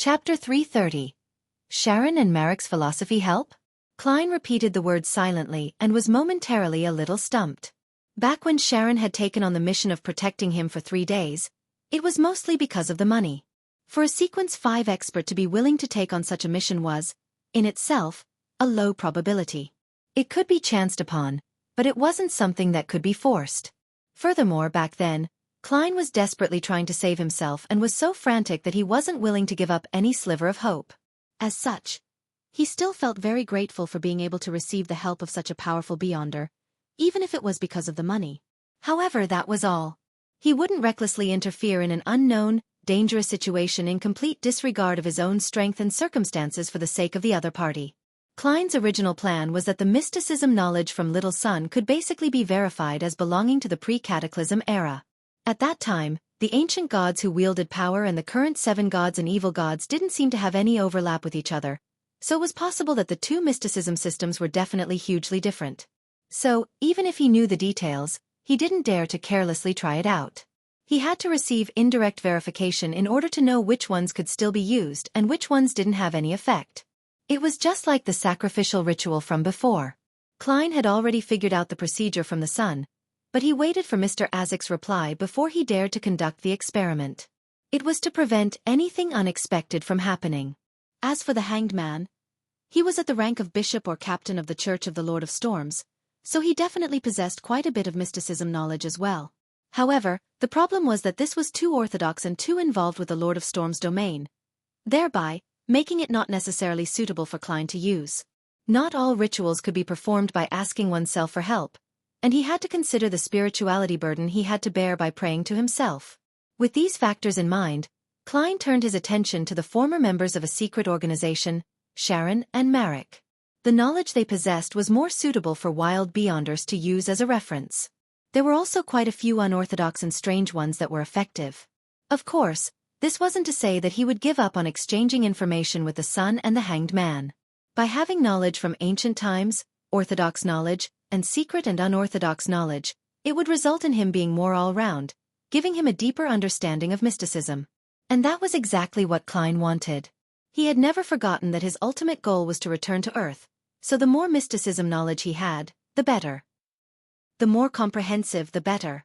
Chapter 330. Sharon and Marek's philosophy help? Klein repeated the words silently and was momentarily a little stumped. Back when Sharon had taken on the mission of protecting him for 3 days, it was mostly because of the money. For a Sequence 5 expert to be willing to take on such a mission was, in itself, a low probability. It could be chanced upon, but it wasn't something that could be forced. Furthermore, back then, Klein was desperately trying to save himself and was so frantic that he wasn't willing to give up any sliver of hope. As such, he still felt very grateful for being able to receive the help of such a powerful beyonder, even if it was because of the money. However, that was all. He wouldn't recklessly interfere in an unknown, dangerous situation in complete disregard of his own strength and circumstances for the sake of the other party. Klein's original plan was that the mysticism knowledge from Little Sun could basically be verified as belonging to the pre-cataclysm era. At that time, the ancient gods who wielded power and the current 7 gods and evil gods didn't seem to have any overlap with each other, so it was possible that the two mysticism systems were definitely hugely different. So, even if he knew the details, he didn't dare to carelessly try it out. He had to receive indirect verification in order to know which ones could still be used and which ones didn't have any effect. It was just like the sacrificial ritual from before. Klein had already figured out the procedure from the sun, but he waited for Mr. Azek's reply before he dared to conduct the experiment. It was to prevent anything unexpected from happening. As for the hanged man, he was at the rank of bishop or captain of the Church of the Lord of Storms, so he definitely possessed quite a bit of mysticism knowledge as well. However, the problem was that this was too orthodox and too involved with the Lord of Storms domain, thereby making it not necessarily suitable for Klein to use. Not all rituals could be performed by asking oneself for help, and he had to consider the spirituality burden he had to bear by praying to himself. With these factors in mind, Klein turned his attention to the former members of a secret organization, Sharon and Marek. The knowledge they possessed was more suitable for wild beyonders to use as a reference. There were also quite a few unorthodox and strange ones that were effective. Of course, this wasn't to say that he would give up on exchanging information with the Sun and the Hanged Man. By having knowledge from ancient times, orthodox knowledge, and secret and unorthodox knowledge, it would result in him being more all-round, giving him a deeper understanding of mysticism. And that was exactly what Klein wanted. He had never forgotten that his ultimate goal was to return to Earth, so the more mysticism knowledge he had, the better. The more comprehensive, the better.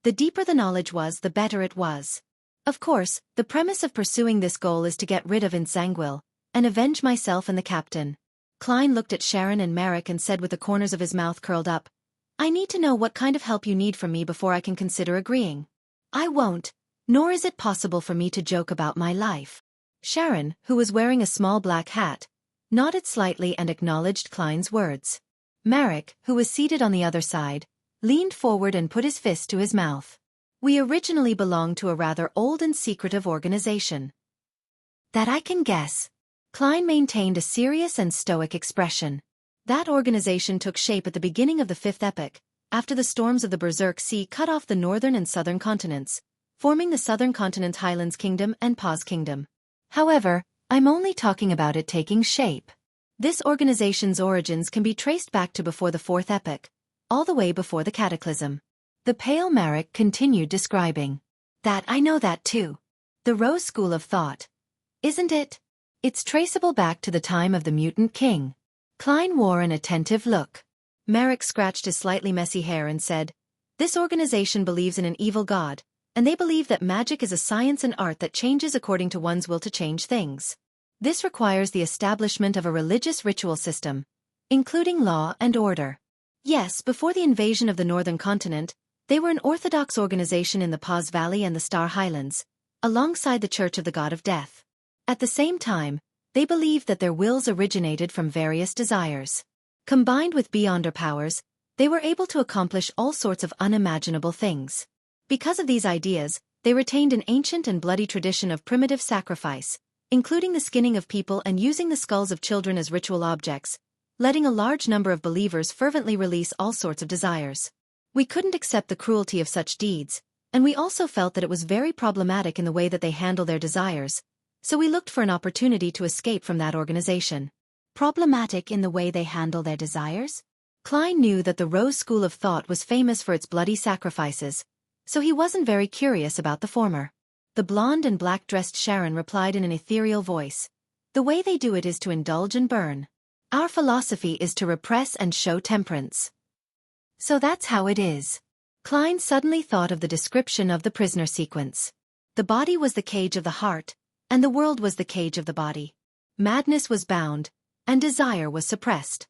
The deeper the knowledge was, the better it was. Of course, the premise of pursuing this goal is to get rid of Insanguil, and avenge myself and the captain. Klein looked at Sharon and Marek and said with the corners of his mouth curled up, "I need to know what kind of help you need from me before I can consider agreeing. I won't, nor is it possible for me to joke about my life." Sharon, who was wearing a small black hat, nodded slightly and acknowledged Klein's words. Marek, who was seated on the other side, leaned forward and put his fist to his mouth. "We originally belonged to a rather old and secretive organization." "That I can guess." Klein maintained a serious and stoic expression. That organization took shape at the beginning of the 5th epoch, after the storms of the Berserk Sea cut off the northern and southern continents, forming the southern continent Highlands Kingdom and Paz Kingdom. However, I'm only talking about it taking shape. This organization's origins can be traced back to before the 4th epoch, all the way before the cataclysm. The pale Marek continued describing. "That I know that too. The Rose School of Thought. Isn't it? It's traceable back to the time of the Mutant King." Klein wore an attentive look. Marek scratched his slightly messy hair and said, "This organization believes in an evil god, and they believe that magic is a science and art that changes according to one's will to change things. This requires the establishment of a religious ritual system, including law and order." Yes, before the invasion of the northern continent, they were an orthodox organization in the Paz Valley and the Star Highlands, alongside the Church of the God of Death. At the same time, they believed that their wills originated from various desires. Combined with beyonder powers, they were able to accomplish all sorts of unimaginable things. Because of these ideas, they retained an ancient and bloody tradition of primitive sacrifice, including the skinning of people and using the skulls of children as ritual objects, letting a large number of believers fervently release all sorts of desires. We couldn't accept the cruelty of such deeds, and we also felt that it was very problematic in the way that they handle their desires, so we looked for an opportunity to escape from that organization. Problematic in the way they handle their desires? Klein knew that the Rose School of Thought was famous for its bloody sacrifices, so he wasn't very curious about the former. The blonde and black-dressed Sharon replied in an ethereal voice. The way they do it is to indulge and burn. Our philosophy is to repress and show temperance. So that's how it is. Klein suddenly thought of the description of the prisoner sequence. The body was the cage of the heart, and the world was the cage of the body. Madness was bound, and desire was suppressed.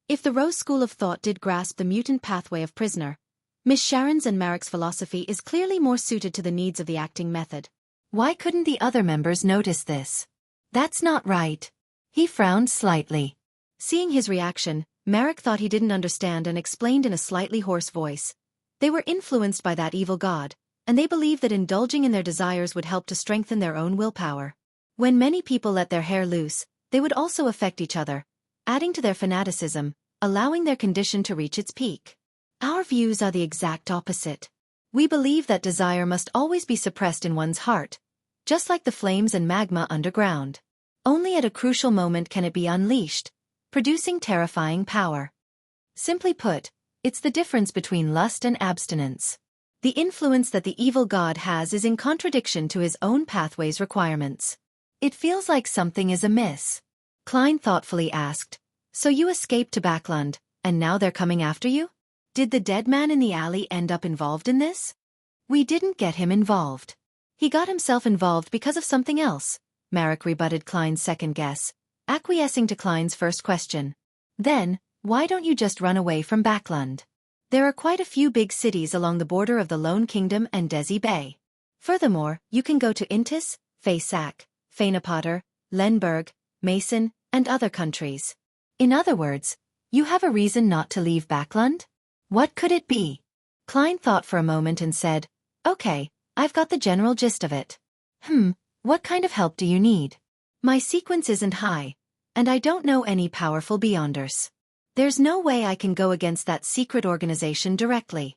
If the Rose school of thought did grasp the mutant pathway of prisoner, Miss Sharon's and Marek's philosophy is clearly more suited to the needs of the acting method. Why couldn't the other members notice this? That's not right. He frowned slightly. Seeing his reaction, Marek thought he didn't understand and explained in a slightly hoarse voice. They were influenced by that evil god, and they believed that indulging in their desires would help to strengthen their own willpower. When many people let their hair loose, they would also affect each other, adding to their fanaticism, allowing their condition to reach its peak. Our views are the exact opposite. We believe that desire must always be suppressed in one's heart, just like the flames and magma underground. Only at a crucial moment can it be unleashed, producing terrifying power. Simply put, it's the difference between lust and abstinence. The influence that the evil god has is in contradiction to his own pathway's requirements. It feels like something is amiss. Klein thoughtfully asked, So you escaped to Backland, and now they're coming after you? Did the dead man in the alley end up involved in this? We didn't get him involved. He got himself involved because of something else, Marek rebutted Klein's second guess, acquiescing to Klein's first question. Then, why don't you just run away from Backland? There are quite a few big cities along the border of the Lone Kingdom and Desi Bay. Furthermore, you can go to Intis, Faysac, Fainapotter, Lenberg, Mason, and other countries. In other words, you have a reason not to leave Backland? What could it be? Klein thought for a moment and said, Okay, I've got the general gist of it. What kind of help do you need? My sequence isn't high, and I don't know any powerful Beyonders. There's no way I can go against that secret organization directly.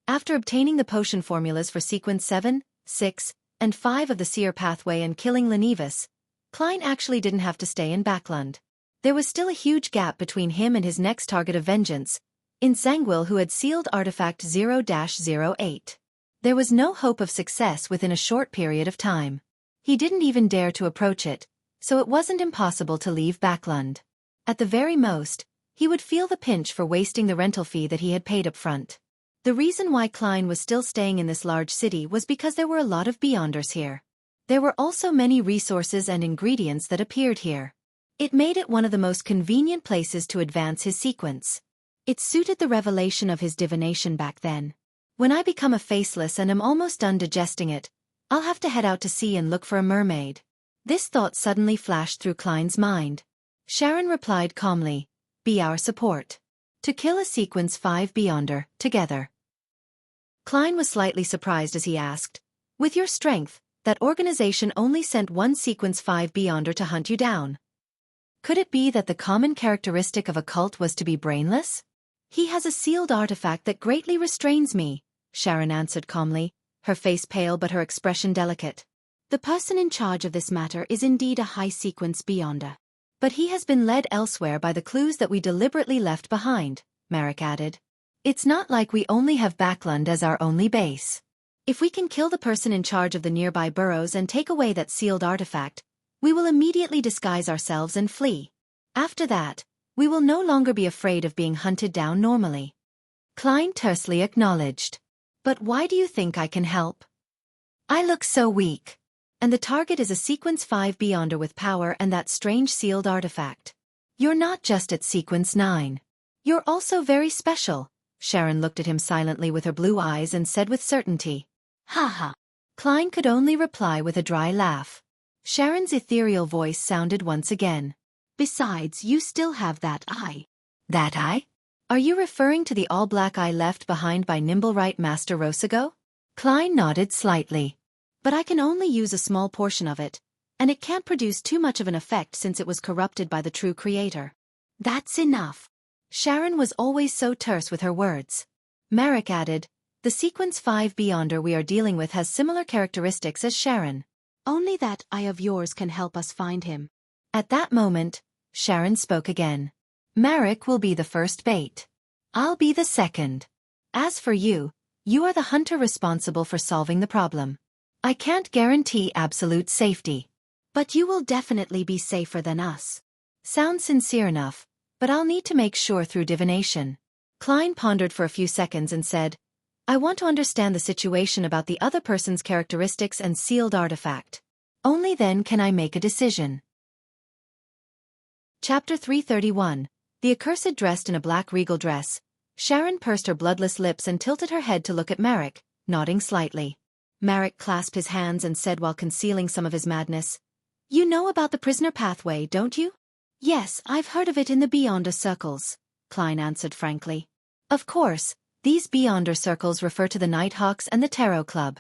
After obtaining the potion formulas for sequence 7, 6, and 5 of the Seer pathway and killing Lenivus, Klein actually didn't have to stay in Backland. There was still a huge gap between him and his next target of vengeance, in Zangwill, who had sealed Artifact 0-08. There was no hope of success within a short period of time. He didn't even dare to approach it, so it wasn't impossible to leave Backland. At the very most, he would feel the pinch for wasting the rental fee that he had paid up front. The reason why Klein was still staying in this large city was because there were a lot of Beyonders here. There were also many resources and ingredients that appeared here. It made it one of the most convenient places to advance his sequence. It suited the revelation of his divination back then. When I become a faceless and am almost done digesting it, I'll have to head out to sea and look for a mermaid. This thought suddenly flashed through Klein's mind. Sharon replied calmly, Be our support. To kill a sequence 5 Beyonder, together. Klein was slightly surprised as he asked, With your strength, that organization only sent one sequence 5 Beyonder to hunt you down. Could it be that the common characteristic of a cult was to be brainless? He has a sealed artifact that greatly restrains me, Sharon answered calmly, her face pale but her expression delicate. The person in charge of this matter is indeed a high-sequence Beyonder. But he has been led elsewhere by the clues that we deliberately left behind, Marek added. It's not like we only have Backland as our only base. If we can kill the person in charge of the nearby burrows and take away that sealed artifact, we will immediately disguise ourselves and flee. After that, we will no longer be afraid of being hunted down normally. Klein tersely acknowledged. But why do you think I can help? I look so weak. And the target is a sequence 5 Beyonder with power and that strange sealed artifact. You're not just at sequence 9. You're also very special. Sharon looked at him silently with her blue eyes and said with certainty. Ha ha. Klein could only reply with a dry laugh. Sharon's ethereal voice sounded once again. Besides, you still have that eye. That eye? Are you referring to the all-black eye left behind by Nimblewright Master Rosago? Klein nodded slightly. But I can only use a small portion of it, and it can't produce too much of an effect since it was corrupted by the true creator. That's enough. Sharon was always so terse with her words. Marek added, The sequence 5 Beyonder we are dealing with has similar characteristics as Sharon. Only that eye of yours can help us find him. At that moment, Sharon spoke again. Marek will be the first bait. I'll be the second. As for you, you are the hunter responsible for solving the problem. I can't guarantee absolute safety. But you will definitely be safer than us. Sounds sincere enough, but I'll need to make sure through divination. Klein pondered for a few seconds and said, I want to understand the situation about the other person's characteristics and sealed artifact. Only then can I make a decision. Chapter 331. The accursed dressed in a black regal dress. Sharon pursed her bloodless lips and tilted her head to look at Marek, nodding slightly. Marek clasped his hands and said while concealing some of his madness, You know about the prisoner pathway, don't you? Yes, I've heard of it in the Beyonder circles, Klein answered frankly. Of course, these Beyonder circles refer to the Nighthawks and the Tarot Club.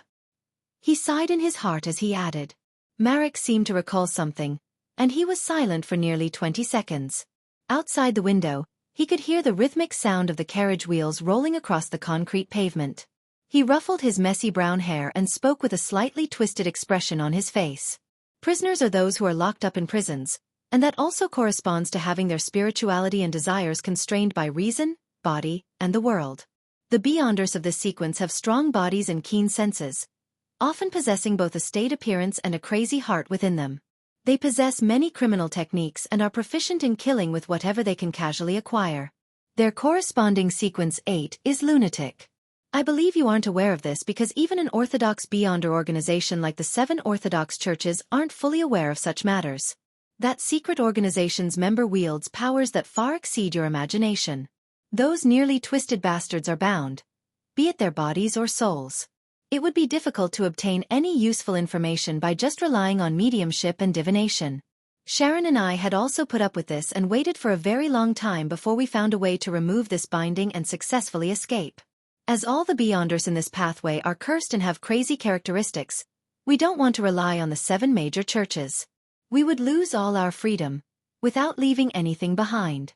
He sighed in his heart as he added. Marek seemed to recall something, and he was silent for nearly 20 seconds. Outside the window, he could hear the rhythmic sound of the carriage wheels rolling across the concrete pavement. He ruffled his messy brown hair and spoke with a slightly twisted expression on his face. Prisoners are those who are locked up in prisons, and that also corresponds to having their spirituality and desires constrained by reason, body, and the world. The Beyonders of this sequence have strong bodies and keen senses, often possessing both a staid appearance and a crazy heart within them. They possess many criminal techniques and are proficient in killing with whatever they can casually acquire. Their corresponding sequence 8 is lunatic. I believe you aren't aware of this because even an Orthodox Beyonder organization like the 7 Orthodox churches aren't fully aware of such matters. That secret organization's member wields powers that far exceed your imagination. Those nearly twisted bastards are bound, be it their bodies or souls. It would be difficult to obtain any useful information by just relying on mediumship and divination. Sharon and I had also put up with this and waited for a very long time before we found a way to remove this binding and successfully escape. As all the Beyonders in this pathway are cursed and have crazy characteristics, we don't want to rely on the 7 major churches. We would lose all our freedom, without leaving anything behind.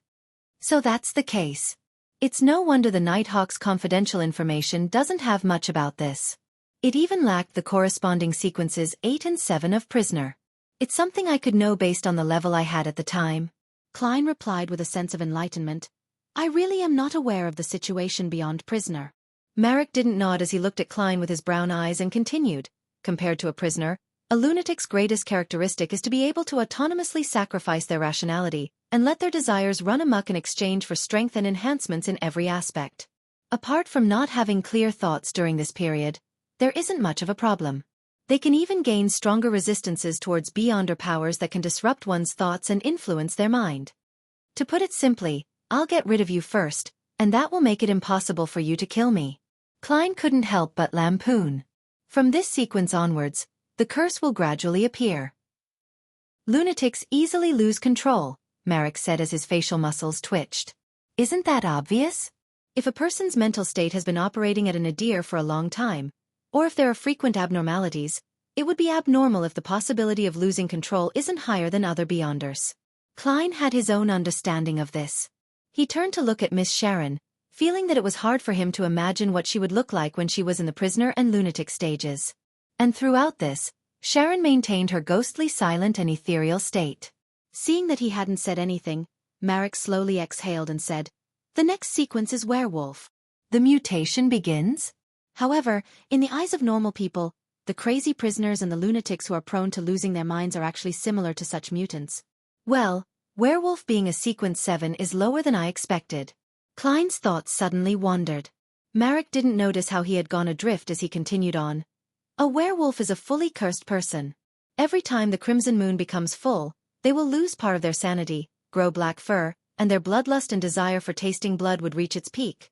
So that's the case. It's no wonder the Nighthawk's confidential information doesn't have much about this. It even lacked the corresponding sequences 8 and 7 of Prisoner. It's something I could know based on the level I had at the time. Klein replied with a sense of enlightenment. I really am not aware of the situation beyond Prisoner. Marek didn't nod as he looked at Klein with his brown eyes and continued, compared to a prisoner, a lunatic's greatest characteristic is to be able to autonomously sacrifice their rationality and let their desires run amok in exchange for strength and enhancements in every aspect. Apart from not having clear thoughts during this period, there isn't much of a problem. They can even gain stronger resistances towards Beyonder powers that can disrupt one's thoughts and influence their mind. To put it simply, I'll get rid of you first, and that will make it impossible for you to kill me. Klein couldn't help but lampoon. From this sequence onwards, the curse will gradually appear. Lunatics easily lose control, Marek said as his facial muscles twitched. Isn't that obvious? If a person's mental state has been operating at a nadir for a long time, or if there are frequent abnormalities, it would be abnormal if the possibility of losing control isn't higher than other Beyonders. Klein had his own understanding of this. He turned to look at Miss Sharon, feeling that it was hard for him to imagine what she would look like when she was in the prisoner and lunatic stages. And throughout this, Sharon maintained her ghostly silent and ethereal state. Seeing that he hadn't said anything, Marek slowly exhaled and said, The next sequence is werewolf. The mutation begins? However, in the eyes of normal people, the crazy prisoners and the lunatics who are prone to losing their minds are actually similar to such mutants. Well, werewolf being a sequence 7 is lower than I expected. Klein's thoughts suddenly wandered. Marek didn't notice how he had gone adrift as he continued on. A werewolf is a fully cursed person. Every time the crimson moon becomes full, they will lose part of their sanity, grow black fur, and their bloodlust and desire for tasting blood would reach its peak.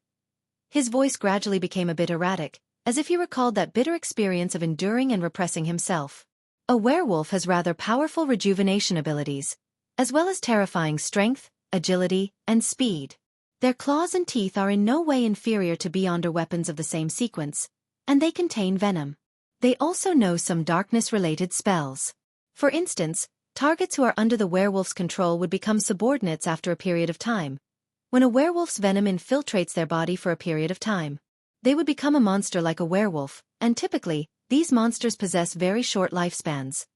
His voice gradually became a bit erratic, as if he recalled that bitter experience of enduring and repressing himself. A werewolf has rather powerful rejuvenation abilities, as well as terrifying strength, agility, and speed. Their claws and teeth are in no way inferior to Beyonder weapons of the same sequence, and they contain venom. They also know some darkness-related spells. For instance, targets who are under the werewolf's control would become subordinates after a period of time. When a werewolf's venom infiltrates their body for a period of time, they would become a monster like a werewolf, and typically, these monsters possess very short lifespans.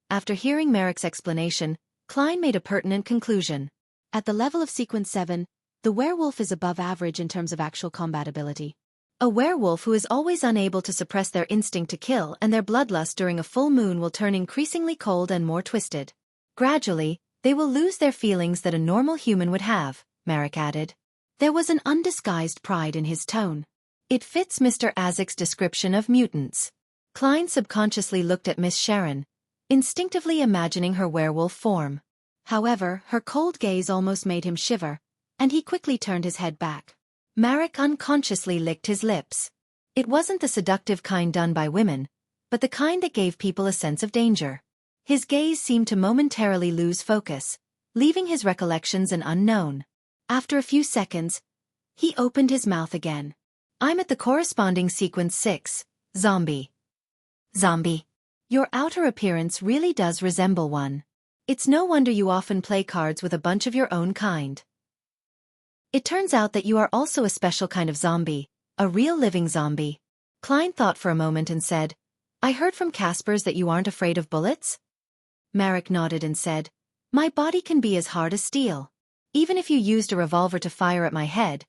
After hearing Marek's explanation, Klein made a pertinent conclusion. At the level of sequence 7, the werewolf is above average in terms of actual combat ability. A werewolf who is always unable to suppress their instinct to kill and their bloodlust during a full moon will turn increasingly cold and more twisted. Gradually, they will lose their feelings that a normal human would have, Merrick added. There was an undisguised pride in his tone. It fits Mr. Isaac's description of mutants. Klein subconsciously looked at Miss Sharon, instinctively imagining her werewolf form. However, her cold gaze almost made him shiver, and he quickly turned his head back. Merrick unconsciously licked his lips. It wasn't the seductive kind done by women, but the kind that gave people a sense of danger. His gaze seemed to momentarily lose focus, leaving his recollections an unknown. After a few seconds, he opened his mouth again. I'm at the corresponding sequence 6, Zombie. Zombie. Your outer appearance really does resemble one. It's no wonder you often play cards with a bunch of your own kind. It turns out that you are also a special kind of zombie, a real living zombie. Klein thought for a moment and said, I heard from Caspers that you aren't afraid of bullets? Merrick nodded and said, my body can be as hard as steel. Even if you used a revolver to fire at my head,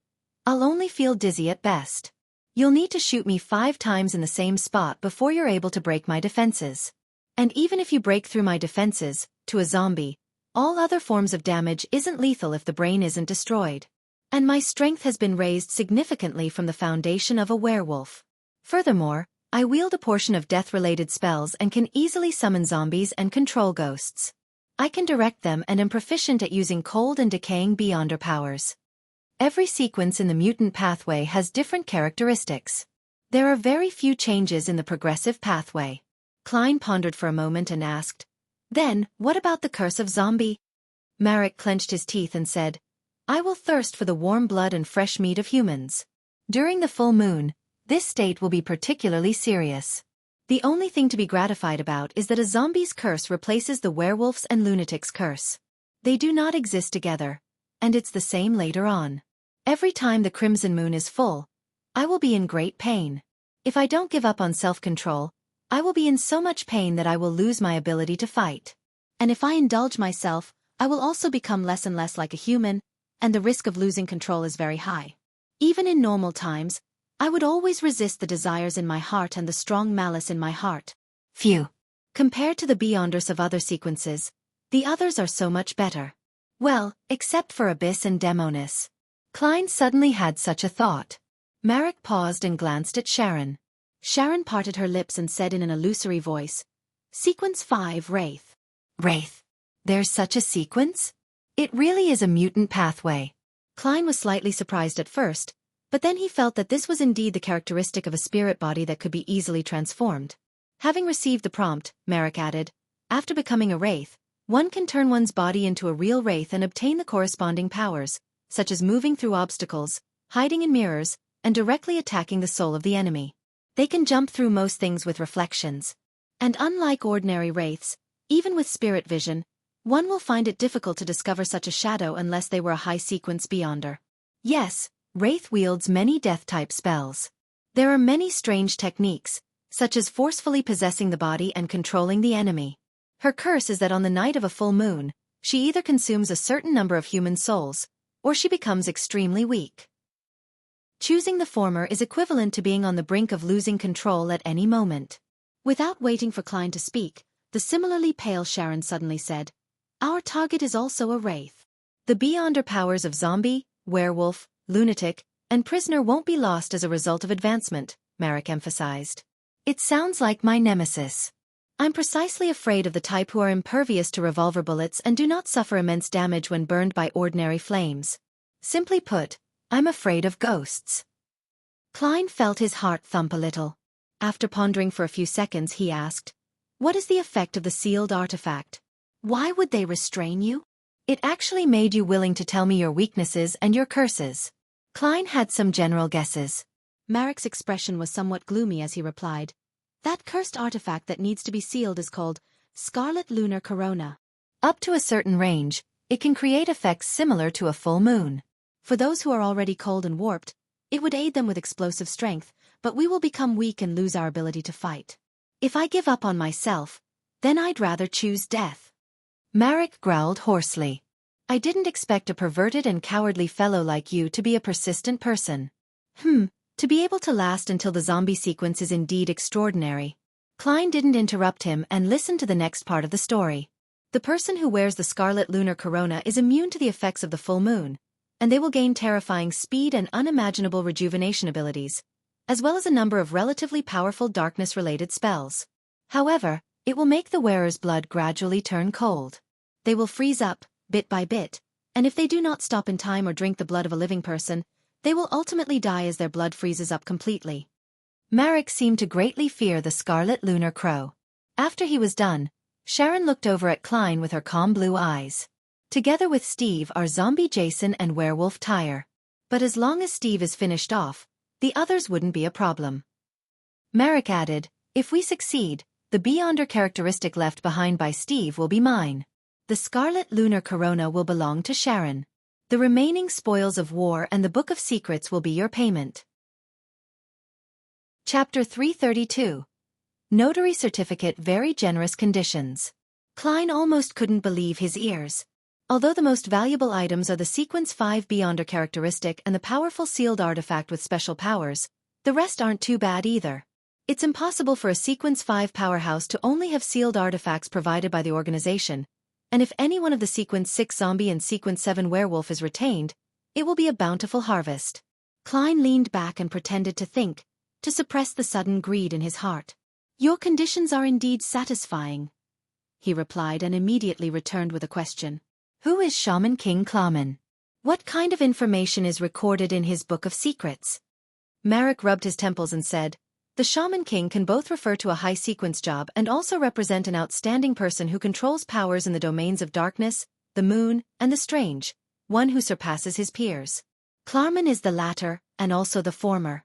I'll only feel dizzy at best. You'll need to shoot me 5 times in the same spot before you're able to break my defenses. And even if you break through my defenses, to a zombie, all other forms of damage isn't lethal if the brain isn't destroyed. And my strength has been raised significantly from the foundation of a werewolf. Furthermore, I wield a portion of death-related spells and can easily summon zombies and control ghosts. I can direct them and am proficient at using cold and decaying beyonder powers. Every sequence in the mutant pathway has different characteristics. There are very few changes in the progressive pathway. Klein pondered for a moment and asked, then, what about the curse of zombie? Merrick clenched his teeth and said, I will thirst for the warm blood and fresh meat of humans. During the full moon, this state will be particularly serious. The only thing to be gratified about is that a zombie's curse replaces the werewolf's and lunatic's curse. They do not exist together, and it's the same later on. Every time the crimson moon is full, I will be in great pain. If I don't give up on self-control, I will be in so much pain that I will lose my ability to fight. And if I indulge myself, I will also become less and less like a human, and the risk of losing control is very high. Even in normal times, I would always resist the desires in my heart and the strong malice in my heart. Phew. Compared to the beyonders of other sequences, the others are so much better. Well, except for Abyss and Demonis. Klein suddenly had such a thought. Merrick paused and glanced at Sharon. Sharon parted her lips and said in an illusory voice, Sequence 5, Wraith. Wraith. There's such a sequence? It really is a mutant pathway. Klein was slightly surprised at first, but then he felt that this was indeed the characteristic of a spirit body that could be easily transformed. Having received the prompt, Merrick added, after becoming a wraith, one can turn one's body into a real wraith and obtain the corresponding powers, such as moving through obstacles, hiding in mirrors, and directly attacking the soul of the enemy. They can jump through most things with reflections. And unlike ordinary wraiths, even with spirit vision, one will find it difficult to discover such a shadow unless they were a high-sequence beyonder. Yes, Wraith wields many death-type spells. There are many strange techniques, such as forcefully possessing the body and controlling the enemy. Her curse is that on the night of a full moon, she either consumes a certain number of human souls, or she becomes extremely weak. Choosing the former is equivalent to being on the brink of losing control at any moment. Without waiting for Klein to speak, the similarly pale Sharon suddenly said, Our target is also a wraith. The beyonder powers of zombie, werewolf, lunatic, and prisoner won't be lost as a result of advancement, Merrick emphasized. It sounds like my nemesis. I'm precisely afraid of the type who are impervious to revolver bullets and do not suffer immense damage when burned by ordinary flames. Simply put, I'm afraid of ghosts. Klein felt his heart thump a little. After pondering for a few seconds he asked, What is the effect of the sealed artifact? Why would they restrain you? It actually made you willing to tell me your weaknesses and your curses. Klein had some general guesses. Merrick's expression was somewhat gloomy as he replied, That cursed artifact that needs to be sealed is called Scarlet Lunar Corona. Up to a certain range, it can create effects similar to a full moon. For those who are already cold and warped, it would aid them with explosive strength, but we will become weak and lose our ability to fight. If I give up on myself, then I'd rather choose death. Merrick growled hoarsely. I didn't expect a perverted and cowardly fellow like you to be a persistent person. To be able to last until the zombie sequence is indeed extraordinary. Klein didn't interrupt him and listened to the next part of the story. The person who wears the scarlet lunar corona is immune to the effects of the full moon, and they will gain terrifying speed and unimaginable rejuvenation abilities, as well as a number of relatively powerful darkness-related spells. However, it will make the wearer's blood gradually turn cold. They will freeze up, bit by bit, and if they do not stop in time or drink the blood of a living person, they will ultimately die as their blood freezes up completely. Marek seemed to greatly fear the scarlet lunar crow. After he was done, Sharon looked over at Klein with her calm blue eyes. Together with Steve are zombie Jason and werewolf Tyre. But as long as Steve is finished off, the others wouldn't be a problem. Marek added, if we succeed, the Beyonder characteristic left behind by Steve will be mine. The scarlet lunar corona will belong to Sharon. The remaining spoils of war and the Book of Secrets will be your payment. Chapter 332. Notary Certificate. Very generous conditions. Klein almost couldn't believe his ears. Although the most valuable items are the Sequence 5 Beyonder characteristic and the powerful sealed artifact with special powers, the rest aren't too bad either. It's impossible for a Sequence 5 powerhouse to only have sealed artifacts provided by the organization, and if any one of the Sequence 6 zombie and Sequence 7 werewolf is retained, it will be a bountiful harvest. Klein leaned back and pretended to think, to suppress the sudden greed in his heart. Your conditions are indeed satisfying, he replied and immediately returned with a question. Who is Shaman King Klaman? What kind of information is recorded in his Book of Secrets? Marek rubbed his temples and said, the Shaman King can both refer to a high sequence job and also represent an outstanding person who controls powers in the domains of darkness, the moon, and the strange, one who surpasses his peers. Klarman is the latter, and also the former.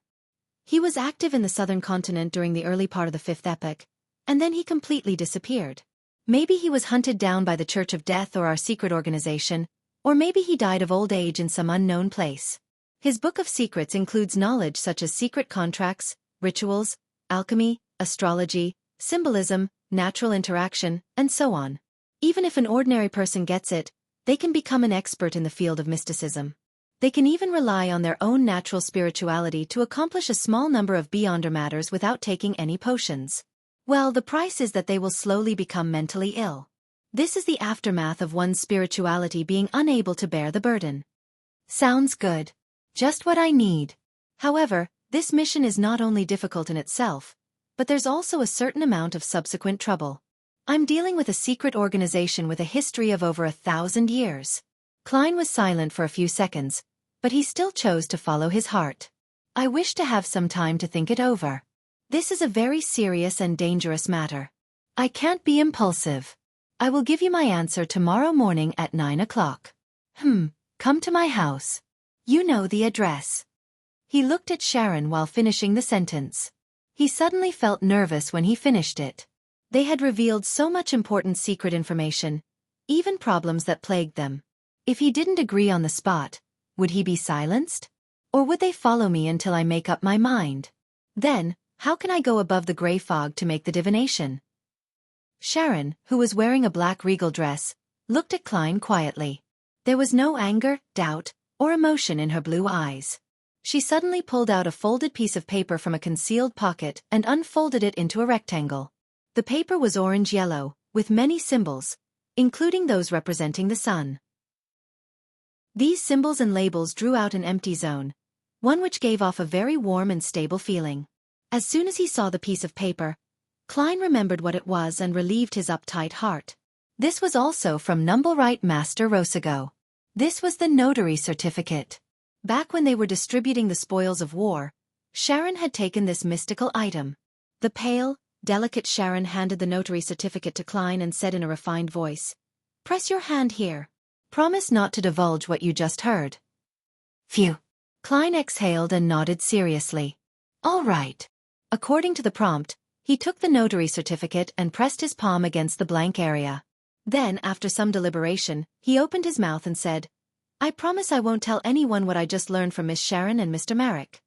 He was active in the southern continent during the early part of the Fifth Epoch, and then he completely disappeared. Maybe he was hunted down by the Church of Death or our secret organization, or maybe he died of old age in some unknown place. His Book of Secrets includes knowledge such as secret contracts, rituals, alchemy, astrology, symbolism, natural interaction, and so on. Even if an ordinary person gets it, they can become an expert in the field of mysticism. They can even rely on their own natural spirituality to accomplish a small number of Beyonder matters without taking any potions. Well, the price is that they will slowly become mentally ill. This is the aftermath of one's spirituality being unable to bear the burden. Sounds good. Just what I need. However, this mission is not only difficult in itself, but there's also a certain amount of subsequent trouble. I'm dealing with a secret organization with a history of over 1,000 years. Klein was silent for a few seconds, but he still chose to follow his heart. I wish to have some time to think it over. This is a very serious and dangerous matter. I can't be impulsive. I will give you my answer tomorrow morning at 9 o'clock. Come to my house. You know the address. He looked at Sharon while finishing the sentence. He suddenly felt nervous when he finished it. They had revealed so much important secret information, even problems that plagued them. If he didn't agree on the spot, would he be silenced? Or would they follow me until I make up my mind? Then, how can I go above the gray fog to make the divination? Sharon, who was wearing a black regal dress, looked at Klein quietly. There was no anger, doubt, or emotion in her blue eyes. She suddenly pulled out a folded piece of paper from a concealed pocket and unfolded it into a rectangle. The paper was orange-yellow, with many symbols, including those representing the sun. These symbols and labels drew out an empty zone, one which gave off a very warm and stable feeling. As soon as he saw the piece of paper, Klein remembered what it was and relieved his uptight heart. This was also from Numblewright Master Rosago. This was the notary certificate. Back when they were distributing the spoils of war, Sharon had taken this mystical item. The pale, delicate Sharon handed the notary certificate to Klein and said in a refined voice, "Press your hand here. Promise not to divulge what you just heard." Phew. Klein exhaled and nodded seriously. All right. According to the prompt, he took the notary certificate and pressed his palm against the blank area. Then, after some deliberation, he opened his mouth and said, "I promise I won't tell anyone what I just learned from Miss Sharon and Mr. Marek."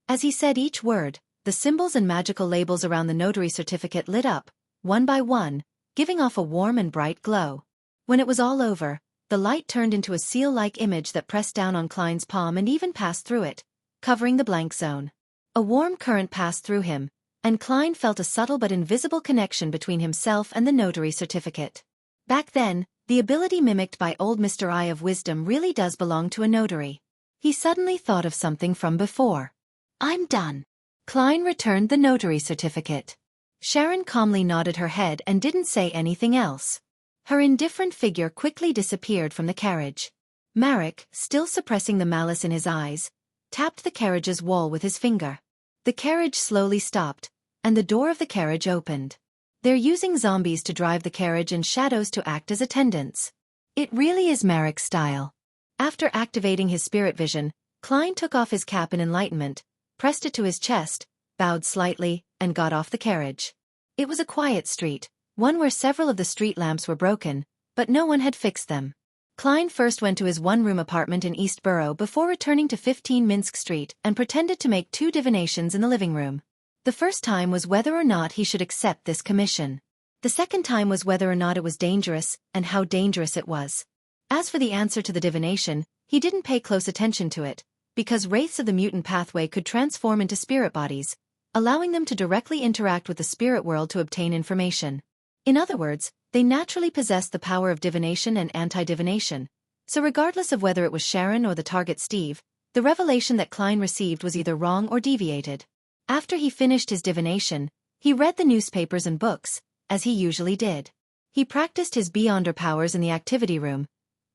As he said each word, the symbols and magical labels around the notary certificate lit up, one by one, giving off a warm and bright glow. When it was all over, the light turned into a seal-like image that pressed down on Klein's palm and even passed through it, covering the blank zone. A warm current passed through him, and Klein felt a subtle but invisible connection between himself and the notary certificate. Back then, the ability mimicked by old Mr. Eye of Wisdom really does belong to a notary. He suddenly thought of something from before. I'm done. Klein returned the notary certificate. Sharon calmly nodded her head and didn't say anything else. Her indifferent figure quickly disappeared from the carriage. Marek, still suppressing the malice in his eyes, tapped the carriage's wall with his finger. The carriage slowly stopped, and the door of the carriage opened. They're using zombies to drive the carriage and shadows to act as attendants. It really is Marek's style. After activating his spirit vision, Klein took off his cap in enlightenment, pressed it to his chest, bowed slightly, and got off the carriage. It was a quiet street, one where several of the street lamps were broken, but no one had fixed them. Klein first went to his one-room apartment in East Borough before returning to 15 Minsk Street and pretended to make 2 divinations in the living room. The first time was whether or not he should accept this commission. The second time was whether or not it was dangerous, and how dangerous it was. As for the answer to the divination, he didn't pay close attention to it, because wraiths of the mutant pathway could transform into spirit bodies, allowing them to directly interact with the spirit world to obtain information. In other words, they naturally possessed the power of divination and anti-divination, so regardless of whether it was Sharon or the target Steve, the revelation that Klein received was either wrong or deviated. After he finished his divination, he read the newspapers and books, as he usually did. He practiced his Beyonder powers in the activity room,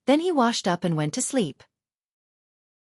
then he washed up and went to sleep.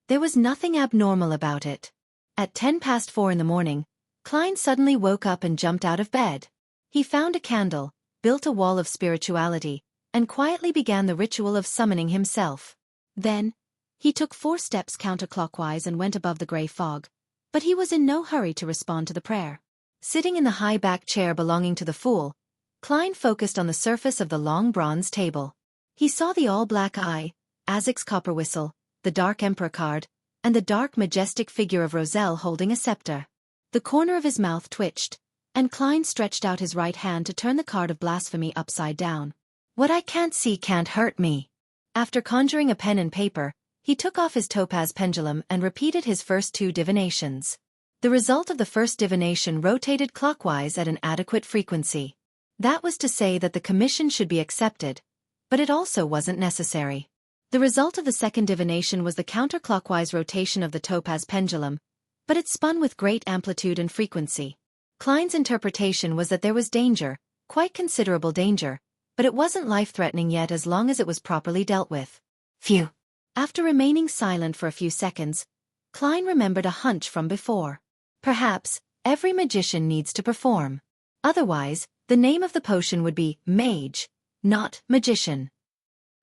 There was nothing abnormal about it. At 4:10 in the morning, Klein suddenly woke up and jumped out of bed. He found a candle, built a wall of spirituality, and quietly began the ritual of summoning himself. Then, he took 4 steps counterclockwise and went above the gray fog, but he was in no hurry to respond to the prayer. Sitting in the high-back chair belonging to the Fool, Klein focused on the surface of the long bronze table. He saw the all-black eye, Azek's copper whistle, the dark emperor card, and the dark majestic figure of Roselle holding a scepter. The corner of his mouth twitched, and Klein stretched out his right hand to turn the card of blasphemy upside down. What I can't see can't hurt me. After conjuring a pen and paper, he took off his topaz pendulum and repeated his first 2 divinations. The result of the first divination rotated clockwise at an adequate frequency. That was to say that the commission should be accepted, but it also wasn't necessary. The result of the second divination was the counterclockwise rotation of the topaz pendulum, but it spun with great amplitude and frequency. Klein's interpretation was that there was danger, quite considerable danger, but it wasn't life-threatening yet as long as it was properly dealt with. Phew. After remaining silent for a few seconds, Klein remembered a hunch from before. Perhaps, every magician needs to perform. Otherwise, the name of the potion would be Mage, not Magician.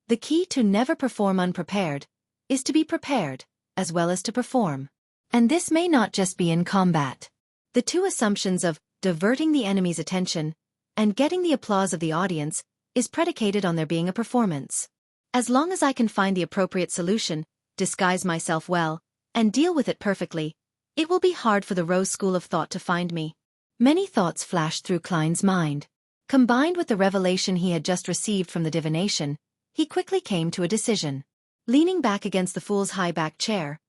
The key to never perform unprepared is to be prepared, as well as to perform. And this may not just be in combat. The 2 assumptions of diverting the enemy's attention and getting the applause of the audience is predicated on there being a performance. As long as I can find the appropriate solution, disguise myself well, and deal with it perfectly, it will be hard for the Rose School of Thought to find me. Many thoughts flashed through Klein's mind. Combined with the revelation he had just received from the divination, he quickly came to a decision. Leaning back against the Fool's high-back chair,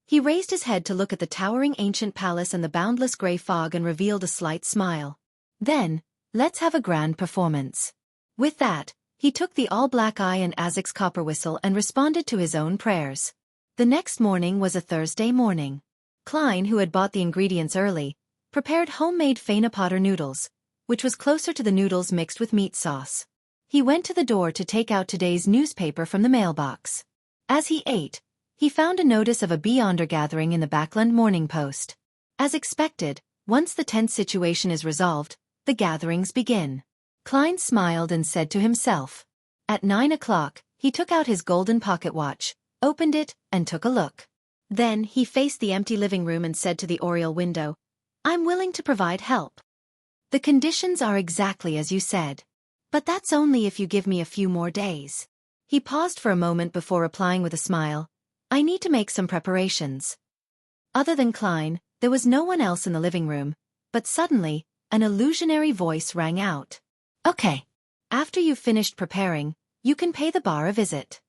he raised his head to look at the towering ancient palace and the boundless gray fog and revealed a slight smile. Then, let's have a grand performance. With that, he took the all-black eye and Azek's copper whistle and responded to his own prayers. The next morning was a Thursday morning. Klein, who had bought the ingredients early, prepared homemade Faina Potter noodles, which was closer to the noodles mixed with meat sauce. He went to the door to take out today's newspaper from the mailbox. As he ate, he found a notice of a Beyonder gathering in the Backland Morning Post. As expected, once the tense situation is resolved, the gatherings begin. Klein smiled and said to himself. At 9 o'clock, he took out his golden pocket watch, opened it, and took a look. Then he faced the empty living room and said to the oriel window, I'm willing to provide help. The conditions are exactly as you said. But that's only if you give me a few more days. He paused for a moment before replying with a smile. I need to make some preparations. Other than Klein, there was no one else in the living room, but suddenly, an illusionary voice rang out. Okay. After you've finished preparing, you can pay the bar a visit.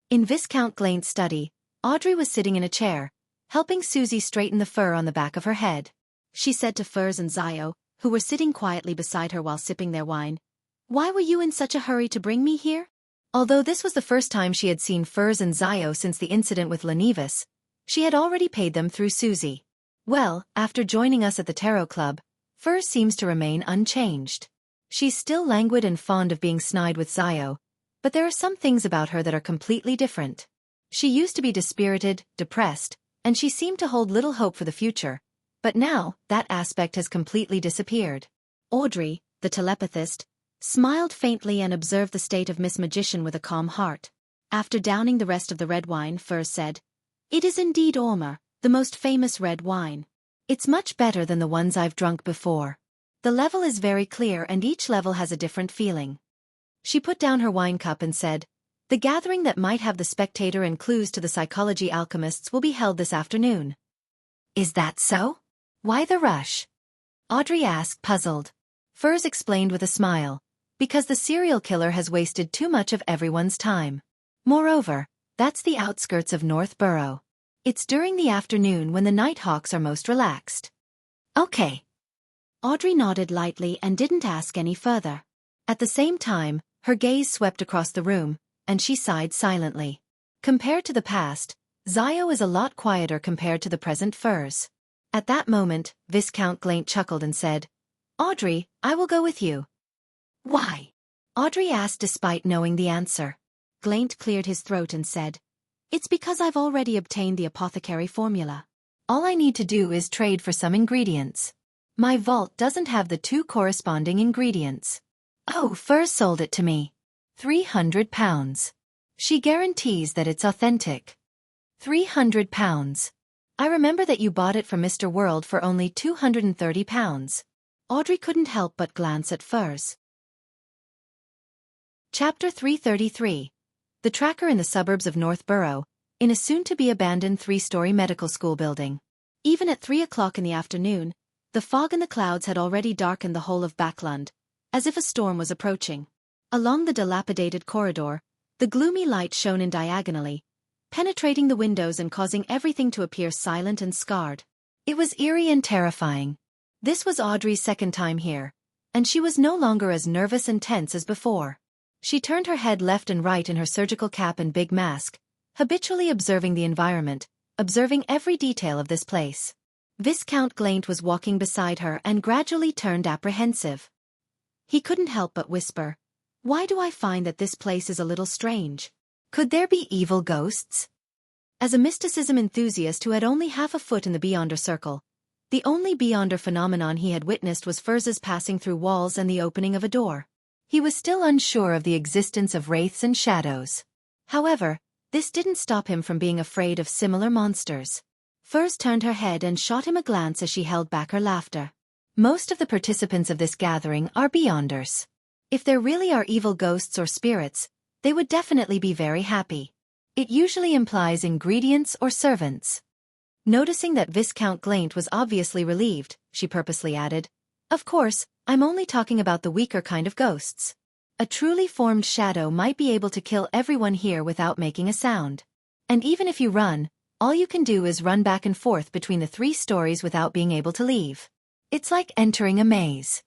In Viscount Glaint's study, Audrey was sitting in a chair, helping Susie straighten the fur on the back of her head. She said to Furs and Zio, who were sitting quietly beside her while sipping their wine, "Why were you in such a hurry to bring me here?" Although this was the first time she had seen Furs and Zio since the incident with Lenivis, she had already paid them through Susie. Well, after joining us at the Tarot Club, Furs seems to remain unchanged. She's still languid and fond of being snide with Zio, but there are some things about her that are completely different. She used to be dispirited, depressed, and she seemed to hold little hope for the future, but now, that aspect has completely disappeared. Audrey, the telepathist, smiled faintly and observed the state of Miss Magician with a calm heart. After downing the rest of the red wine, Furs said, "It is indeed Ormer, the most famous red wine. It's much better than the ones I've drunk before. The level is very clear and each level has a different feeling." She put down her wine cup and said, "The gathering that might have the spectator and clues to the psychology alchemists will be held this afternoon." "Is that so? Why the rush?" Audrey asked, puzzled. Furs explained with a smile, "Because the serial killer has wasted too much of everyone's time. Moreover, that's the outskirts of North Borough. It's during the afternoon when the Nighthawks are most relaxed." "Okay." Audrey nodded lightly and didn't ask any further. At the same time, her gaze swept across the room, and she sighed silently. Compared to the past, Zio is a lot quieter compared to the present Furs. At that moment, Viscount Glaint chuckled and said, "Audrey, I will go with you." "Why?" Audrey asked despite knowing the answer. Glaint cleared his throat and said, "It's because I've already obtained the apothecary formula. All I need to do is trade for some ingredients. My vault doesn't have the 2 corresponding ingredients." "Oh, Furs sold it to me. £300. She guarantees that it's authentic." £300. I remember that you bought it from Mr. World for only £230. Audrey couldn't help but glance at Furs. Chapter 333. The tracker in the suburbs of North Borough, in a soon-to-be-abandoned 3-story medical school building. Even at 3 o'clock in the afternoon, the fog in the clouds had already darkened the whole of Backland, as if a storm was approaching. Along the dilapidated corridor, the gloomy light shone in diagonally, penetrating the windows and causing everything to appear silent and scarred. It was eerie and terrifying. This was Audrey's second time here, and she was no longer as nervous and tense as before. She turned her head left and right in her surgical cap and big mask, habitually observing the environment, observing every detail of this place. Viscount Glaint was walking beside her and gradually turned apprehensive. He couldn't help but whisper, "Why do I find that this place is a little strange? Could there be evil ghosts?" As a mysticism enthusiast who had only half a foot in the Beyonder circle, the only Beyonder phenomenon he had witnessed was Furs's passing through walls and the opening of a door. He was still unsure of the existence of wraiths and shadows. However, this didn't stop him from being afraid of similar monsters. Furs turned her head and shot him a glance as she held back her laughter. Most of the participants of this gathering are Beyonders. If there really are evil ghosts or spirits, they would definitely be very happy. It usually implies ingredients or servants. Noticing that Viscount Glaint was obviously relieved, she purposely added, "Of course, I'm only talking about the weaker kind of ghosts. A truly formed shadow might be able to kill everyone here without making a sound. And even if you run, all you can do is run back and forth between the 3 stories without being able to leave. It's like entering a maze."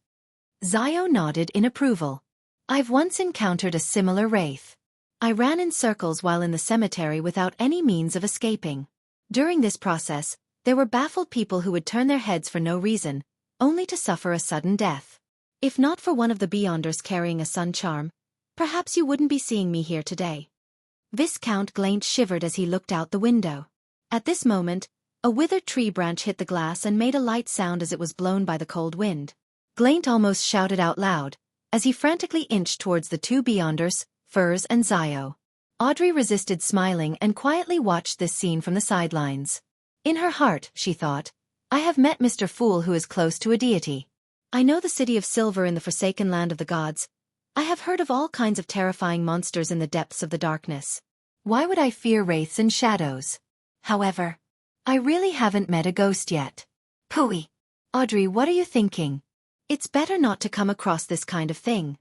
Zio nodded in approval. "I've once encountered a similar wraith. I ran in circles while in the cemetery without any means of escaping. During this process, there were baffled people who would turn their heads for no reason, only to suffer a sudden death. If not for one of the Beyonders carrying a sun charm, perhaps you wouldn't be seeing me here today." Viscount Glaint shivered as he looked out the window. At this moment, a withered tree branch hit the glass and made a light sound as it was blown by the cold wind. Glaint almost shouted out loud, as he frantically inched towards the 2 Beyonders, Furs and Zio. Audrey resisted smiling and quietly watched this scene from the sidelines. In her heart, she thought, "I have met Mr. Fool who is close to a deity. I know the city of Silver in the forsaken land of the gods. I have heard of all kinds of terrifying monsters in the depths of the darkness. Why would I fear wraiths and shadows? However, I really haven't met a ghost yet." "Pooey. Audrey, what are you thinking? It's better not to come across this kind of thing.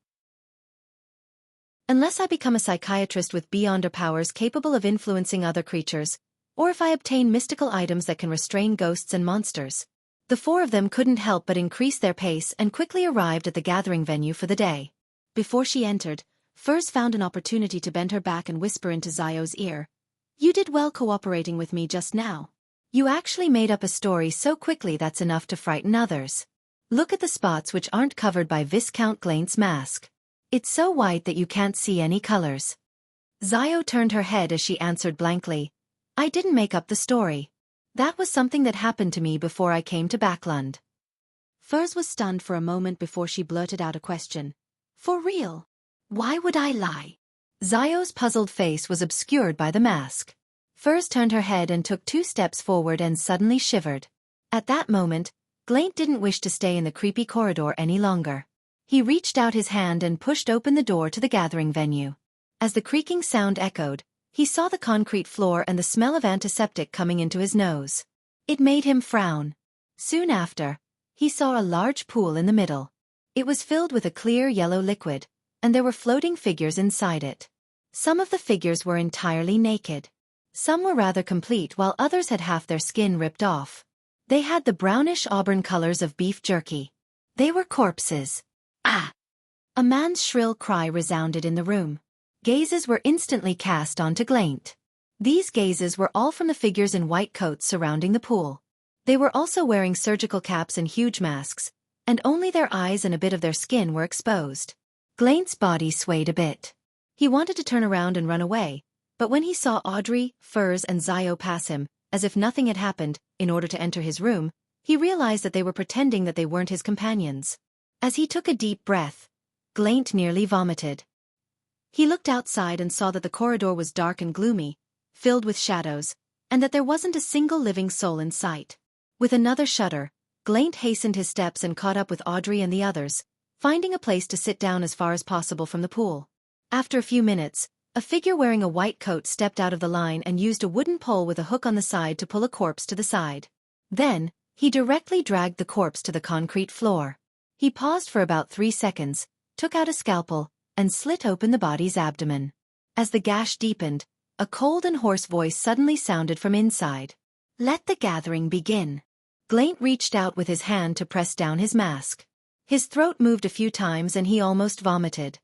Unless I become a psychiatrist with Beyonder powers capable of influencing other creatures, or if I obtain mystical items that can restrain ghosts and monsters. The four of them couldn't help but increase their pace and quickly arrived at the gathering venue for the day. Before she entered, Furs found an opportunity to bend her back and whisper into Zio's ear. "You did well cooperating with me just now. You actually made up a story so quickly that's enough to frighten others. Look at the spots which aren't covered by Viscount Glaint's mask. It's so white that you can't see any colors." Zio turned her head as she answered blankly. "I didn't make up the story. That was something that happened to me before I came to Backlund." Furs was stunned for a moment before she blurted out a question. "For real? Why would I lie?" Zio's puzzled face was obscured by the mask. Furs turned her head and took 2 steps forward and suddenly shivered. At that moment, Glaint didn't wish to stay in the creepy corridor any longer. He reached out his hand and pushed open the door to the gathering venue. As the creaking sound echoed, he saw the concrete floor and the smell of antiseptic coming into his nose. It made him frown. Soon after, he saw a large pool in the middle. It was filled with a clear yellow liquid, and there were floating figures inside it. Some of the figures were entirely naked. Some were rather complete while others had half their skin ripped off. They had the brownish auburn colors of beef jerky. They were corpses. "Ah!" A man's shrill cry resounded in the room. Gazes were instantly cast onto Glaint. These gazes were all from the figures in white coats surrounding the pool. They were also wearing surgical caps and huge masks, and only their eyes and a bit of their skin were exposed. Glaint's body swayed a bit. He wanted to turn around and run away, but when he saw Audrey, Furs and Zio pass him, as if nothing had happened, in order to enter his room, he realized that they were pretending that they weren't his companions. As he took a deep breath, Glaint nearly vomited. He looked outside and saw that the corridor was dark and gloomy, filled with shadows, and that there wasn't a single living soul in sight. With another shudder, Glaint hastened his steps and caught up with Audrey and the others, finding a place to sit down as far as possible from the pool. After a few minutes, a figure wearing a white coat stepped out of the line and used a wooden pole with a hook on the side to pull a corpse to the side. Then, he directly dragged the corpse to the concrete floor. He paused for about 3 seconds, took out a scalpel, and slit open the body's abdomen. As the gash deepened, a cold and hoarse voice suddenly sounded from inside. "Let the gathering begin." Glaint reached out with his hand to press down his mask. His throat moved a few times and he almost vomited.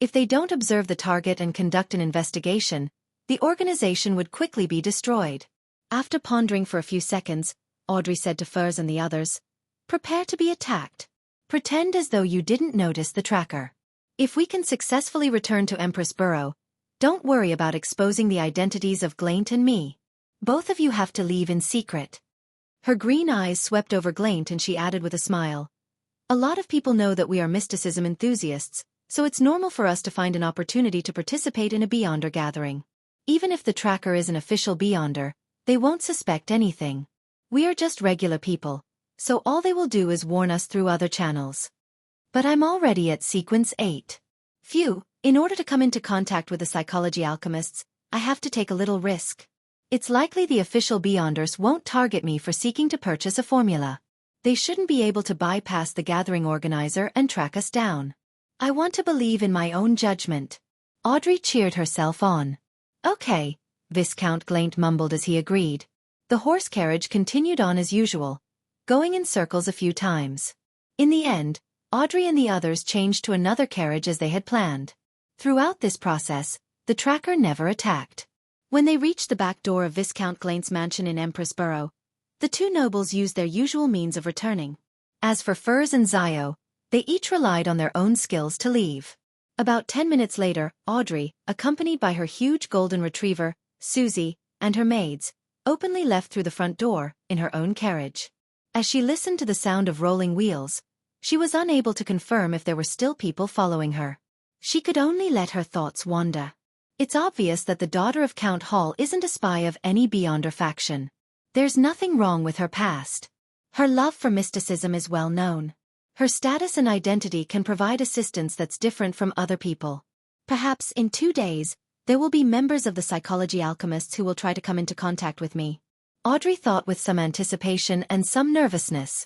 If they don't observe the target and conduct an investigation, the organization would quickly be destroyed. After pondering for a few seconds, Audrey said to Furs and the others, "Prepare to be attacked. Pretend as though you didn't notice the tracker. If we can successfully return to Empress Burrow, don't worry about exposing the identities of Glaint and me. Both of you have to leave in secret." Her green eyes swept over Glaint and she added with a smile, "A lot of people know that we are mysticism enthusiasts, so it's normal for us to find an opportunity to participate in a Beyonder gathering. Even if the tracker is an official Beyonder, they won't suspect anything. We are just regular people, so all they will do is warn us through other channels. But I'm already at sequence 8. Phew, in order to come into contact with the psychology alchemists, I have to take a little risk. It's likely the official Beyonders won't target me for seeking to purchase a formula. They shouldn't be able to bypass the gathering organizer and track us down. I want to believe in my own judgment." Audrey cheered herself on. "Okay," Viscount Glaint mumbled as he agreed. The horse carriage continued on as usual, going in circles a few times. In the end, Audrey and the others changed to another carriage as they had planned. Throughout this process, the tracker never attacked. When they reached the back door of Viscount Glaint's mansion in Empress Burrow, the two nobles used their usual means of returning. As for Furs and Zio, they each relied on their own skills to leave. About 10 minutes later, Audrey, accompanied by her huge golden retriever, Susie, and her maids, openly left through the front door, in her own carriage. As she listened to the sound of rolling wheels, she was unable to confirm if there were still people following her. She could only let her thoughts wander. It's obvious that the daughter of Count Hall isn't a spy of any Beyonder faction. There's nothing wrong with her past. Her love for mysticism is well known. Her status and identity can provide assistance that's different from other people. Perhaps in 2 days, there will be members of the psychology alchemists who will try to come into contact with me. Audrey thought with some anticipation and some nervousness.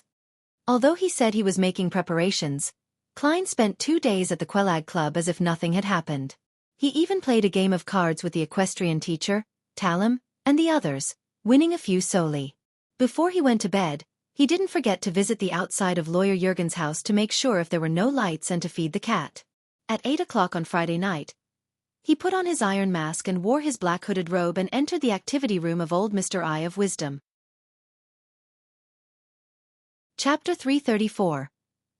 Although he said he was making preparations, Klein spent 2 days at the Quelag Club as if nothing had happened. He even played a game of cards with the equestrian teacher, Talum, and the others, winning a few solely. Before he went to bed, he didn't forget to visit the outside of Lawyer Jurgen's house to make sure if there were no lights and to feed the cat. At 8 o'clock on Friday night, he put on his iron mask and wore his black hooded robe and entered the activity room of old Mr. Eye of Wisdom. Chapter 334.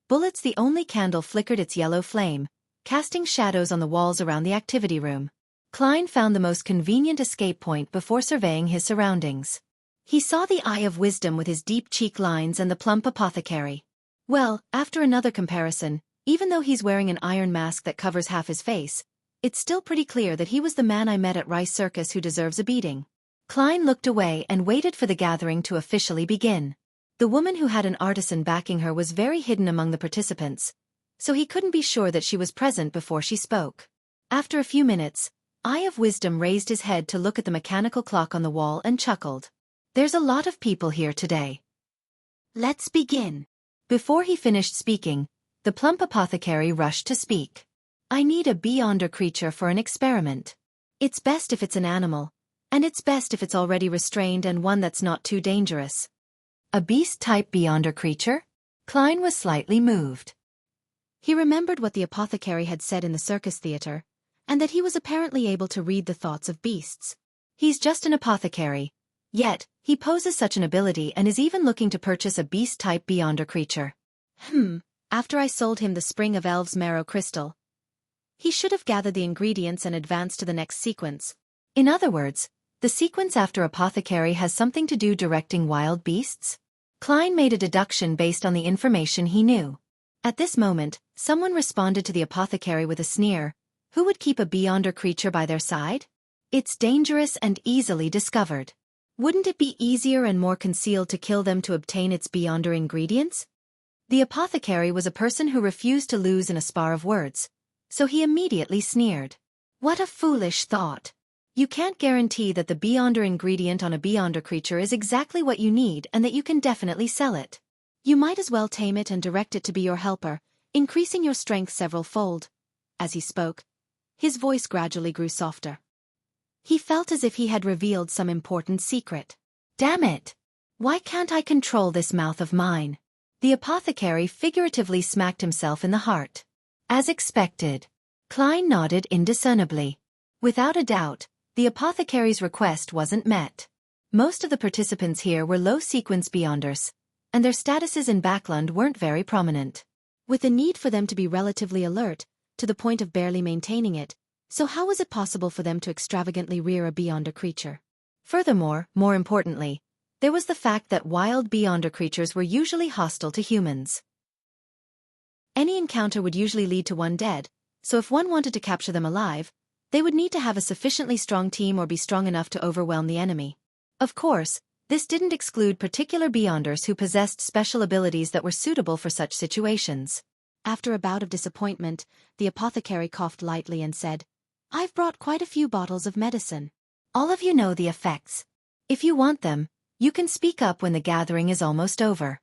Bullets. The only candle flickered its yellow flame, casting shadows on the walls around the activity room. Klein found the most convenient escape point before surveying his surroundings. He saw the Eye of Wisdom with his deep cheek lines and the plump apothecary. Well, after another comparison, even though he's wearing an iron mask that covers half his face, it's still pretty clear that he was the man I met at Rice Circus who deserves a beating. Klein looked away and waited for the gathering to officially begin. The woman who had an artisan backing her was very hidden among the participants, so he couldn't be sure that she was present before she spoke. After a few minutes, Eye of Wisdom raised his head to look at the mechanical clock on the wall and chuckled. There's a lot of people here today. Let's begin. Before he finished speaking, the plump apothecary rushed to speak. I need a beyonder creature for an experiment. It's best if it's an animal, and it's best if it's already restrained and one that's not too dangerous. A beast-type beyonder creature? Klein was slightly moved. He remembered what the apothecary had said in the circus theater, and that he was apparently able to read the thoughts of beasts. He's just an apothecary, yet he poses such an ability and is even looking to purchase a beast-type beyonder creature. After I sold him the Spring of Elves marrow crystal, he should have gathered the ingredients and advanced to the next sequence. In other words, the sequence after apothecary has something to do directing wild beasts? Klein made a deduction based on the information he knew. At this moment, someone responded to the apothecary with a sneer. Who would keep a beyonder creature by their side? It's dangerous and easily discovered. Wouldn't it be easier and more concealed to kill them to obtain its beyonder ingredients? The apothecary was a person who refused to lose in a spar of words, so he immediately sneered. What a foolish thought. You can't guarantee that the beyonder ingredient on a beyonder creature is exactly what you need and that you can definitely sell it. You might as well tame it and direct it to be your helper, increasing your strength several-fold. As he spoke, his voice gradually grew softer. He felt as if he had revealed some important secret. Damn it! Why can't I control this mouth of mine? The apothecary figuratively smacked himself in the heart. As expected. Klein nodded indiscernibly. Without a doubt, the apothecary's request wasn't met. Most of the participants here were low-sequence beyonders, and their statuses in Backland weren't very prominent. With the need for them to be relatively alert, to the point of barely maintaining it, so how was it possible for them to extravagantly rear a beyonder creature? Furthermore, more importantly, there was the fact that wild beyonder creatures were usually hostile to humans. Any encounter would usually lead to one dead, so if one wanted to capture them alive, they would need to have a sufficiently strong team or be strong enough to overwhelm the enemy. Of course, this didn't exclude particular beyonders who possessed special abilities that were suitable for such situations. After a bout of disappointment, the apothecary coughed lightly and said, I've brought quite a few bottles of medicine. All of you know the effects. If you want them, you can speak up when the gathering is almost over.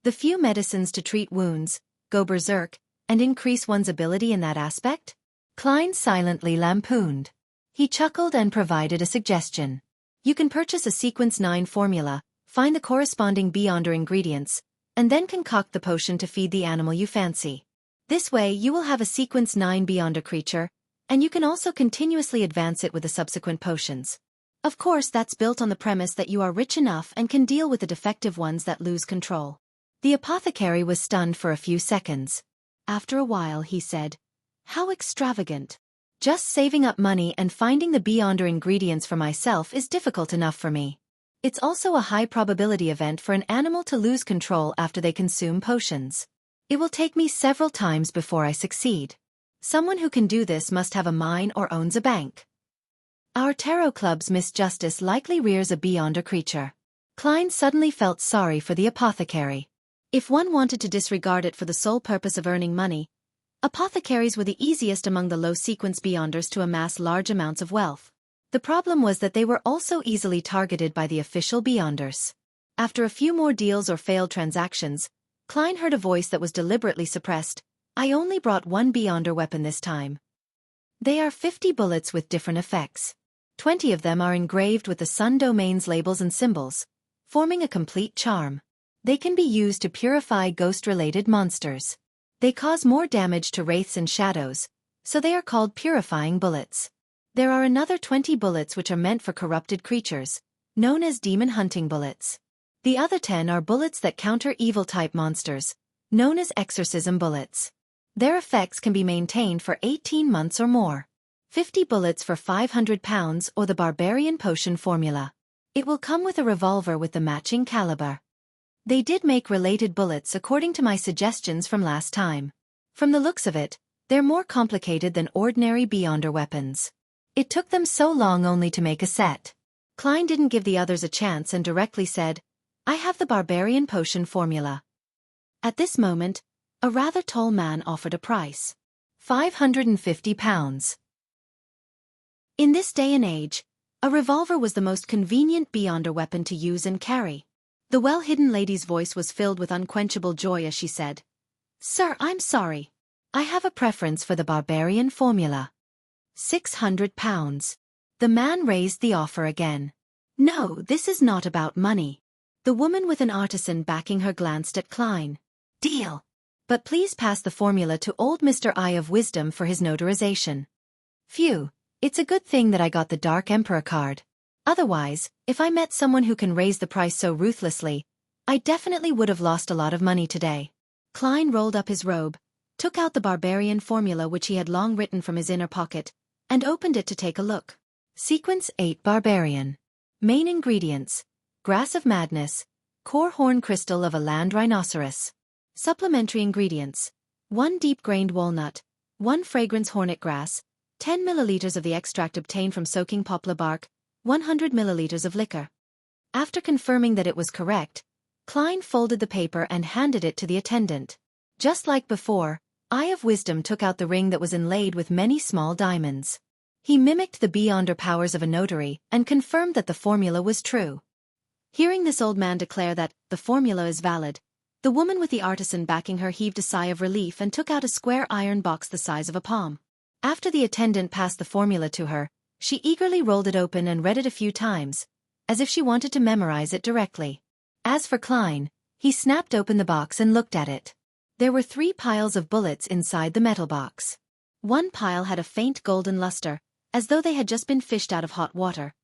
The few medicines to treat wounds, go berserk, and increase one's ability in that aspect? Klein silently lampooned. He chuckled and provided a suggestion. You can purchase a Sequence 9 formula, find the corresponding beyonder ingredients, and then concoct the potion to feed the animal you fancy. This way you will have a Sequence 9 beyonder creature, and you can also continuously advance it with the subsequent potions. Of course, that's built on the premise that you are rich enough and can deal with the defective ones that lose control. The apothecary was stunned for a few seconds. After a while he said, How extravagant. Just saving up money and finding the beyonder ingredients for myself is difficult enough for me. It's also a high probability event for an animal to lose control after they consume potions. It will take me several times before I succeed. Someone who can do this must have a mine or owns a bank. Our tarot club's Miss Justice likely rears a beyonder creature. Klein suddenly felt sorry for the apothecary. If one wanted to disregard it for the sole purpose of earning money, apothecaries were the easiest among the low-sequence beyonders to amass large amounts of wealth. The problem was that they were also easily targeted by the official beyonders. After a few more deals or failed transactions, Klein heard a voice that was deliberately suppressed. I only brought one beyonder weapon this time. They are 50 bullets with different effects. 20 of them are engraved with the Sun Domain's labels and symbols, forming a complete charm. They can be used to purify ghost-related monsters. They cause more damage to wraiths and shadows, so they are called purifying bullets. There are another 20 bullets which are meant for corrupted creatures, known as demon hunting bullets. The other 10 are bullets that counter evil-type monsters, known as exorcism bullets. Their effects can be maintained for 18 months or more. 50 bullets for £500 or the Barbarian Potion formula. It will come with a revolver with the matching caliber. They did make related bullets according to my suggestions from last time. From the looks of it, they're more complicated than ordinary Beyonder weapons. It took them so long only to make a set. Klein didn't give the others a chance and directly said, I have the Barbarian Potion formula. At this moment, a rather tall man offered a price. £550. In this day and age, a revolver was the most convenient Beyonder weapon to use and carry. The well-hidden lady's voice was filled with unquenchable joy as she said, Sir, I'm sorry. I have a preference for the Barbarian formula. £600. The man raised the offer again. No, this is not about money. The woman with an artisan backing her glanced at Klein. Deal. But please pass the formula to old Mr. Eye of Wisdom for his notarization. Phew, it's a good thing that I got the Dark Emperor card. Otherwise, if I met someone who can raise the price so ruthlessly, I definitely would have lost a lot of money today. Klein rolled up his robe, took out the Barbarian formula which he had long written from his inner pocket, and opened it to take a look. Sequence 8 Barbarian. Main ingredients: Grass of Madness, Core Horn Crystal of a Land Rhinoceros. Supplementary ingredients: 1 deep-grained walnut, 1 fragrance hornet grass, 10 milliliters of the extract obtained from soaking poplar bark, 100 milliliters of liquor. After confirming that it was correct, Klein folded the paper and handed it to the attendant. Just like before, Eye of Wisdom took out the ring that was inlaid with many small diamonds. He mimicked the Beyonder powers of a notary and confirmed that the formula was true. Hearing this old man declare that the formula is valid, the woman with the artisan backing her heaved a sigh of relief and took out a square iron box the size of a palm. After the attendant passed the formula to her, she eagerly rolled it open and read it a few times, as if she wanted to memorize it directly. As for Klein, he snapped open the box and looked at it. There were 3 piles of bullets inside the metal box. One pile had a faint golden luster, as though they had just been fished out of hot water.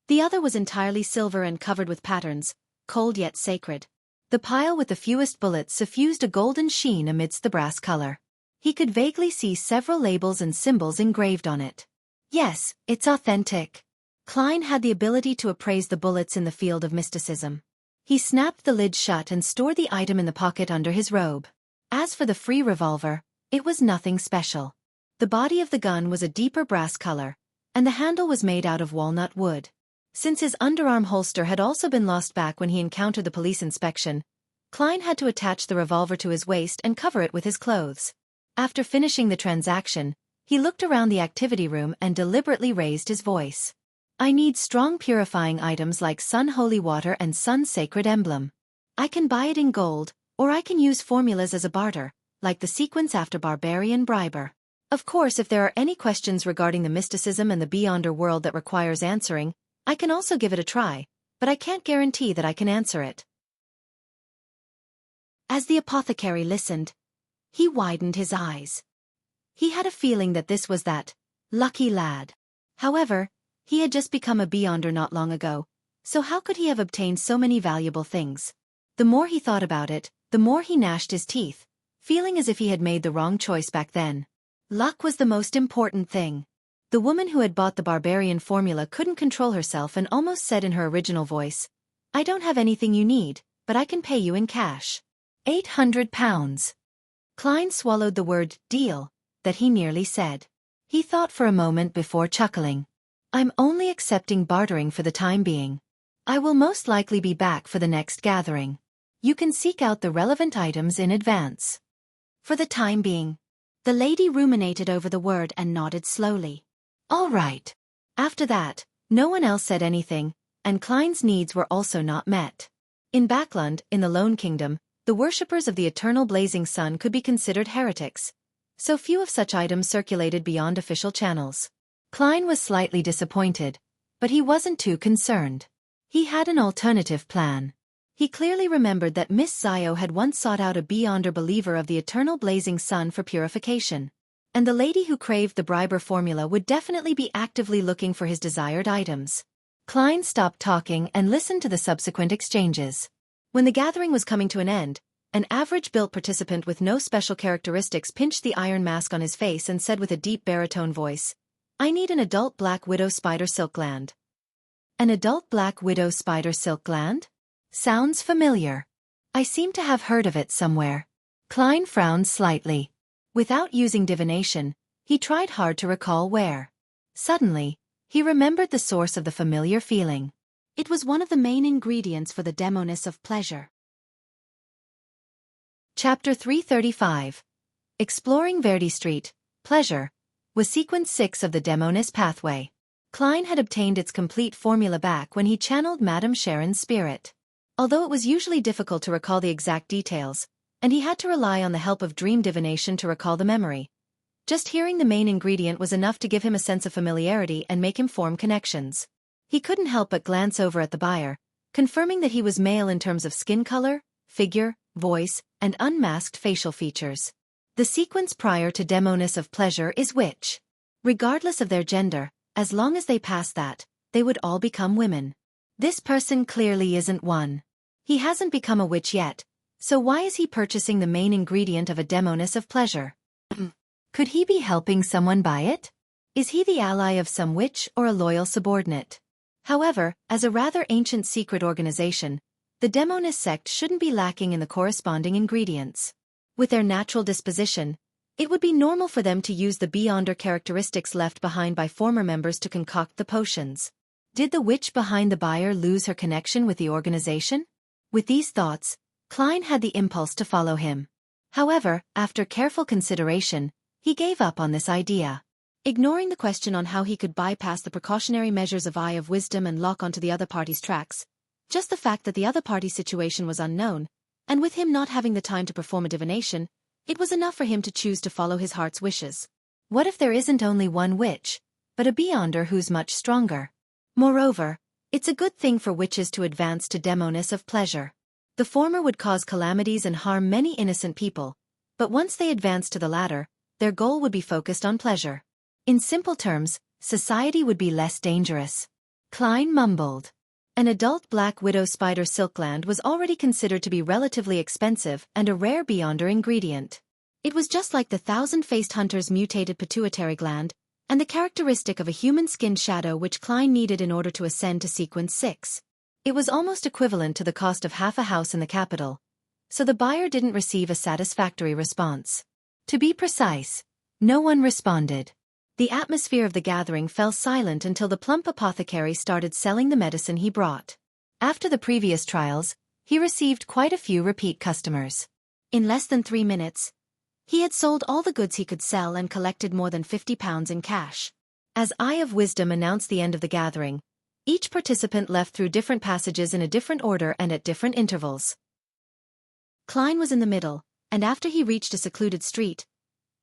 The other was entirely silver and covered with patterns, cold yet sacred. The pile with the fewest bullets suffused a golden sheen amidst the brass color. He could vaguely see several labels and symbols engraved on it. Yes, it's authentic. Klein had the ability to appraise the bullets in the field of mysticism. He snapped the lid shut and stored the item in the pocket under his robe. As for the free revolver, it was nothing special. The body of the gun was a deeper brass color, and the handle was made out of walnut wood. Since his underarm holster had also been lost back when he encountered the police inspection, Klein had to attach the revolver to his waist and cover it with his clothes. After finishing the transaction, he looked around the activity room and deliberately raised his voice. I need strong purifying items like Sun Holy Water and Sun Sacred Emblem. I can buy it in gold, or I can use formulas as a barter, like the sequence after Barbarian Briber. Of course, if there are any questions regarding the mysticism and the Beyonder world that requires answering, I can also give it a try, but I can't guarantee that I can answer it. As the apothecary listened, he widened his eyes. He had a feeling that this was that lucky lad. However, he had just become a Beyonder not long ago, so how could he have obtained so many valuable things? The more he thought about it, the more he gnashed his teeth, feeling as if he had made the wrong choice back then. Luck was the most important thing. The woman who had bought the Barbarian formula couldn't control herself and almost said in her original voice, I don't have anything you need, but I can pay you in cash. £800. Klein swallowed the word deal that he nearly said. He thought for a moment before chuckling. I'm only accepting bartering for the time being. I will most likely be back for the next gathering. You can seek out the relevant items in advance. For the time being. The lady ruminated over the word and nodded slowly. All right. After that, no one else said anything, and Klein's needs were also not met. In Backland, in the Lone Kingdom, the worshippers of the eternal blazing sun could be considered heretics, so few of such items circulated beyond official channels. Klein was slightly disappointed. But he wasn't too concerned. He had an alternative plan. He clearly remembered that Miss Zio had once sought out a beyonder believer of the eternal blazing sun for purification. And the lady who craved the briber formula would definitely be actively looking for his desired items. Klein stopped talking and listened to the subsequent exchanges. When the gathering was coming to an end, an average-built participant with no special characteristics pinched the iron mask on his face and said with a deep baritone voice, "I need an adult black widow spider silk gland." An adult black widow spider silk gland? Sounds familiar. I seem to have heard of it somewhere. Klein frowned slightly. Without using divination, he tried hard to recall where. Suddenly, he remembered the source of the familiar feeling. It was one of the main ingredients for the demoness of pleasure. Chapter 335. Exploring Verdi Street, Pleasure, was Sequence 6 of the Demoness Pathway. Klein had obtained its complete formula back when he channeled Madame Sharon's spirit. Although it was usually difficult to recall the exact details, and he had to rely on the help of dream divination to recall the memory, just hearing the main ingredient was enough to give him a sense of familiarity and make him form connections. He couldn't help but glance over at the buyer, confirming that he was male in terms of skin color, figure, voice, and unmasked facial features. The sequence prior to Demoness of Pleasure is witch. Regardless of their gender, as long as they pass that, they would all become women. This person clearly isn't one. He hasn't become a witch yet, so why is he purchasing the main ingredient of a Demoness of Pleasure? Could he be helping someone buy it? Is he the ally of some witch or a loyal subordinate? However, as a rather ancient secret organization, the Demoness sect shouldn't be lacking in the corresponding ingredients. With their natural disposition, it would be normal for them to use the beyonder characteristics left behind by former members to concoct the potions. Did the witch behind the buyer lose her connection with the organization? With these thoughts, Klein had the impulse to follow him. However, after careful consideration, he gave up on this idea. Ignoring the question on how he could bypass the precautionary measures of Eye of Wisdom and lock onto the other party's tracks, just the fact that the other party's situation was unknown, and with him not having the time to perform a divination, it was enough for him to choose to follow his heart's wishes. What if there isn't only one witch, but a beyonder who's much stronger? Moreover, it's a good thing for witches to advance to Demoness of Pleasure. The former would cause calamities and harm many innocent people, but once they advance to the latter, their goal would be focused on pleasure. In simple terms, society would be less dangerous. Klein mumbled. An adult black widow spider silk gland was already considered to be relatively expensive and a rare beyonder ingredient. It was just like the thousand-faced hunter's mutated pituitary gland, and the characteristic of a human-skinned shadow which Klein needed in order to ascend to Sequence 6. It was almost equivalent to the cost of half a house in the capital, so the buyer didn't receive a satisfactory response. To be precise, no one responded. The atmosphere of the gathering fell silent until the plump apothecary started selling the medicine he brought. After the previous trials, he received quite a few repeat customers. In less than 3 minutes, he had sold all the goods he could sell and collected more than £50 in cash. As Eye of Wisdom announced the end of the gathering, each participant left through different passages in a different order and at different intervals. Klein was in the middle, and after he reached a secluded street,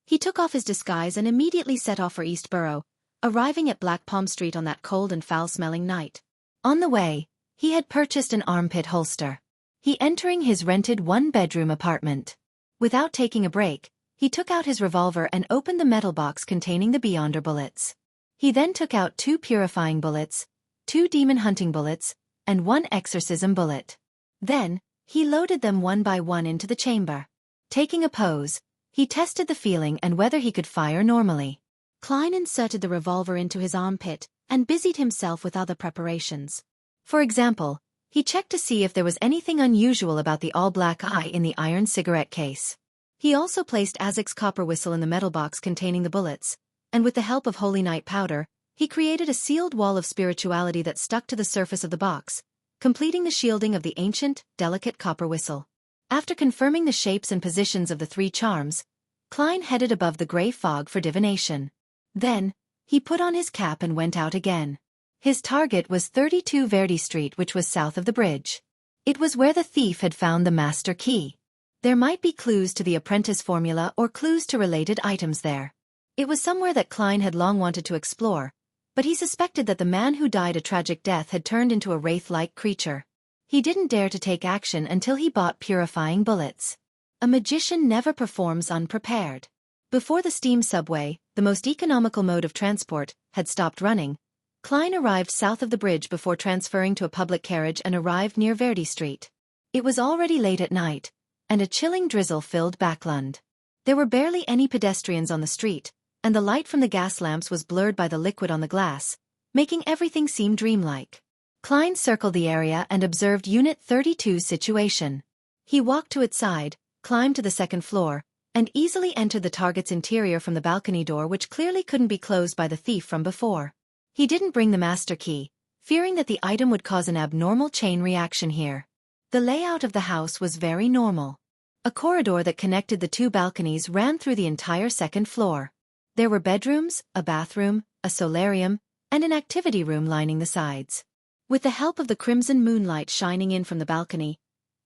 he took off his disguise and immediately set off for East Borough, arriving at Black Palm Street on that cold and foul-smelling night. On the way, he had purchased an armpit holster. He entering his rented one-bedroom apartment. Without taking a break, he took out his revolver and opened the metal box containing the beyonder bullets. He then took out 2 purifying bullets, 2 demon hunting bullets, and 1 exorcism bullet. Then, he loaded them one by one into the chamber. Taking a pose, he tested the feeling and whether he could fire normally. Klein inserted the revolver into his armpit and busied himself with other preparations. For example, he checked to see if there was anything unusual about the all-black eye in the iron cigarette case. He also placed Azek's copper whistle in the metal box containing the bullets, and with the help of Holy Night powder, he created a sealed wall of spirituality that stuck to the surface of the box, completing the shielding of the ancient, delicate copper whistle. After confirming the shapes and positions of the 3 charms, Klein headed above the gray fog for divination. Then, he put on his cap and went out again. His target was 32 Verdi Street, which was south of the bridge. It was where the thief had found the master key. There might be clues to the apprentice formula or clues to related items there. It was somewhere that Klein had long wanted to explore, but he suspected that the man who died a tragic death had turned into a wraith-like creature. He didn't dare to take action until he bought purifying bullets. A magician never performs unprepared. Before the steam subway, the most economical mode of transport, had stopped running, Klein arrived south of the bridge before transferring to a public carriage and arrived near Verdi Street. It was already late at night, and a chilling drizzle filled Backlund. There were barely any pedestrians on the street, and the light from the gas lamps was blurred by the liquid on the glass, making everything seem dreamlike. Klein circled the area and observed Unit 32's situation. He walked to its side, climbed to the second floor, and easily entered the target's interior from the balcony door, which clearly couldn't be closed by the thief from before. He didn't bring the master key, fearing that the item would cause an abnormal chain reaction here. The layout of the house was very normal. A corridor that connected the two balconies ran through the entire second floor. There were bedrooms, a bathroom, a solarium, and an activity room lining the sides. With the help of the crimson moonlight shining in from the balcony,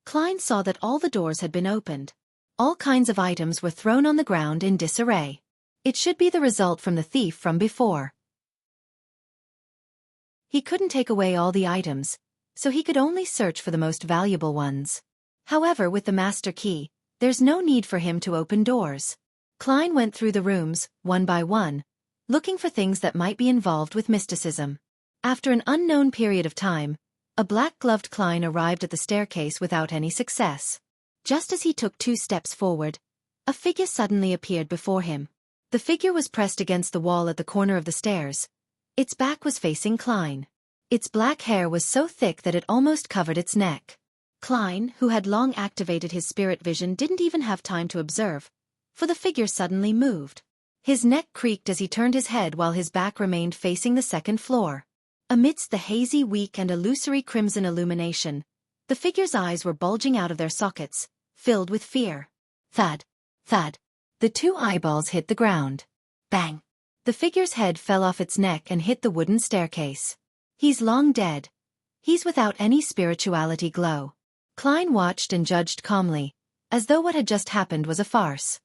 Klein saw that all the doors had been opened. All kinds of items were thrown on the ground in disarray. It should be the result from the thief from before. He couldn't take away all the items, so he could only search for the most valuable ones. However, with the master key, there's no need for him to open doors. Klein went through the rooms, one by one, looking for things that might be involved with mysticism. After an unknown period of time, a black-gloved Klein arrived at the staircase without any success. Just as he took 2 steps forward, a figure suddenly appeared before him. The figure was pressed against the wall at the corner of the stairs. Its back was facing Klein. Its black hair was so thick that it almost covered its neck. Klein, who had long activated his spirit vision, didn't even have time to observe, for the figure suddenly moved. His neck creaked as he turned his head while his back remained facing the second floor. Amidst the hazy, weak and illusory crimson illumination, the figure's eyes were bulging out of their sockets, filled with fear. Thud! Thud! The 2 eyeballs hit the ground. Bang! The figure's head fell off its neck and hit the wooden staircase. He's long dead. He's without any spirituality glow. Klein watched and judged calmly, as though what had just happened was a farce.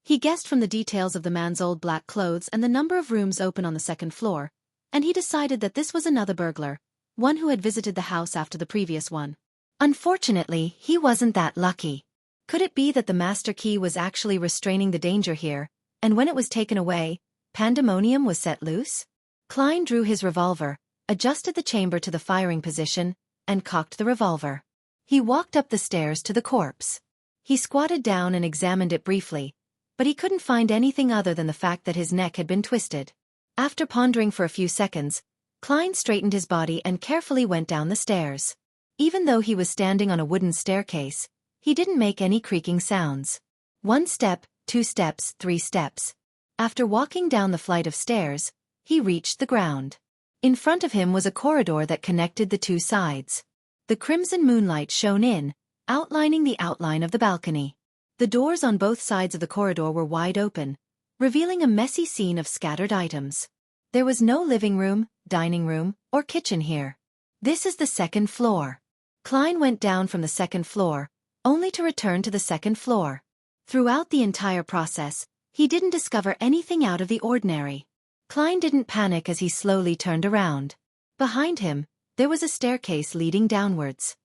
He guessed from the details of the man's old black clothes and the number of rooms open on the second floor, and he decided that this was another burglar, one who had visited the house after the previous one. Unfortunately, he wasn't that lucky. Could it be that the master key was actually restraining the danger here, and when it was taken away, pandemonium was set loose? Klein drew his revolver, adjusted the chamber to the firing position, and cocked the revolver. He walked up the stairs to the corpse. He squatted down and examined it briefly, but he couldn't find anything other than the fact that his neck had been twisted. After pondering for a few seconds, Klein straightened his body and carefully went down the stairs. Even though he was standing on a wooden staircase, he didn't make any creaking sounds. 1 step, 2 steps, 3 steps. After walking down the flight of stairs, he reached the ground. In front of him was a corridor that connected the 2 sides. The crimson moonlight shone in, outlining the outline of the balcony. The doors on both sides of the corridor were wide open, revealing a messy scene of scattered items. There was no living room, dining room, or kitchen here. This is the second floor. Klein went down from the second floor, only to return to the second floor. Throughout the entire process, he didn't discover anything out of the ordinary. Klein didn't panic as he slowly turned around. Behind him, there was a staircase leading downwards.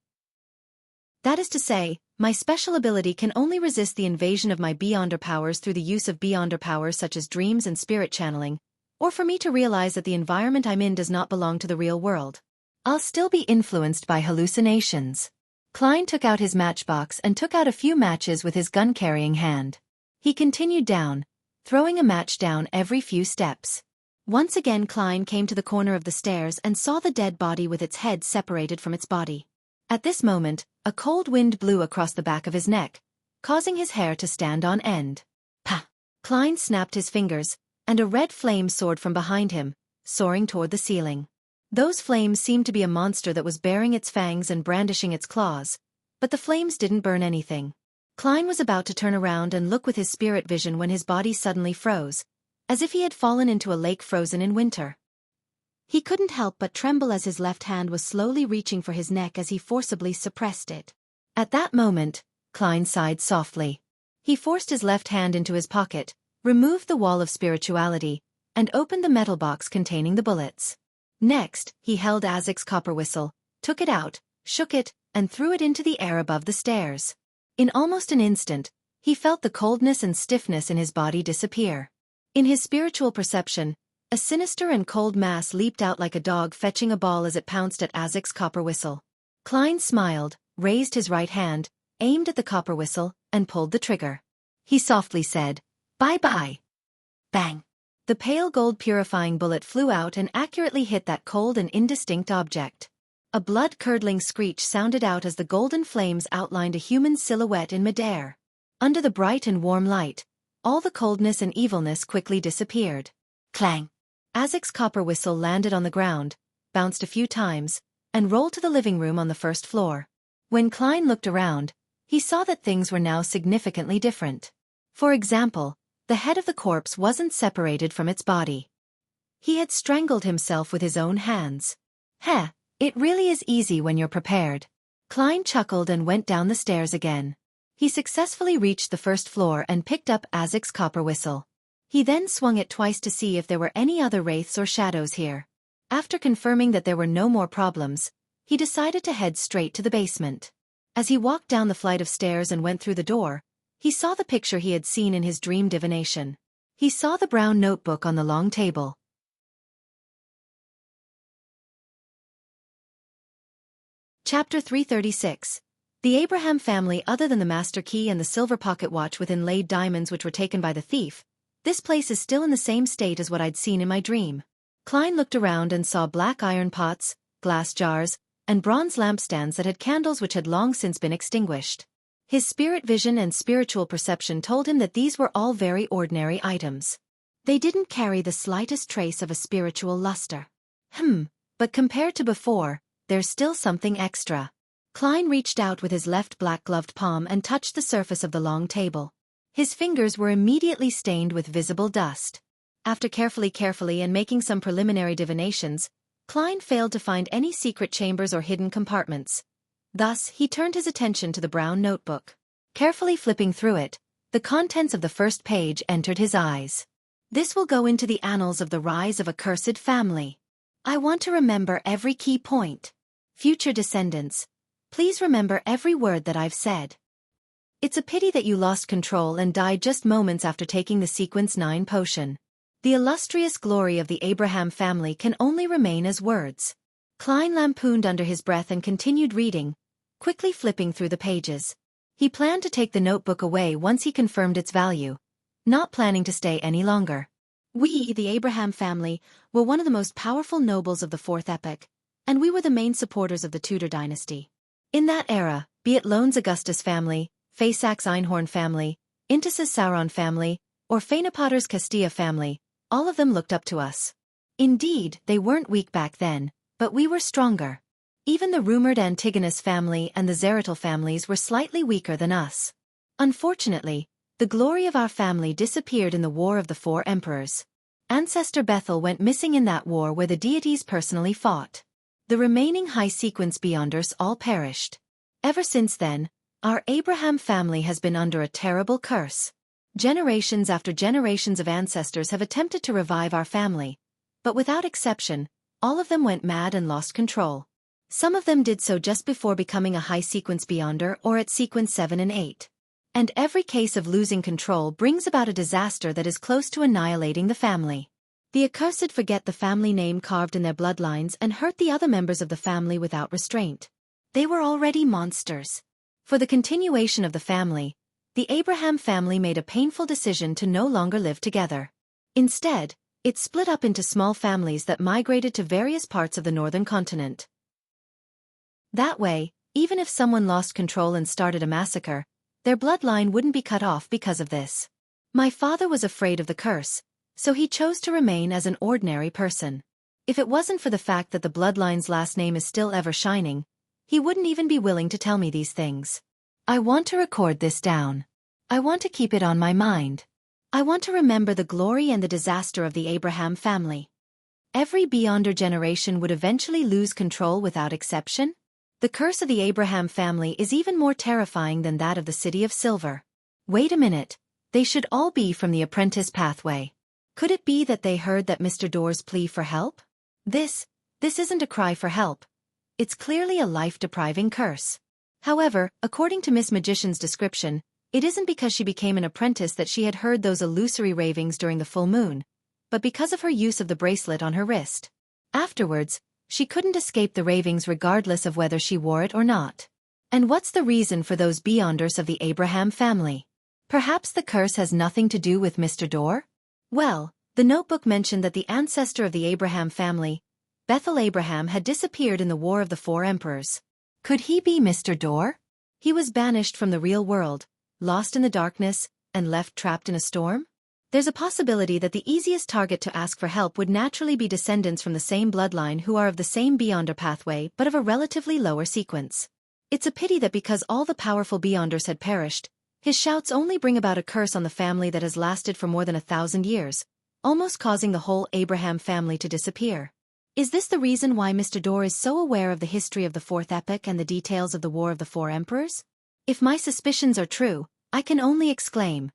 That is to say, my special ability can only resist the invasion of my beyonder powers through the use of beyonder powers such as dreams and spirit channeling, or for me to realize that the environment I'm in does not belong to the real world. I'll still be influenced by hallucinations. Klein took out his matchbox and took out a few matches with his gun-carrying hand. He continued down, throwing a match down every few steps. Once again Klein came to the corner of the stairs and saw the dead body with its head separated from its body. At this moment, a cold wind blew across the back of his neck, causing his hair to stand on end. Pah! Klein snapped his fingers, and a red flame soared from behind him, soaring toward the ceiling. Those flames seemed to be a monster that was baring its fangs and brandishing its claws, but the flames didn't burn anything. Klein was about to turn around and look with his spirit vision when his body suddenly froze, as if he had fallen into a lake frozen in winter. He couldn't help but tremble as his left hand was slowly reaching for his neck as he forcibly suppressed it. At that moment, Klein sighed softly. He forced his left hand into his pocket, removed the wall of spirituality, and opened the metal box containing the bullets. Next, he held Isaac's copper whistle, took it out, shook it, and threw it into the air above the stairs. In almost an instant, he felt the coldness and stiffness in his body disappear. In his spiritual perception, a sinister and cold mass leaped out like a dog fetching a ball as it pounced at Isaac's copper whistle. Klein smiled, raised his right hand, aimed at the copper whistle, and pulled the trigger. He softly said, "Bye-bye." Bang! The pale gold purifying bullet flew out and accurately hit that cold and indistinct object. A blood-curdling screech sounded out as the golden flames outlined a human silhouette in midair. Under the bright and warm light, all the coldness and evilness quickly disappeared. Clang! Isaac's copper whistle landed on the ground, bounced a few times, and rolled to the living room on the first floor. When Klein looked around, he saw that things were now significantly different. For example, the head of the corpse wasn't separated from its body. He had strangled himself with his own hands. Heh, it really is easy when you're prepared. Klein chuckled and went down the stairs again. He successfully reached the first floor and picked up Isaac's copper whistle. He then swung it twice to see if there were any other wraiths or shadows here. After confirming that there were no more problems, he decided to head straight to the basement. As he walked down the flight of stairs and went through the door, he saw the picture he had seen in his dream divination. He saw the brown notebook on the long table. Chapter 336. The Abraham family. Other than the master key and the silver pocket watch with inlaid diamonds which were taken by the thief, this place is still in the same state as what I'd seen in my dream. Klein looked around and saw black iron pots, glass jars, and bronze lampstands that had candles which had long since been extinguished. His spirit vision and spiritual perception told him that these were all very ordinary items. They didn't carry the slightest trace of a spiritual luster. But compared to before, there's still something extra. Klein reached out with his left black-gloved palm and touched the surface of the long table. His fingers were immediately stained with visible dust. After carefully and making some preliminary divinations, Klein failed to find any secret chambers or hidden compartments. Thus, he turned his attention to the brown notebook. Carefully flipping through it, the contents of the first page entered his eyes. This will go into the annals of the rise of a cursed family. I want to remember every key point. Future descendants, please remember every word that I've said. It's a pity that you lost control and died just moments after taking the Sequence 9 potion. The illustrious glory of the Abraham family can only remain as words. Klein lampooned under his breath and continued reading, quickly flipping through the pages. He planned to take the notebook away once he confirmed its value, not planning to stay any longer. We, the Abraham family, were one of the most powerful nobles of the Fourth Epoch, and we were the main supporters of the Tudor dynasty. In that era, be it Loan's Augustus family, Faysac's Einhorn family, Intis's Sauron family, or Phaenopater's Castilla family, all of them looked up to us. Indeed, they weren't weak back then, but we were stronger. Even the rumored Antigonus family and the Zeratul families were slightly weaker than us. Unfortunately, the glory of our family disappeared in the War of the Four Emperors. Ancestor Bethel went missing in that war where the deities personally fought. The remaining high sequence Beyonders all perished. Ever since then, our Abraham family has been under a terrible curse. Generations after generations of ancestors have attempted to revive our family, but without exception, all of them went mad and lost control. Some of them did so just before becoming a high sequence Beyonder or at sequence 7 and 8. And every case of losing control brings about a disaster that is close to annihilating the family. The accursed forget the family name carved in their bloodlines and hurt the other members of the family without restraint. They were already monsters. For the continuation of the family, the Abraham family made a painful decision to no longer live together. Instead, it split up into small families that migrated to various parts of the northern continent. That way, even if someone lost control and started a massacre, their bloodline wouldn't be cut off because of this. My father was afraid of the curse, so he chose to remain as an ordinary person. If it wasn't for the fact that the bloodline's last name is still ever shining, he wouldn't even be willing to tell me these things. I want to record this down. I want to keep it on my mind. I want to remember the glory and the disaster of the Abraham family. Every Beyonder generation would eventually lose control without exception. The curse of the Abraham family is even more terrifying than that of the City of Silver. Wait a minute, they should all be from the apprentice pathway. Could it be that they heard that Mr. Door's plea for help? This isn't a cry for help. It's clearly a life-depriving curse. However, according to Miss Magician's description, it isn't because she became an apprentice that she had heard those illusory ravings during the full moon, but because of her use of the bracelet on her wrist. Afterwards, she couldn't escape the ravings regardless of whether she wore it or not. And what's the reason for those beyonders of the Abraham family? Perhaps the curse has nothing to do with Mr. Door? Well, the notebook mentioned that the ancestor of the Abraham family, Bethel Abraham, had disappeared in the War of the Four Emperors. Could he be Mr. Door? He was banished from the real world, lost in the darkness, and left trapped in a storm? There's a possibility that the easiest target to ask for help would naturally be descendants from the same bloodline who are of the same Beyonder pathway but of a relatively lower sequence. It's a pity that because all the powerful Beyonders had perished, his shouts only bring about a curse on the family that has lasted for more than 1,000 years, almost causing the whole Abraham family to disappear. Is this the reason why Mr. Door is so aware of the history of the Fourth Epoch and the details of the War of the Four Emperors? If my suspicions are true, I can only exclaim,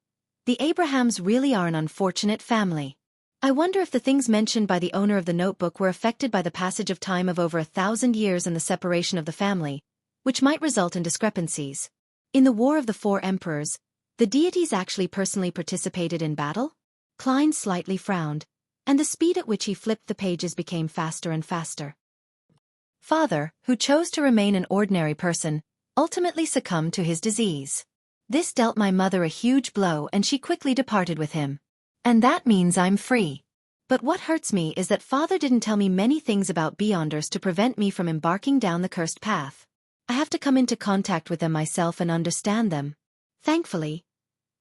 the Abrahams really are an unfortunate family. I wonder if the things mentioned by the owner of the notebook were affected by the passage of time of over 1,000 years and the separation of the family, which might result in discrepancies. In the War of the Four Emperors, the deities actually personally participated in battle? Klein slightly frowned, and the speed at which he flipped the pages became faster and faster. Father, who chose to remain an ordinary person, ultimately succumbed to his disease. This dealt my mother a huge blow and she quickly departed with him. And that means I'm free. But what hurts me is that Father didn't tell me many things about Beyonders to prevent me from embarking down the cursed path. I have to come into contact with them myself and understand them. Thankfully,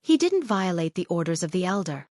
he didn't violate the orders of the Elder.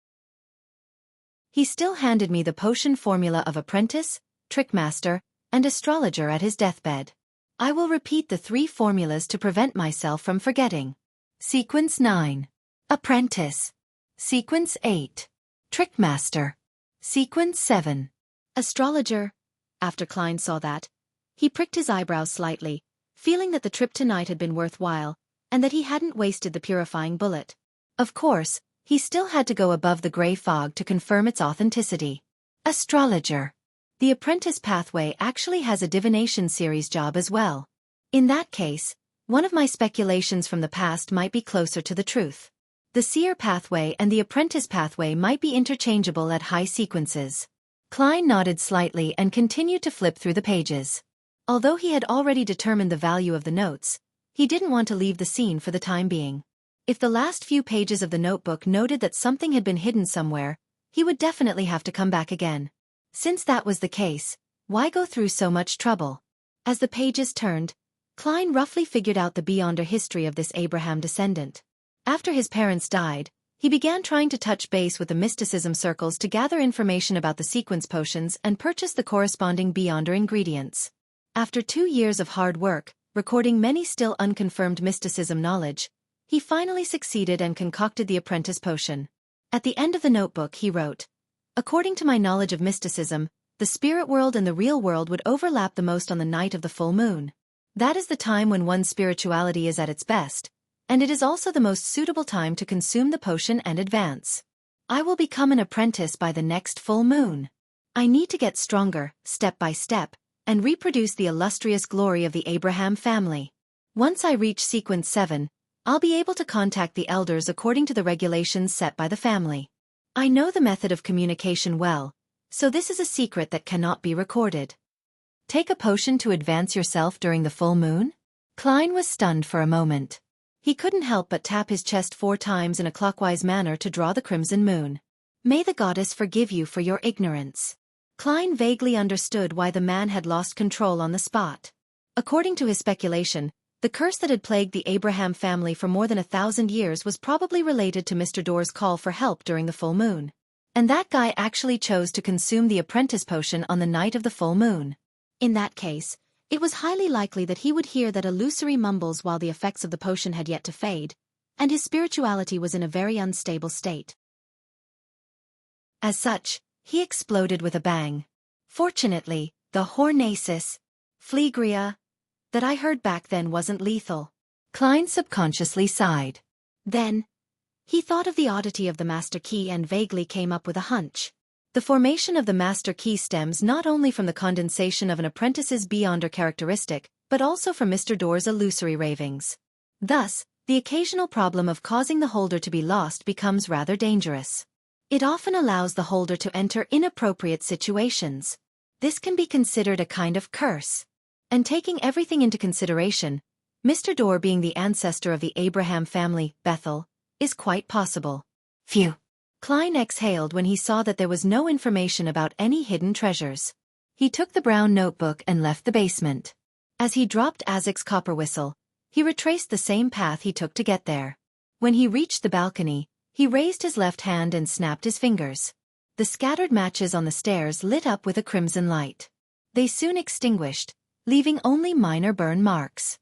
He still handed me the potion formula of apprentice, trickmaster, and astrologer at his deathbed. I will repeat the 3 formulas to prevent myself from forgetting. Sequence 9. Apprentice. Sequence 8. Trickmaster. Sequence 7. Astrologer. After Klein saw that, he pricked his eyebrows slightly, feeling that the trip tonight had been worthwhile, and that he hadn't wasted the purifying bullet. Of course, he still had to go above the gray fog to confirm its authenticity. Astrologer. The apprentice pathway actually has a divination series job as well. In that case, one of my speculations from the past might be closer to the truth. The seer pathway and the apprentice pathway might be interchangeable at high sequences. Klein nodded slightly and continued to flip through the pages. Although he had already determined the value of the notes, he didn't want to leave the scene for the time being. If the last few pages of the notebook noted that something had been hidden somewhere, he would definitely have to come back again. Since that was the case, why go through so much trouble? As the pages turned, Klein roughly figured out the Beyonder history of this Abraham descendant. After his parents died, he began trying to touch base with the mysticism circles to gather information about the sequence potions and purchase the corresponding Beyonder ingredients. After 2 years of hard work, recording many still unconfirmed mysticism knowledge, he finally succeeded and concocted the apprentice potion. At the end of the notebook he wrote, "According to my knowledge of mysticism, the spirit world and the real world would overlap the most on the night of the full moon. That is the time when one's spirituality is at its best, and it is also the most suitable time to consume the potion and advance. I will become an apprentice by the next full moon. I need to get stronger, step by step, and reproduce the illustrious glory of the Abraham family. Once I reach sequence 7, I'll be able to contact the elders according to the regulations set by the family. I know the method of communication well, so this is a secret that cannot be recorded." Take a potion to advance yourself during the full moon? Klein was stunned for a moment. He couldn't help but tap his chest 4 times in a clockwise manner to draw the crimson moon. May the goddess forgive you for your ignorance. Klein vaguely understood why the man had lost control on the spot. According to his speculation, the curse that had plagued the Abraham family for more than 1,000 years was probably related to Mr. Door's call for help during the full moon. And that guy actually chose to consume the apprentice potion on the night of the full moon. In that case, it was highly likely that he would hear that illusory mumbles while the effects of the potion had yet to fade, and his spirituality was in a very unstable state. As such, he exploded with a bang. Fortunately, the hornasis, phlegria, that I heard back then wasn't lethal. Klein subconsciously sighed. Then, He thought of the oddity of the master key and vaguely came up with a hunch. The formation of the master key stems not only from the condensation of an apprentice's beyonder characteristic, but also from Mr. Door's illusory ravings. Thus, the occasional problem of causing the holder to be lost becomes rather dangerous. It often allows the holder to enter inappropriate situations. This can be considered a kind of curse. And taking everything into consideration, Mr. Door being the ancestor of the Abraham family, Bethel, is quite possible. Phew. Klein exhaled when he saw that there was no information about any hidden treasures. He took the brown notebook and left the basement. As he dropped Isaac's copper whistle, he retraced the same path he took to get there. When he reached the balcony, he raised his left hand and snapped his fingers. The scattered matches on the stairs lit up with a crimson light. They soon extinguished, leaving only minor burn marks.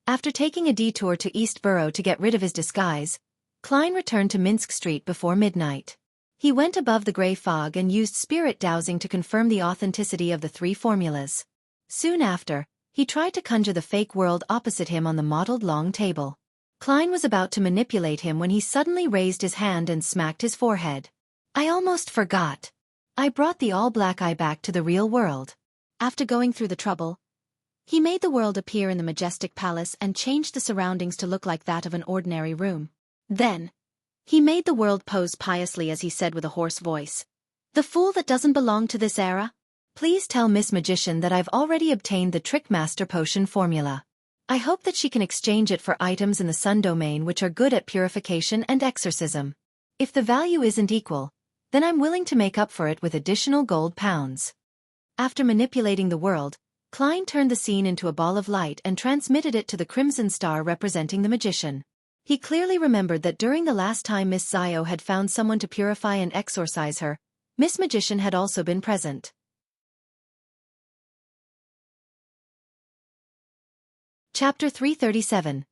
After taking a detour to East Borough to get rid of his disguise, Klein returned to Minsk Street before midnight. He went above the gray fog and used spirit dowsing to confirm the authenticity of the 3 formulas. Soon after, he tried to conjure the fake world opposite him on the mottled long table. Klein was about to manipulate him when he suddenly raised his hand and smacked his forehead. I almost forgot. I brought the all-black eye back to the real world. After going through the trouble, he made the world appear in the majestic palace and changed the surroundings to look like that of an ordinary room. Then, he made the world pose piously as he said with a hoarse voice, "The fool that doesn't belong to this era? Please tell Miss Magician that I've already obtained the Trick Master Potion formula. I hope that she can exchange it for items in the Sun domain which are good at purification and exorcism. If the value isn't equal, then I'm willing to make up for it with additional gold pounds." After manipulating the world, Klein turned the scene into a ball of light and transmitted it to the crimson star representing the magician. He clearly remembered that during the last time Miss Zio had found someone to purify and exorcise her, Miss Magician had also been present. Chapter 337.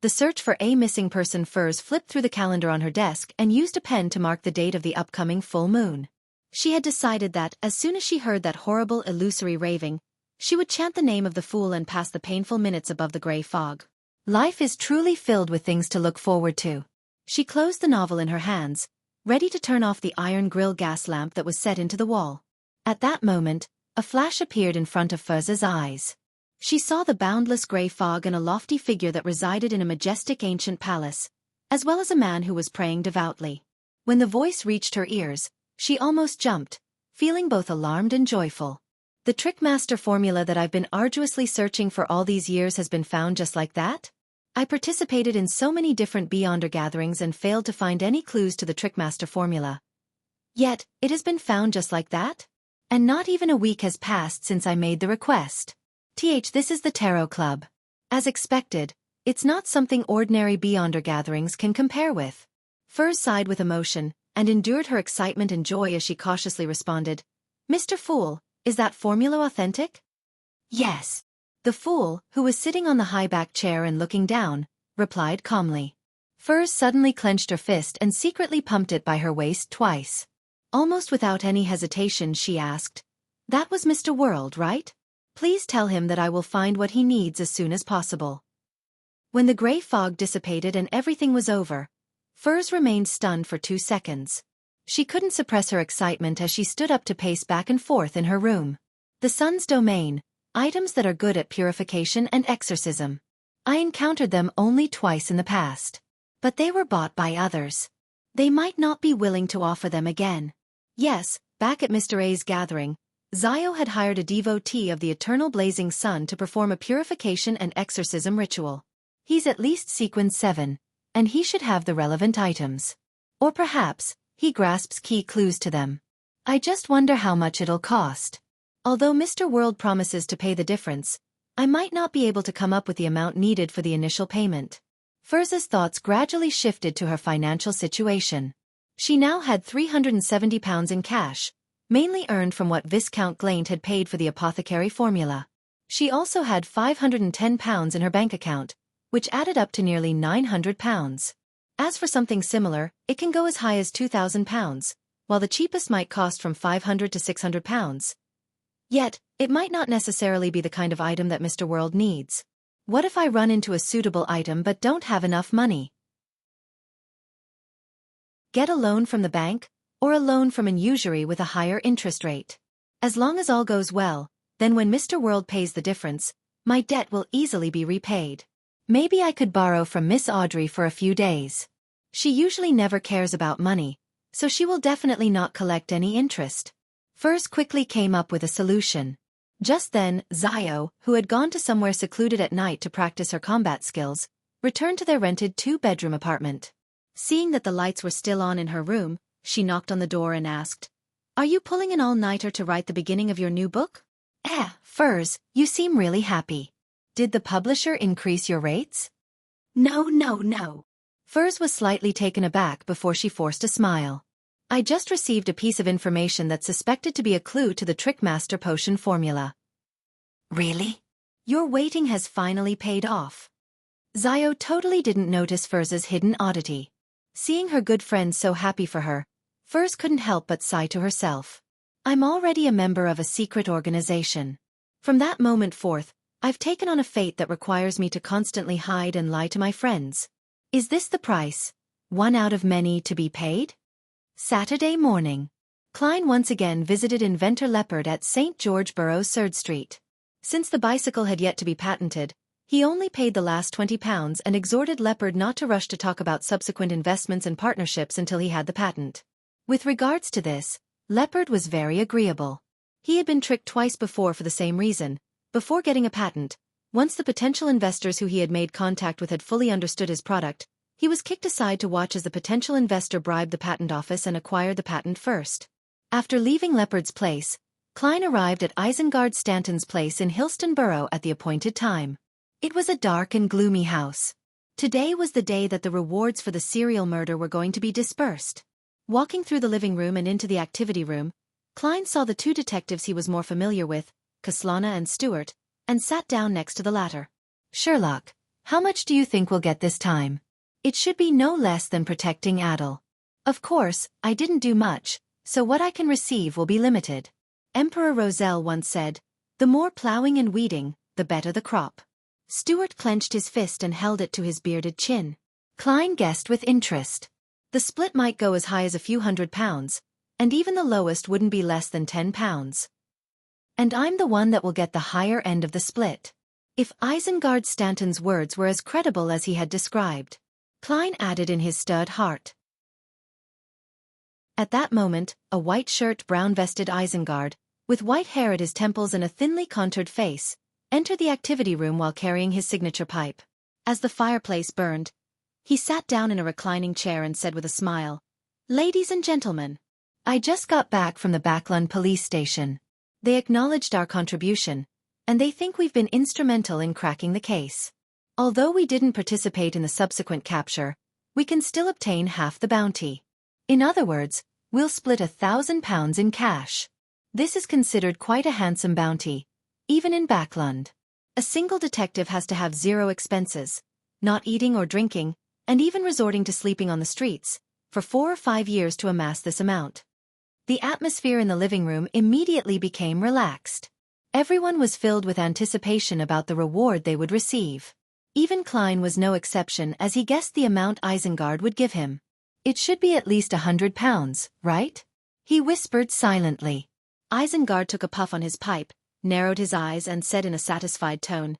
The search for a missing person. Furs flipped through the calendar on her desk and used a pen to mark the date of the upcoming full moon. She had decided that, as soon as she heard that horrible illusory raving, she would chant the name of the fool and pass the painful minutes above the gray fog. Life is truly filled with things to look forward to. She closed the novel in her hands, ready to turn off the iron grill gas lamp that was set into the wall. At that moment, a flash appeared in front of Fuz's eyes. She saw the boundless gray fog and a lofty figure that resided in a majestic ancient palace, as well as a man who was praying devoutly. When the voice reached her ears, she almost jumped, feeling both alarmed and joyful. The Trickmaster formula that I've been arduously searching for all these years has been found just like that? I participated in so many different Beyonder gatherings and failed to find any clues to the Trickmaster formula. Yet, it has been found just like that? And not even a week has passed since I made the request. This is the Tarot Club. As expected, it's not something ordinary Beyonder gatherings can compare with. Furs sighed with emotion, and endured her excitement and joy as she cautiously responded, "Mr. Fool, is that formula authentic?" "Yes." The fool, who was sitting on the high-back chair and looking down, replied calmly. Furs suddenly clenched her fist and secretly pumped it by her waist twice. Almost without any hesitation she asked, "That was Mr. World, right? Please tell him that I will find what he needs as soon as possible." When the gray fog dissipated and everything was over, Furs remained stunned for 2 seconds. She couldn't suppress her excitement as she stood up to pace back and forth in her room. The Sun's domain, items that are good at purification and exorcism. I encountered them only twice in the past. But they were bought by others. They might not be willing to offer them again. Yes, back at Mr. A's gathering, Zio had hired a devotee of the eternal blazing sun to perform a purification and exorcism ritual. He's at least sequence 7, and he should have the relevant items. Or perhaps, he grasps key clues to them. I just wonder how much it'll cost. Although Mr. World promises to pay the difference, I might not be able to come up with the amount needed for the initial payment. Furz's thoughts gradually shifted to her financial situation. She now had £370 in cash, mainly earned from what Viscount Glaint had paid for the apothecary formula. She also had £510 in her bank account, which added up to nearly £900. As for something similar, it can go as high as £2,000, while the cheapest might cost from £500 to £600. Yet, it might not necessarily be the kind of item that Mr. World needs. What if I run into a suitable item but don't have enough money? Get a loan from the bank, or a loan from an usury with a higher interest rate. As long as all goes well, then when Mr. World pays the difference, my debt will easily be repaid. Maybe I could borrow from Miss Audrey for a few days. She usually never cares about money, so she will definitely not collect any interest. Furs quickly came up with a solution. Just then, Xiao, who had gone to somewhere secluded at night to practice her combat skills, returned to their rented 2-bedroom apartment. Seeing that the lights were still on in her room, she knocked on the door and asked, "Are you pulling an all-nighter to write the beginning of your new book?" Furs, you seem really happy. Did the publisher increase your rates?" No. Furs was slightly taken aback before she forced a smile. "I just received a piece of information that's suspected to be a clue to the Trickmaster potion formula." Really? "Your waiting has finally paid off." Xiao totally didn't notice Furs's hidden oddity. Seeing her good friend so happy for her, Furs couldn't help but sigh to herself. "I'm already a member of a secret organization. From that moment forth, I've taken on a fate that requires me to constantly hide and lie to my friends. Is this the price? One out of many to be paid?" Saturday morning. Klein once again visited inventor Leopard at St. George Burroughs 3rd Street. Since the bicycle had yet to be patented, he only paid the last £20 and exhorted Leopard not to rush to talk about subsequent investments and partnerships until he had the patent. With regards to this, Leopard was very agreeable. He had been tricked twice before for the same reason. Before getting a patent, once the potential investors who he had made contact with had fully understood his product, he was kicked aside to watch as the potential investor bribed the patent office and acquired the patent first. After leaving Leopard's place, Klein arrived at Isengard Stanton's place in Hillston Borough at the appointed time. It was a dark and gloomy house. Today was the day that the rewards for the serial murder were going to be dispersed. Walking through the living room and into the activity room, Klein saw the 2 detectives he was more familiar with, Kaslana and Stewart, and sat down next to the latter. "Sherlock, how much do you think we'll get this time?" "It should be no less than protecting Adel." "Of course, I didn't do much, so what I can receive will be limited. Emperor Roselle once said, 'The more plowing and weeding, the better the crop.'" Stewart clenched his fist and held it to his bearded chin. Klein guessed with interest. The split might go as high as a few £100, and even the lowest wouldn't be less than £10. "And I'm the one that will get the higher end of the split." If Isengard Stanton's words were as credible as he had described, Klein added in his stud heart. At that moment, a white-shirt brown-vested Isengard, with white hair at his temples and a thinly contoured face, entered the activity room while carrying his signature pipe. As the fireplace burned, he sat down in a reclining chair and said with a smile, "Ladies and gentlemen, I just got back from the Backlund police station. They acknowledged our contribution, and they think we've been instrumental in cracking the case. Although we didn't participate in the subsequent capture, we can still obtain half the bounty. In other words, we'll split £1,000 in cash. This is considered quite a handsome bounty, even in Backlund. A single detective has to have 0 expenses, not eating or drinking, and even resorting to sleeping on the streets, for 4 or 5 years to amass this amount." The atmosphere in the living room immediately became relaxed. Everyone was filled with anticipation about the reward they would receive. Even Klein was no exception as he guessed the amount Isengard would give him. "It should be at least £100, right?" he whispered silently. Isengard took a puff on his pipe, narrowed his eyes and said in a satisfied tone,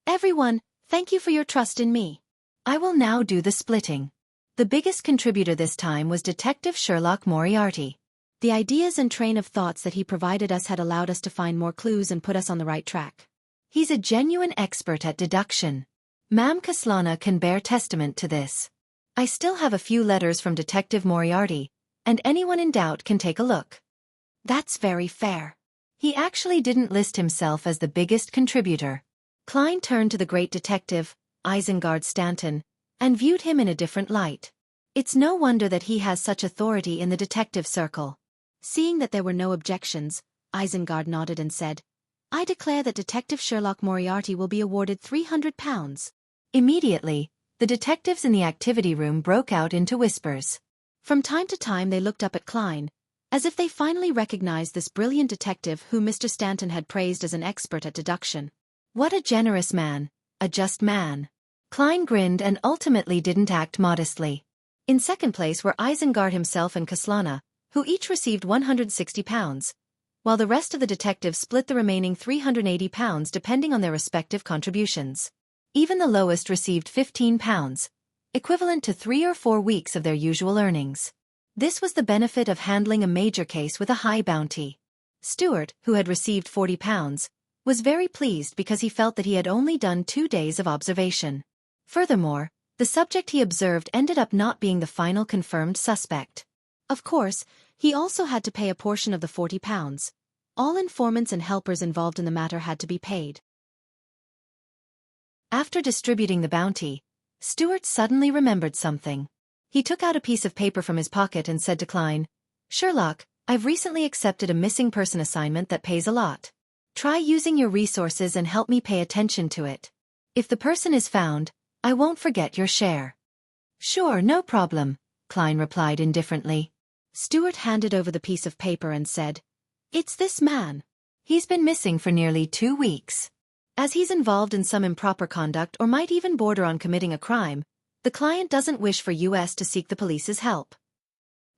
"Everyone, thank you for your trust in me. I will now do the splitting." The biggest contributor this time was Detective Sherlock Moriarty. The ideas and train of thoughts that he provided us had allowed us to find more clues and put us on the right track. He's a genuine expert at deduction. Ma'am Kaslana can bear testament to this. I still have a few letters from Detective Moriarty, and anyone in doubt can take a look. That's very fair. He actually didn't list himself as the biggest contributor. Klein turned to the great detective, Isengard Stanton, and viewed him in a different light. It's no wonder that he has such authority in the detective circle. Seeing that there were no objections, Isengard nodded and said, "I declare that Detective Sherlock Moriarty will be awarded £300. Immediately, the detectives in the activity room broke out into whispers. From time to time they looked up at Klein, as if they finally recognized this brilliant detective whom Mr. Stanton had praised as an expert at deduction. What a generous man, a just man. Klein grinned and ultimately didn't act modestly. In second place were Isengard himself and Kaslana, who each received £160, while the rest of the detectives split the remaining £380 depending on their respective contributions. Even the lowest received £15, equivalent to 3 or 4 weeks of their usual earnings. This was the benefit of handling a major case with a high bounty. Stuart, who had received £40, was very pleased because he felt that he had only done 2 days of observation. Furthermore, the subject he observed ended up not being the final confirmed suspect. Of course, he also had to pay a portion of the £40. All informants and helpers involved in the matter had to be paid. After distributing the bounty, Stuart suddenly remembered something. He took out a piece of paper from his pocket and said to Klein, "Sherlock, I've recently accepted a missing person assignment that pays a lot. Try using your resources and help me pay attention to it. If the person is found, I won't forget your share." "Sure, no problem," Klein replied indifferently. Stuart handed over the piece of paper and said, "It's this man. He's been missing for nearly 2 weeks. As he's involved in some improper conduct or might even border on committing a crime, the client doesn't wish for US to seek the police's help."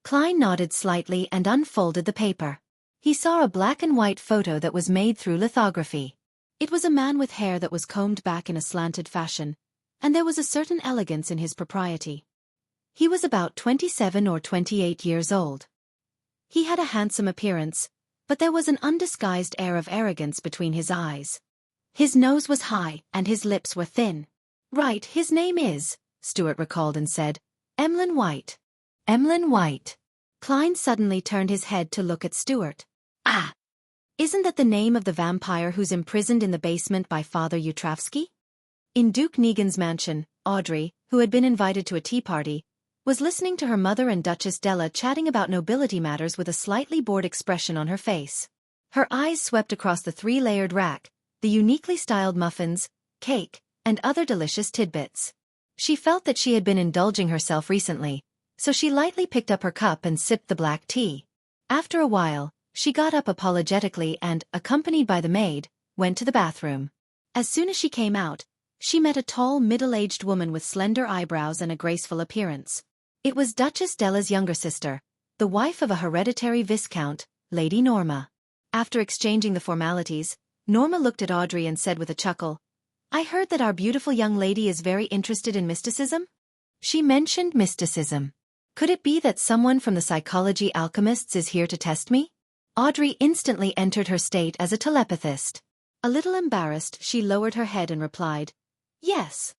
Klein nodded slightly and unfolded the paper. He saw a black and white photo that was made through lithography. It was a man with hair that was combed back in a slanted fashion, and there was a certain elegance in his propriety. He was about 27 or 28 years old. He had a handsome appearance, but there was an undisguised air of arrogance between his eyes. His nose was high and his lips were thin. "Right, his name is," Stuart recalled and said, "Emlyn White." Emlyn White. Klein suddenly turned his head to look at Stuart. "Ah! Isn't that the name of the vampire who's imprisoned in the basement by Father Yutravsky?" In Duke Negan's mansion, Audrey, who had been invited to a tea party, was listening to her mother and Duchess Della chatting about nobility matters with a slightly bored expression on her face. Her eyes swept across the 3-layered rack, the uniquely styled muffins, cake, and other delicious tidbits. She felt that she had been indulging herself recently, so she lightly picked up her cup and sipped the black tea. After a while, she got up apologetically and, accompanied by the maid, went to the bathroom. As soon as she came out, she met a tall, middle-aged woman with slender eyebrows and a graceful appearance. It was Duchess Della's younger sister, the wife of a hereditary viscount, Lady Norma. After exchanging the formalities, Norma looked at Audrey and said with a chuckle, "I heard that our beautiful young lady is very interested in mysticism?" She mentioned mysticism. Could it be that someone from the psychology alchemists is here to test me? Audrey instantly entered her state as a telepathist. A little embarrassed, she lowered her head and replied, "Yes."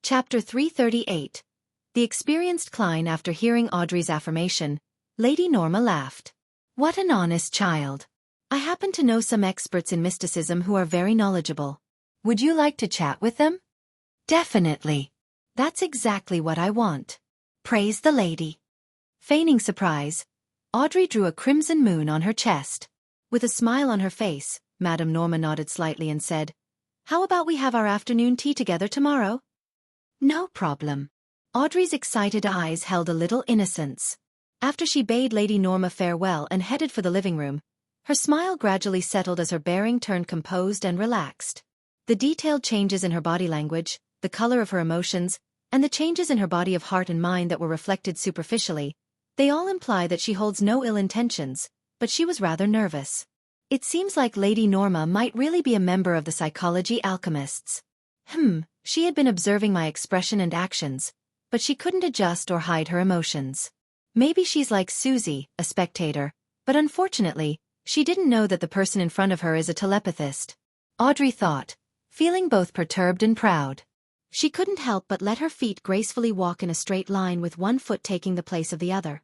Chapter 338. The experienced Klein. After hearing Audrey's affirmation, Lady Norma laughed. "What an honest child. I happen to know some experts in mysticism who are very knowledgeable. Would you like to chat with them?" "Definitely. That's exactly what I want. Praise the lady." Feigning surprise, Audrey drew a crimson moon on her chest. With a smile on her face, Madame Norma nodded slightly and said, "How about we have our afternoon tea together tomorrow?" "No problem." Audrey's excited eyes held a little innocence. After she bade Lady Norma farewell and headed for the living room, her smile gradually settled as her bearing turned composed and relaxed. The detailed changes in her body language, the color of her emotions, and the changes in her body of heart and mind that were reflected superficially, they all imply that she holds no ill intentions, but she was rather nervous. It seems like Lady Norma might really be a member of the psychology alchemists. She had been observing my expression and actions, but she couldn't adjust or hide her emotions. Maybe she's like Susie, a spectator, but unfortunately, she didn't know that the person in front of her is a telepathist. Audrey thought, feeling both perturbed and proud. She couldn't help but let her feet gracefully walk in a straight line with one foot taking the place of the other.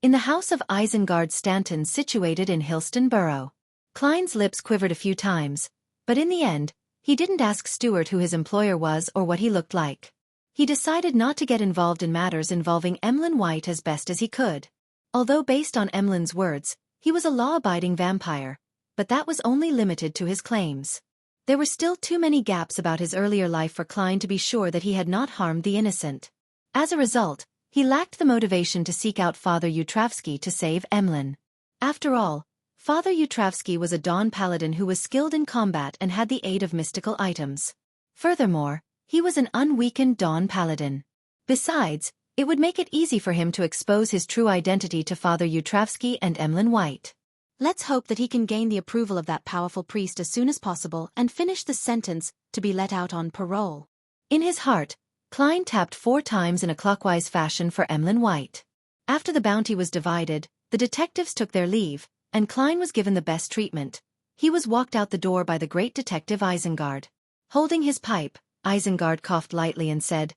In the house of Isengard Stanton situated in Hillston Borough, Klein's lips quivered a few times, but in the end, he didn't ask Stuart who his employer was or what he looked like. He decided not to get involved in matters involving Emlyn White as best as he could. Although based on Emlyn's words, he was a law-abiding vampire, but that was only limited to his claims. There were still too many gaps about his earlier life for Klein to be sure that he had not harmed the innocent. As a result, he lacked the motivation to seek out Father Yutravsky to save Emlyn. After all, Father Yutravsky was a Dawn Paladin who was skilled in combat and had the aid of mystical items. Furthermore, He was an unweakened Dawn Paladin. Besides, it would make it easy for him to expose his true identity to Father Utravsky and Emlyn White. Let's hope that he can gain the approval of that powerful priest as soon as possible and finish the sentence to be let out on parole. In his heart, Klein tapped 4 times in a clockwise fashion for Emlyn White. After the bounty was divided, the detectives took their leave, and Klein was given the best treatment. He was walked out the door by the great detective Isengard. Holding his pipe, Isengard coughed lightly and said,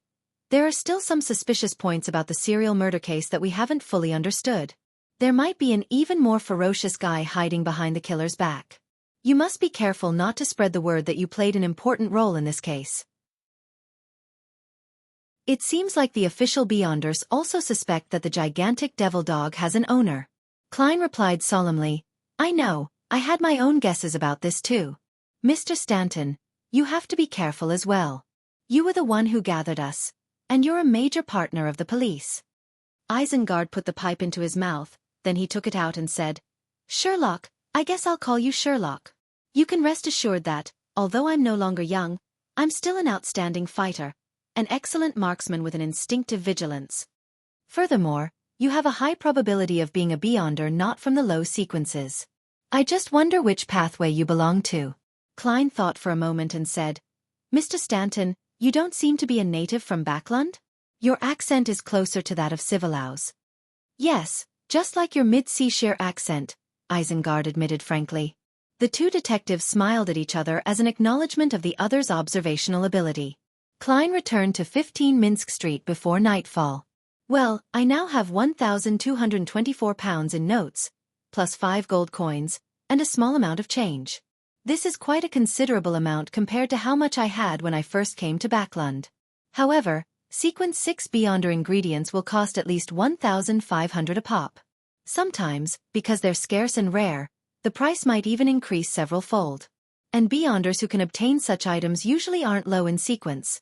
"There are still some suspicious points about the serial murder case that we haven't fully understood. There might be an even more ferocious guy hiding behind the killer's back. You must be careful not to spread the word that you played an important role in this case." It seems like the official Beyonders also suspect that the gigantic devil dog has an owner. Klein replied solemnly, "I know, I had my own guesses about this too. Mr. Stanton, you have to be careful as well. You were the one who gathered us, and you're a major partner of the police." Isengard put the pipe into his mouth, then he took it out and said, "Sherlock, I guess I'll call you Sherlock. You can rest assured that, although I'm no longer young, I'm still an outstanding fighter, an excellent marksman with an instinctive vigilance. Furthermore, you have a high probability of being a Beyonder not from the low sequences. I just wonder which pathway you belong to." Klein thought for a moment and said, "Mr. Stanton, you don't seem to be a native from Backlund? Your accent is closer to that of Civilaus." "Yes, just like your mid-Seashire accent," Isengard admitted frankly. The two detectives smiled at each other as an acknowledgement of the other's observational ability. Klein returned to 15 Minsk Street before nightfall. "Well, I now have £1,224 in notes, plus 5 gold coins, and a small amount of change. This is quite a considerable amount compared to how much I had when I first came to Backlund. However, Sequence 6 Beyonder ingredients will cost at least 1,500 a pop. Sometimes, because they're scarce and rare, the price might even increase several-fold. And Beyonders who can obtain such items usually aren't low in sequence.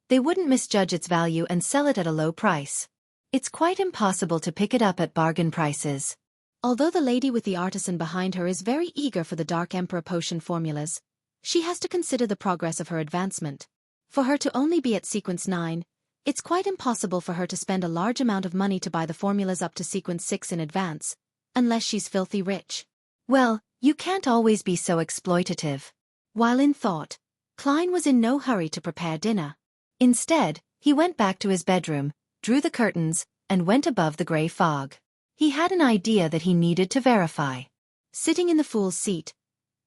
They wouldn't misjudge its value and sell it at a low price. It's quite impossible to pick it up at bargain prices." Although the lady with the artisan behind her is very eager for the Dark Emperor potion formulas, she has to consider the progress of her advancement. For her to only be at Sequence 9, it's quite impossible for her to spend a large amount of money to buy the formulas up to Sequence 6 in advance, unless she's filthy rich. Well, you can't always be so exploitative. While in thought, Klein was in no hurry to prepare dinner. Instead, he went back to his bedroom, drew the curtains, and went above the grey fog. He had an idea that he needed to verify. Sitting in the fool's seat,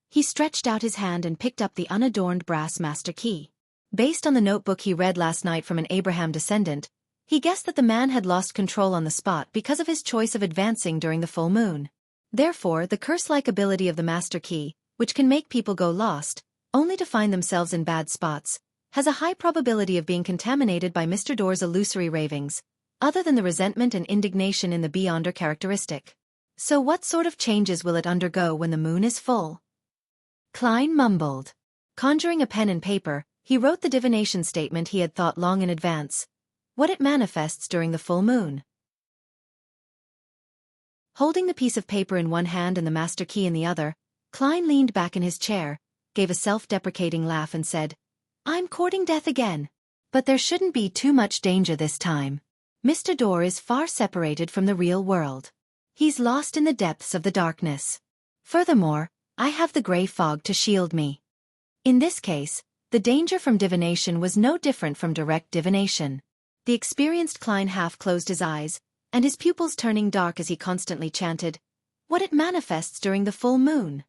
he stretched out his hand and picked up the unadorned brass master key. Based on the notebook he read last night from an Abraham descendant, he guessed that the man had lost control on the spot because of his choice of advancing during the full moon. Therefore, the curse-like ability of the master key, which can make people go lost, only to find themselves in bad spots, has a high probability of being contaminated by Mr. Door's illusory ravings, other than the resentment and indignation in the Beyonder characteristic. So what sort of changes will it undergo when the moon is full? Klein mumbled. Conjuring a pen and paper, he wrote the divination statement he had thought long in advance. What it manifests during the full moon. Holding the piece of paper in one hand and the master key in the other, Klein leaned back in his chair, gave a self-deprecating laugh and said, "I'm courting death again. But there shouldn't be too much danger this time. Mr. Door is far separated from the real world. He's lost in the depths of the darkness. Furthermore, I have the grey fog to shield me." In this case, the danger from divination was no different from direct divination. The experienced Klein half closed his eyes, and his pupils turning dark as he constantly chanted, "What it manifests during the full moon."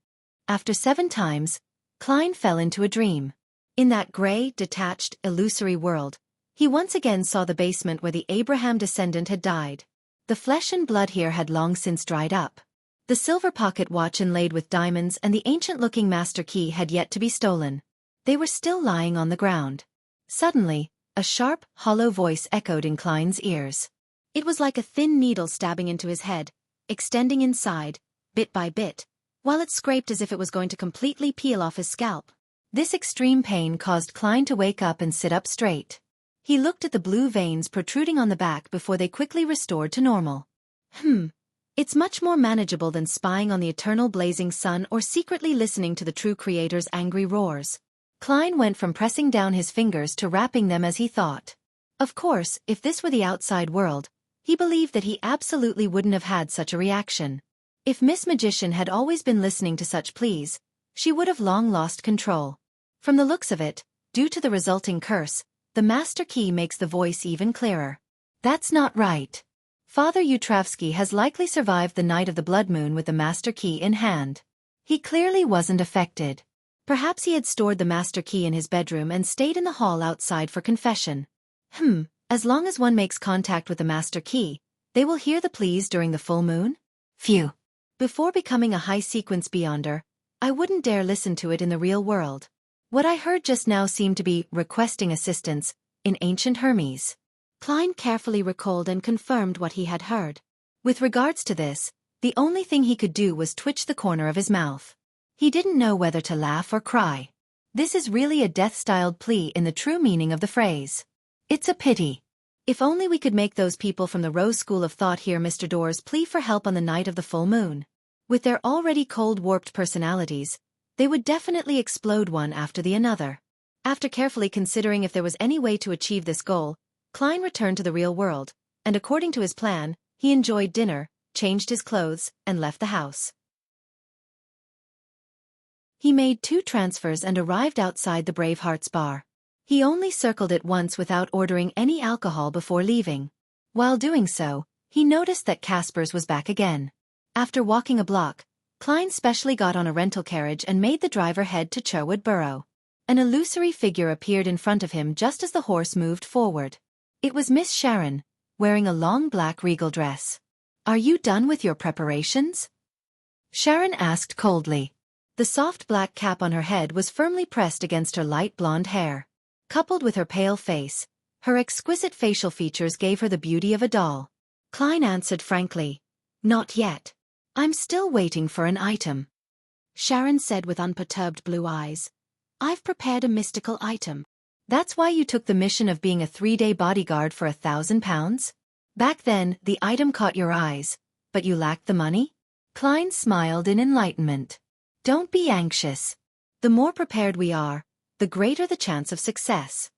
After 7 times, Klein fell into a dream. In that grey, detached, illusory world, he once again saw the basement where the Abraham descendant had died. The flesh and blood here had long since dried up. The silver pocket watch inlaid with diamonds and the ancient-looking master key had yet to be stolen. They were still lying on the ground. Suddenly, a sharp, hollow voice echoed in Klein's ears. It was like a thin needle stabbing into his head, extending inside, bit by bit, while it scraped as if it was going to completely peel off his scalp. This extreme pain caused Klein to wake up and sit up straight. He looked at the blue veins protruding on the back before they quickly restored to normal. It's much more manageable than spying on the eternal blazing sun or secretly listening to the true creator's angry roars. Klein went from pressing down his fingers to wrapping them as he thought. Of course, if this were the outside world, he believed that he absolutely wouldn't have had such a reaction. If Miss Magician had always been listening to such pleas, she would have long lost control. From the looks of it, due to the resulting curse, the master key makes the voice even clearer. That's not right. Father Yutravsky has likely survived the night of the blood moon with the master key in hand. He clearly wasn't affected. Perhaps he had stored the master key in his bedroom and stayed in the hall outside for confession. As long as one makes contact with the master key, they will hear the pleas during the full moon? Phew. Before becoming a high-sequence beyonder, I wouldn't dare listen to it in the real world. What I heard just now seemed to be requesting assistance in ancient Hermes. Klein carefully recalled and confirmed what he had heard. With regards to this, the only thing he could do was twitch the corner of his mouth. He didn't know whether to laugh or cry. This is really a death-styled plea in the true meaning of the phrase. It's a pity. If only we could make those people from the Rose School of Thought hear Mr. Doerr's plea for help on the night of the full moon. With their already cold, warped personalities, they would definitely explode one after the another. After carefully considering if there was any way to achieve this goal, Klein returned to the real world, and according to his plan, he enjoyed dinner, changed his clothes, and left the house. He made 2 transfers and arrived outside the Bravehearts bar. He only circled it once without ordering any alcohol before leaving. While doing so, he noticed that Casper's was back again. After walking a block, Klein specially got on a rental carriage and made the driver head to Cherwood Borough. An illusory figure appeared in front of him just as the horse moved forward. It was Miss Sharon, wearing a long black regal dress. "Are you done with your preparations?" Sharon asked coldly. The soft black cap on her head was firmly pressed against her light blonde hair. Coupled with her pale face, her exquisite facial features gave her the beauty of a doll. Klein answered frankly, "Not yet. I'm still waiting for an item." Sharon said with unperturbed blue eyes, "I've prepared a mystical item." "That's why you took the mission of being a 3-day bodyguard for £1,000? Back then, the item caught your eyes, but you lacked the money?" Klein smiled in enlightenment. "Don't be anxious. The more prepared we are, the greater the chance of success.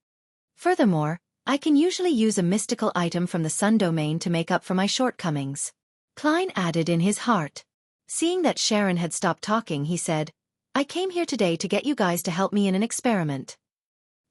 Furthermore, I can usually use a mystical item from the Sun domain to make up for my shortcomings." Klein added in his heart. Seeing that Sharon had stopped talking, he said, "I came here today to get you guys to help me in an experiment."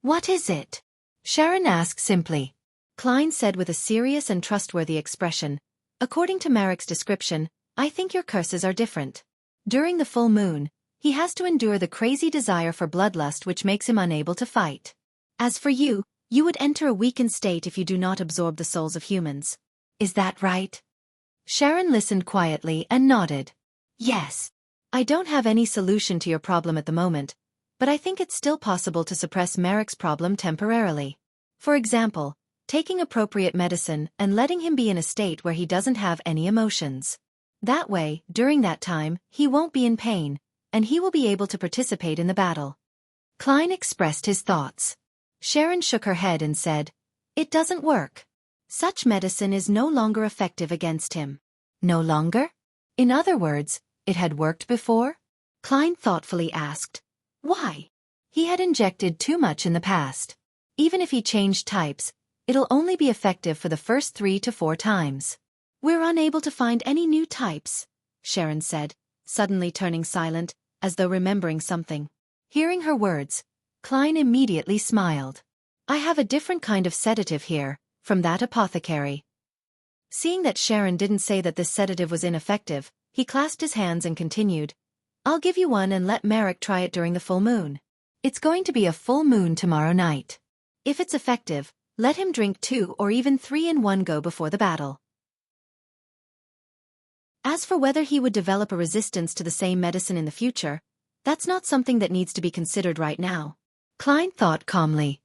"What is it?" Sharon asked simply. Klein said with a serious and trustworthy expression, "According to Marek's description, I think your curses are different. During the full moon, he has to endure the crazy desire for bloodlust which makes him unable to fight. As for you, you would enter a weakened state if you do not absorb the souls of humans. Is that right?" Sharon listened quietly and nodded. "Yes. I don't have any solution to your problem at the moment, but I think it's still possible to suppress Marek's problem temporarily. For example, taking appropriate medicine and letting him be in a state where he doesn't have any emotions. That way, during that time, he won't be in pain, and he will be able to participate in the battle." Klein expressed his thoughts. Sharon shook her head and said, "It doesn't work. Such medicine is no longer effective against him." "No longer? In other words, it had worked before?" Klein thoughtfully asked. "Why?" "He had injected too much in the past. Even if he changed types, it'll only be effective for the first 3 to 4 times. "We're unable to find any new types," Sharon said, suddenly turning silent, as though remembering something. Hearing her words, Klein immediately smiled. "I have a different kind of sedative here, from that apothecary." Seeing that Sharon didn't say that this sedative was ineffective, he clasped his hands and continued, "I'll give you one and let Marek try it during the full moon. It's going to be a full moon tomorrow night. If it's effective, let him drink 2 or even 3 in one go before the battle. As for whether he would develop a resistance to the same medicine in the future, that's not something that needs to be considered right now." Klein thought calmly.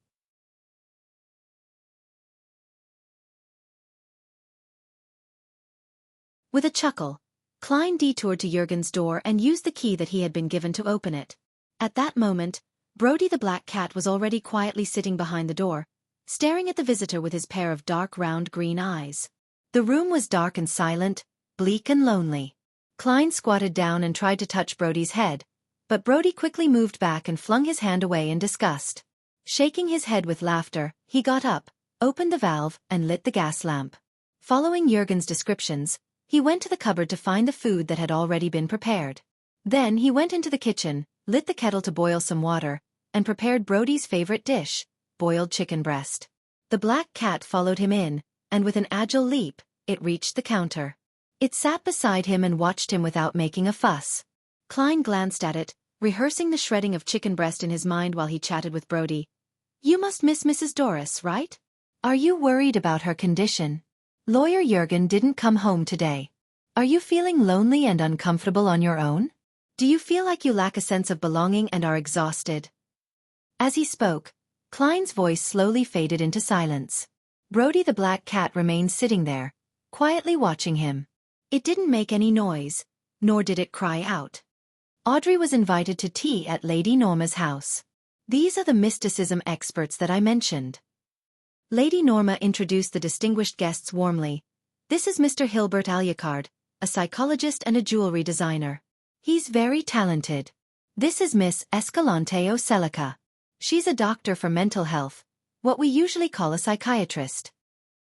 With a chuckle, Klein detoured to Jürgen's door and used the key that he had been given to open it. At that moment, Brody the black cat was already quietly sitting behind the door, staring at the visitor with his pair of dark round green eyes. The room was dark and silent, bleak and lonely. Klein squatted down and tried to touch Brody's head, but Brody quickly moved back and flung his hand away in disgust. Shaking his head with laughter, he got up, opened the valve, and lit the gas lamp. Following Jurgen's descriptions, he went to the cupboard to find the food that had already been prepared. Then he went into the kitchen, lit the kettle to boil some water, and prepared Brody's favorite dish, boiled chicken breast. The black cat followed him in, and with an agile leap, it reached the counter. It sat beside him and watched him without making a fuss. Klein glanced at it, rehearsing the shredding of chicken breast in his mind while he chatted with Brody. "You must miss Mrs. Doris, right? Are you worried about her condition? Lawyer Jurgen didn't come home today. Are you feeling lonely and uncomfortable on your own? Do you feel like you lack a sense of belonging and are exhausted?" As he spoke, Klein's voice slowly faded into silence. Brody the black cat remained sitting there, quietly watching him. It didn't make any noise, nor did it cry out. Audrey was invited to tea at Lady Norma's house. These are the mysticism experts that I mentioned. Lady Norma introduced the distinguished guests warmly. "This is Mr. Hilbert Alucard, a psychologist and a jewelry designer. He's very talented. This is Miss Escalante Ocelica. She's a doctor for mental health, what we usually call a psychiatrist."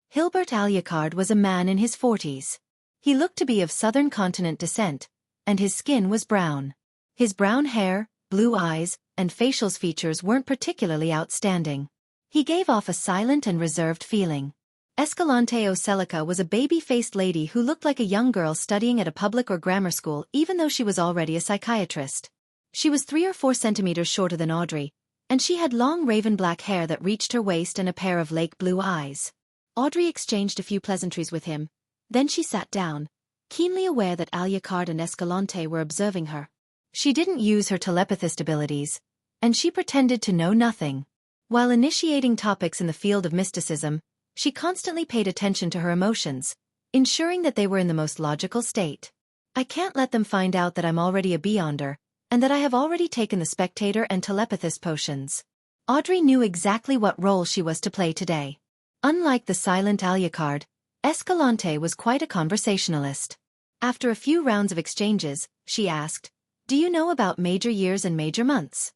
Hilbert Alucard was a man in his 40s. He looked to be of southern continent descent, and his skin was brown. His brown hair, blue eyes, and facial features weren't particularly outstanding. He gave off a silent and reserved feeling. Escalante Ocelica was a baby-faced lady who looked like a young girl studying at a public or grammar school even though she was already a psychiatrist. She was 3 or 4 centimeters shorter than Audrey, and she had long raven black hair that reached her waist and a pair of lake blue eyes. Audrey exchanged a few pleasantries with him, then she sat down, keenly aware that Alucard and Escalante were observing her. She didn't use her telepathist abilities, and she pretended to know nothing. While initiating topics in the field of mysticism, she constantly paid attention to her emotions, ensuring that they were in the most logical state. "I can't let them find out that I'm already a beyonder, and that I have already taken the spectator and telepathist potions." Audrey knew exactly what role she was to play today. Unlike the silent Alucard, Escalante was quite a conversationalist. After a few rounds of exchanges, she asked, "Do you know about major years and major months?"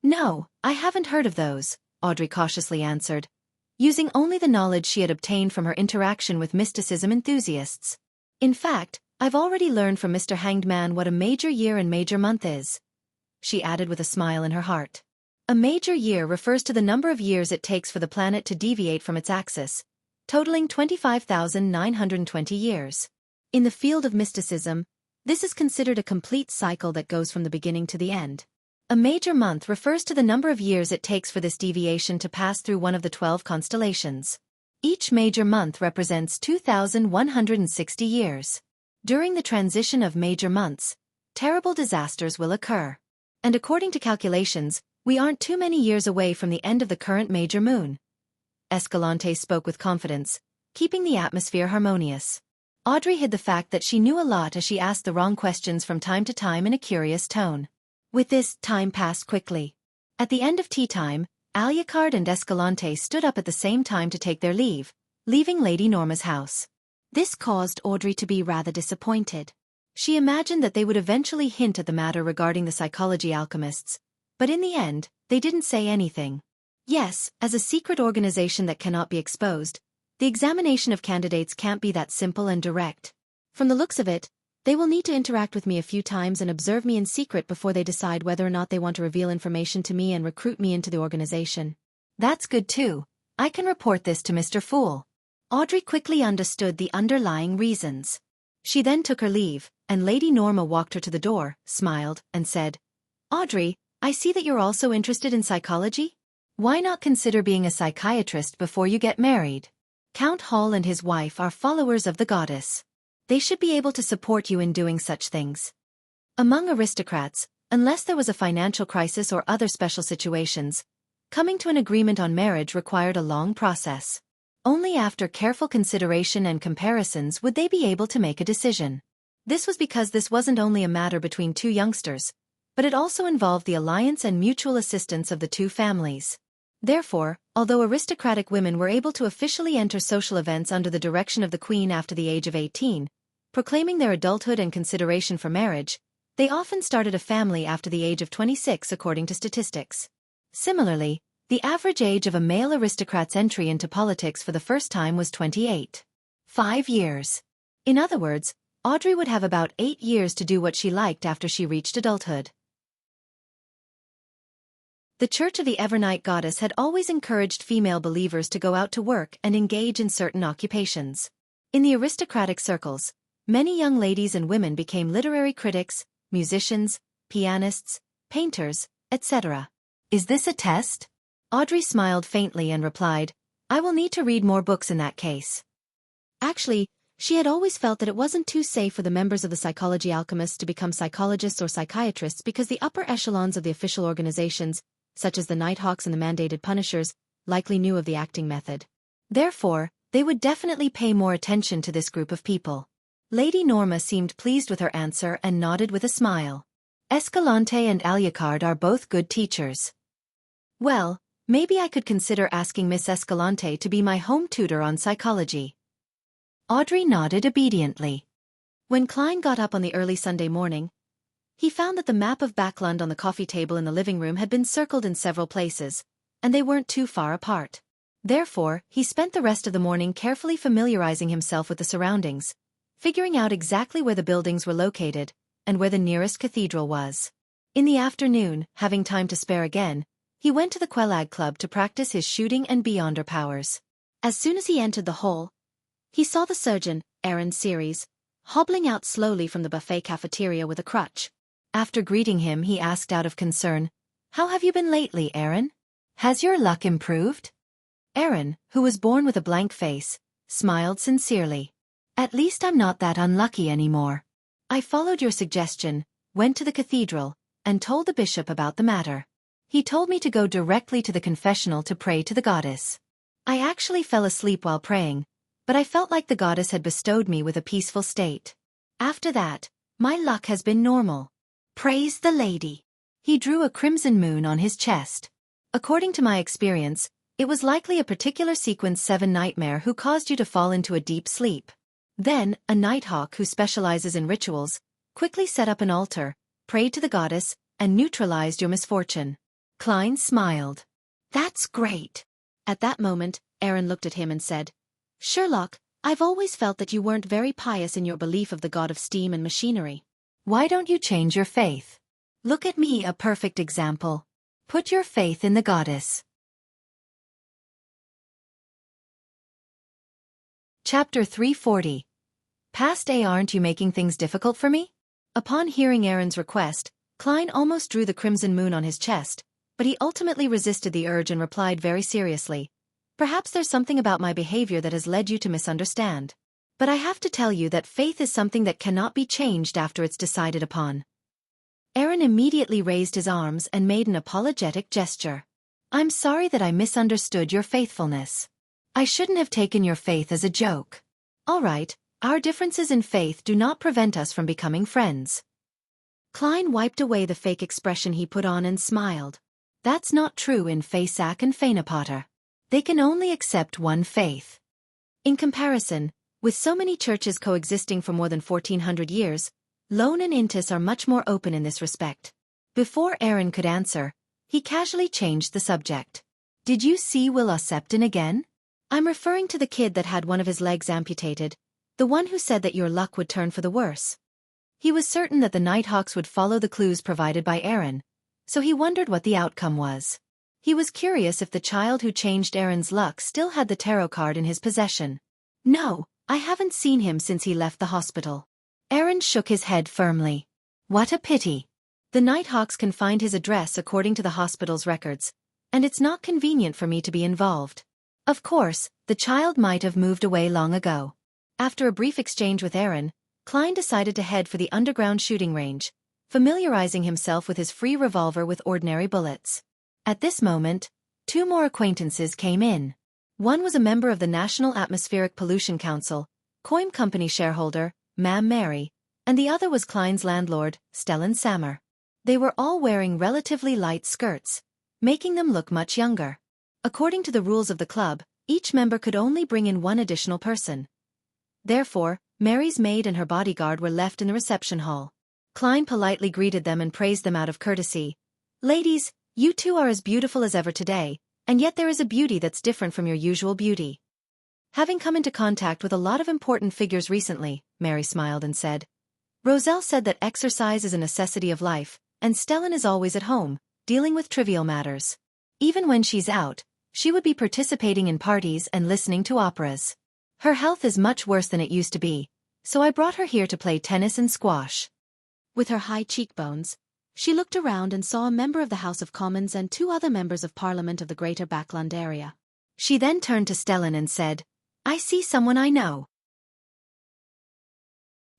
"No, I haven't heard of those," Audrey cautiously answered, using only the knowledge she had obtained from her interaction with mysticism enthusiasts. "In fact, I've already learned from Mr. Hanged Man what a major year and major month is," she added with a smile in her heart. A major year refers to the number of years it takes for the planet to deviate from its axis, totaling 25,920 years. In the field of mysticism, this is considered a complete cycle that goes from the beginning to the end. A major month refers to the number of years it takes for this deviation to pass through one of the 12 constellations. Each major month represents 2,160 years. During the transition of major months, terrible disasters will occur. And according to calculations, we aren't too many years away from the end of the current major moon. Escalante spoke with confidence, keeping the atmosphere harmonious. Audrey hid the fact that she knew a lot as she asked the wrong questions from time to time in a curious tone. With this, time passed quickly. At the end of tea time, Alucard and Escalante stood up at the same time to take their leave, leaving Lady Norma's house. This caused Audrey to be rather disappointed. She imagined that they would eventually hint at the matter regarding the psychology alchemists, but in the end, they didn't say anything. Yes, as a secret organization that cannot be exposed, the examination of candidates can't be that simple and direct. From the looks of it, they will need to interact with me a few times and observe me in secret before they decide whether or not they want to reveal information to me and recruit me into the organization. That's good too. I can report this to Mr. Fool. Audrey quickly understood the underlying reasons. She then took her leave, and Lady Norma walked her to the door, smiled, and said, "Audrey, I see that you're also interested in psychology? Why not consider being a psychiatrist before you get married? Count Hall and his wife are followers of the goddess. They should be able to support you in doing such things." Among aristocrats, unless there was a financial crisis or other special situations, coming to an agreement on marriage required a long process. Only after careful consideration and comparisons would they be able to make a decision. This was because this wasn't only a matter between two youngsters, but it also involved the alliance and mutual assistance of the two families. Therefore, although aristocratic women were able to officially enter social events under the direction of the Queen after the age of 18, proclaiming their adulthood and consideration for marriage, they often started a family after the age of 26 according to statistics. Similarly, the average age of a male aristocrat's entry into politics for the first time was 28. 5 years. In other words, Audrey would have about 8 years to do what she liked after she reached adulthood. The Church of the Evernight Goddess had always encouraged female believers to go out to work and engage in certain occupations. In the aristocratic circles, many young ladies and women became literary critics, musicians, pianists, painters, etc. Is this a test? Audrey smiled faintly and replied, I will need to read more books in that case. Actually, she had always felt that it wasn't too safe for the members of the Psychology Alchemists to become psychologists or psychiatrists because the upper echelons of the official organizations, such as the Nighthawks and the mandated Punishers, likely knew of the acting method. Therefore, they would definitely pay more attention to this group of people. Lady Norma seemed pleased with her answer and nodded with a smile. Escalante and Alucard are both good teachers. Well, maybe I could consider asking Miss Escalante to be my home tutor on psychology. Audrey nodded obediently. When Klein got up on the early Sunday morning, he found that the map of Backlund on the coffee table in the living room had been circled in several places, and they weren't too far apart. Therefore, he spent the rest of the morning carefully familiarizing himself with the surroundings, figuring out exactly where the buildings were located, and where the nearest cathedral was. In the afternoon, having time to spare again, he went to the Quelag Club to practice his shooting and beyonder powers. As soon as he entered the hall, he saw the surgeon, Aaron Series, hobbling out slowly from the buffet cafeteria with a crutch. After greeting him, he asked out of concern, How have you been lately, Aaron? Has your luck improved? Aaron, who was born with a blank face, smiled sincerely. At least I'm not that unlucky anymore. I followed your suggestion, went to the cathedral, and told the bishop about the matter. He told me to go directly to the confessional to pray to the goddess. I actually fell asleep while praying, but I felt like the goddess had bestowed me with a peaceful state. After that, my luck has been normal. Praise the lady. He drew a crimson moon on his chest. According to my experience, it was likely a particular sequence 7 nightmare who caused you to fall into a deep sleep. Then, a Nighthawk who specializes in rituals, quickly set up an altar, prayed to the goddess, and neutralized your misfortune. Klein smiled. That's great. At that moment, Aaron looked at him and said, Sherlock, I've always felt that you weren't very pious in your belief of the god of steam and machinery. Why don't you change your faith? Look at me, a perfect example. Put your faith in the goddess. Chapter 340. Past A, aren't you making things difficult for me? Upon hearing Aaron's request, Klein almost drew the crimson moon on his chest, but he ultimately resisted the urge and replied very seriously, Perhaps there's something about my behavior that has led you to misunderstand. But I have to tell you that faith is something that cannot be changed after it's decided upon. Aaron immediately raised his arms and made an apologetic gesture. I'm sorry that I misunderstood your faithfulness. I shouldn't have taken your faith as a joke. All right, our differences in faith do not prevent us from becoming friends. Klein wiped away the fake expression he put on and smiled. That's not true in Faysac and Fainapotter. They can only accept one faith. In comparison, with so many churches coexisting for more than 1400 years, Lone and Intis are much more open in this respect. Before Aaron could answer, he casually changed the subject. Did you see Will Septon again? I'm referring to the kid that had one of his legs amputated, the one who said that your luck would turn for the worse. He was certain that the Nighthawks would follow the clues provided by Aaron, so he wondered what the outcome was. He was curious if the child who changed Aaron's luck still had the tarot card in his possession. No, I haven't seen him since he left the hospital. Aaron shook his head firmly. What a pity. The Nighthawks can find his address according to the hospital's records, and it's not convenient for me to be involved. Of course, the child might have moved away long ago. After a brief exchange with Aaron, Klein decided to head for the underground shooting range, familiarizing himself with his free revolver with ordinary bullets. At this moment, 2 more acquaintances came in. One was a member of the National Atmospheric Pollution Council, Coim Company shareholder, Ma'am Mary, and the other was Klein's landlord, Stellan Sammer. They were all wearing relatively light skirts, making them look much younger. According to the rules of the club, each member could only bring in 1 additional person. Therefore, Mary's maid and her bodyguard were left in the reception hall. Klein politely greeted them and praised them out of courtesy. "Ladies, you two are as beautiful as ever today, and yet there is a beauty that's different from your usual beauty." "Having come into contact with a lot of important figures recently," Mary smiled and said. "Roselle said that exercise is a necessity of life, and Stellan is always at home, dealing with trivial matters. Even when she's out, she would be participating in parties and listening to operas. Her health is much worse than it used to be, so I brought her here to play tennis and squash." With her high cheekbones, she looked around and saw a member of the House of Commons and 2 other members of Parliament of the Greater Backland area. She then turned to Stellan and said, "I see someone I know.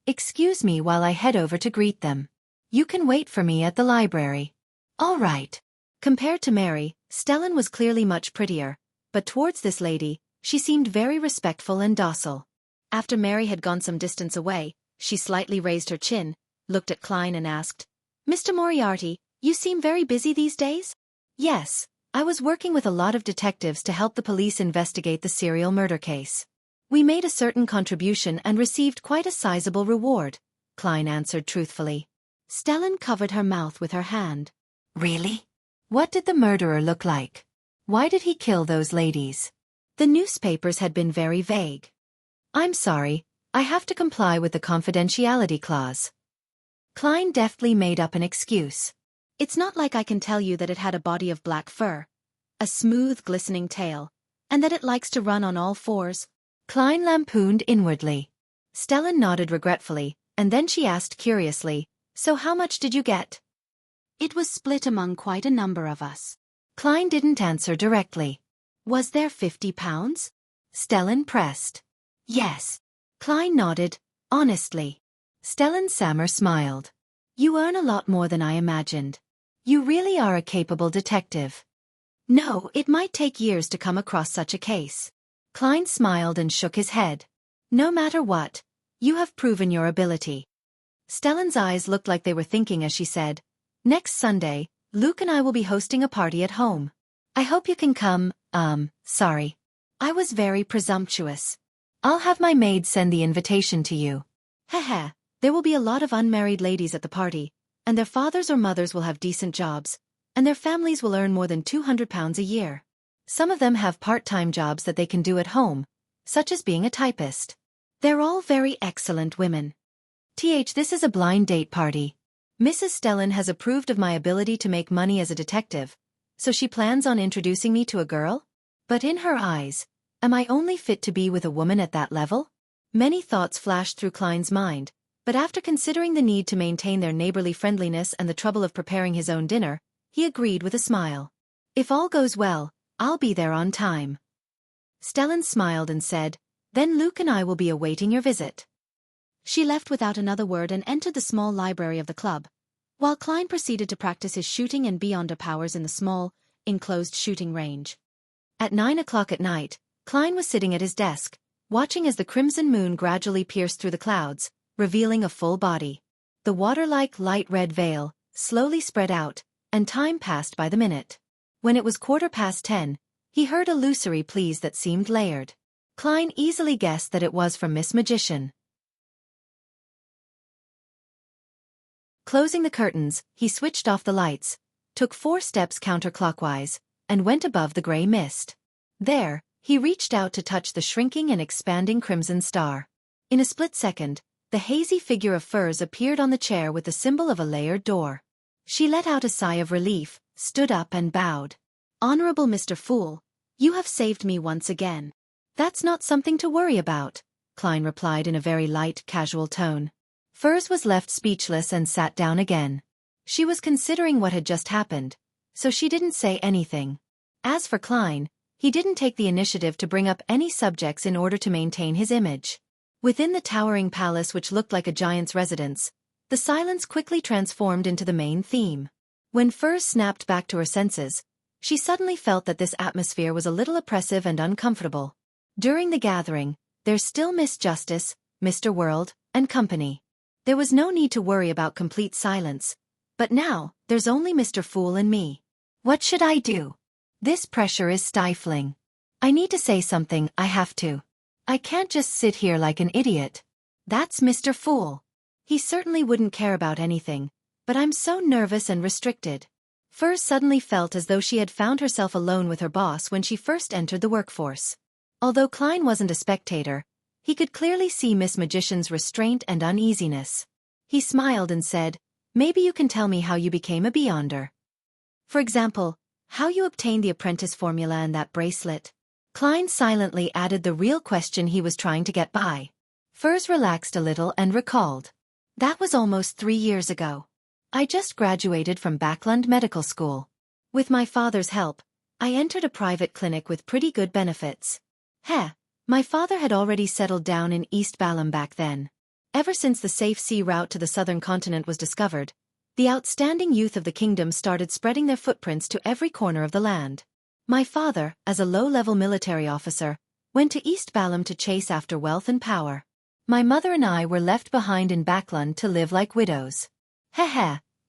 Excuse me while I head over to greet them. You can wait for me at the library." "All right." Compared to Mary, Stellan was clearly much prettier, but towards this lady, she seemed very respectful and docile. After Mary had gone some distance away, she slightly raised her chin, looked at Klein and asked, "Mr. Moriarty, you seem very busy these days?" "Yes, I was working with a lot of detectives to help the police investigate the serial murder case. We made a certain contribution and received quite a sizable reward," Klein answered truthfully. Stellan covered her mouth with her hand. "Really? What did the murderer look like? Why did he kill those ladies?" The newspapers had been very vague. "I'm sorry, I have to comply with the confidentiality clause." Klein deftly made up an excuse. "It's not like I can tell you that it had a body of black fur, a smooth glistening tail, and that it likes to run on all fours." Klein lampooned inwardly. Stellan nodded regretfully, and then she asked curiously, "So how much did you get?" "It was split among quite a number of us." Klein didn't answer directly. "Was there £50? Stellan pressed. Yes." Klein nodded, honestly. Stellan Sammer smiled. "You earn a lot more than I imagined. You really are a capable detective." "No, It might take years to come across such a case." Klein smiled and shook his head. "No matter what, you have proven your ability." Stellan's eyes looked like they were thinking as she said, "Next Sunday, Luke and I will be hosting a party at home. I hope you can come." Sorry. I was very presumptuous. I'll have my maid send the invitation to you." "Heh. There will be a lot of unmarried ladies at the party, and their fathers or mothers will have decent jobs, and their families will earn more than £200 a year. Some of them have part-time jobs that they can do at home, such as being a typist. They're all very excellent women. This is a blind date party. Mrs. Stellan has approved of my ability to make money as a detective, so she plans on introducing me to a girl? But in her eyes, am I only fit to be with a woman at that level?" Many thoughts flashed through Klein's mind, but after considering the need to maintain their neighborly friendliness and the trouble of preparing his own dinner, he agreed with a smile. "If all goes well, I'll be there on time." Stellan smiled and said, "Then Luke and I will be awaiting your visit." She left without another word and entered the small library of the club, while Klein proceeded to practice his shooting and beyonder powers in the small, enclosed shooting range. At 9 o'clock at night, Klein was sitting at his desk, watching as the crimson moon gradually pierced through the clouds, revealing a full body. The water-like light red veil slowly spread out, and time passed by the minute. When it was 10:15, he heard illusory pleas that seemed layered. Klein easily guessed that it was from Miss Magician. Closing the curtains, he switched off the lights, took 4 steps counterclockwise, and went above the grey mist. There, he reached out to touch the shrinking and expanding crimson star. In a split second, the hazy figure of furs appeared on the chair with the symbol of a layered door. She let out a sigh of relief, stood up and bowed. "Honorable Mr. Fool, you have saved me once again." "That's not something to worry about," Klein replied in a very light, casual tone. Furs was left speechless and sat down again. She was considering what had just happened, so she didn't say anything. As for Klein, he didn't take the initiative to bring up any subjects in order to maintain his image. Within the towering palace which looked like a giant's residence, the silence quickly transformed into the main theme. When Furs snapped back to her senses, she suddenly felt that this atmosphere was a little oppressive and uncomfortable. During the gathering, there's still Miss Justice, Mr. World, and company. There was no need to worry about complete silence. But now, there's only Mr. Fool and me. What should I do? This pressure is stifling. I need to say something, I have to. I can't just sit here like an idiot. That's Mr. Fool. He certainly wouldn't care about anything, but I'm so nervous and restricted. Fur suddenly felt as though she had found herself alone with her boss when she first entered the workforce. Although Klein wasn't a spectator, he could clearly see Miss Magician's restraint and uneasiness. He smiled and said, "Maybe you can tell me how you became a Beyonder. For example, how you obtained the apprentice formula and that bracelet." Klein silently added the real question he was trying to get by. Furs relaxed a little and recalled. "That was almost 3 years ago. I just graduated from Backlund Medical School. With my father's help, I entered a private clinic with pretty good benefits. My father had already settled down in East Balam back then. Ever since the safe sea route to the southern continent was discovered, the outstanding youth of the kingdom started spreading their footprints to every corner of the land. My father, as a low-level military officer, went to East Balam to chase after wealth and power. My mother and I were left behind in Backlund to live like widows.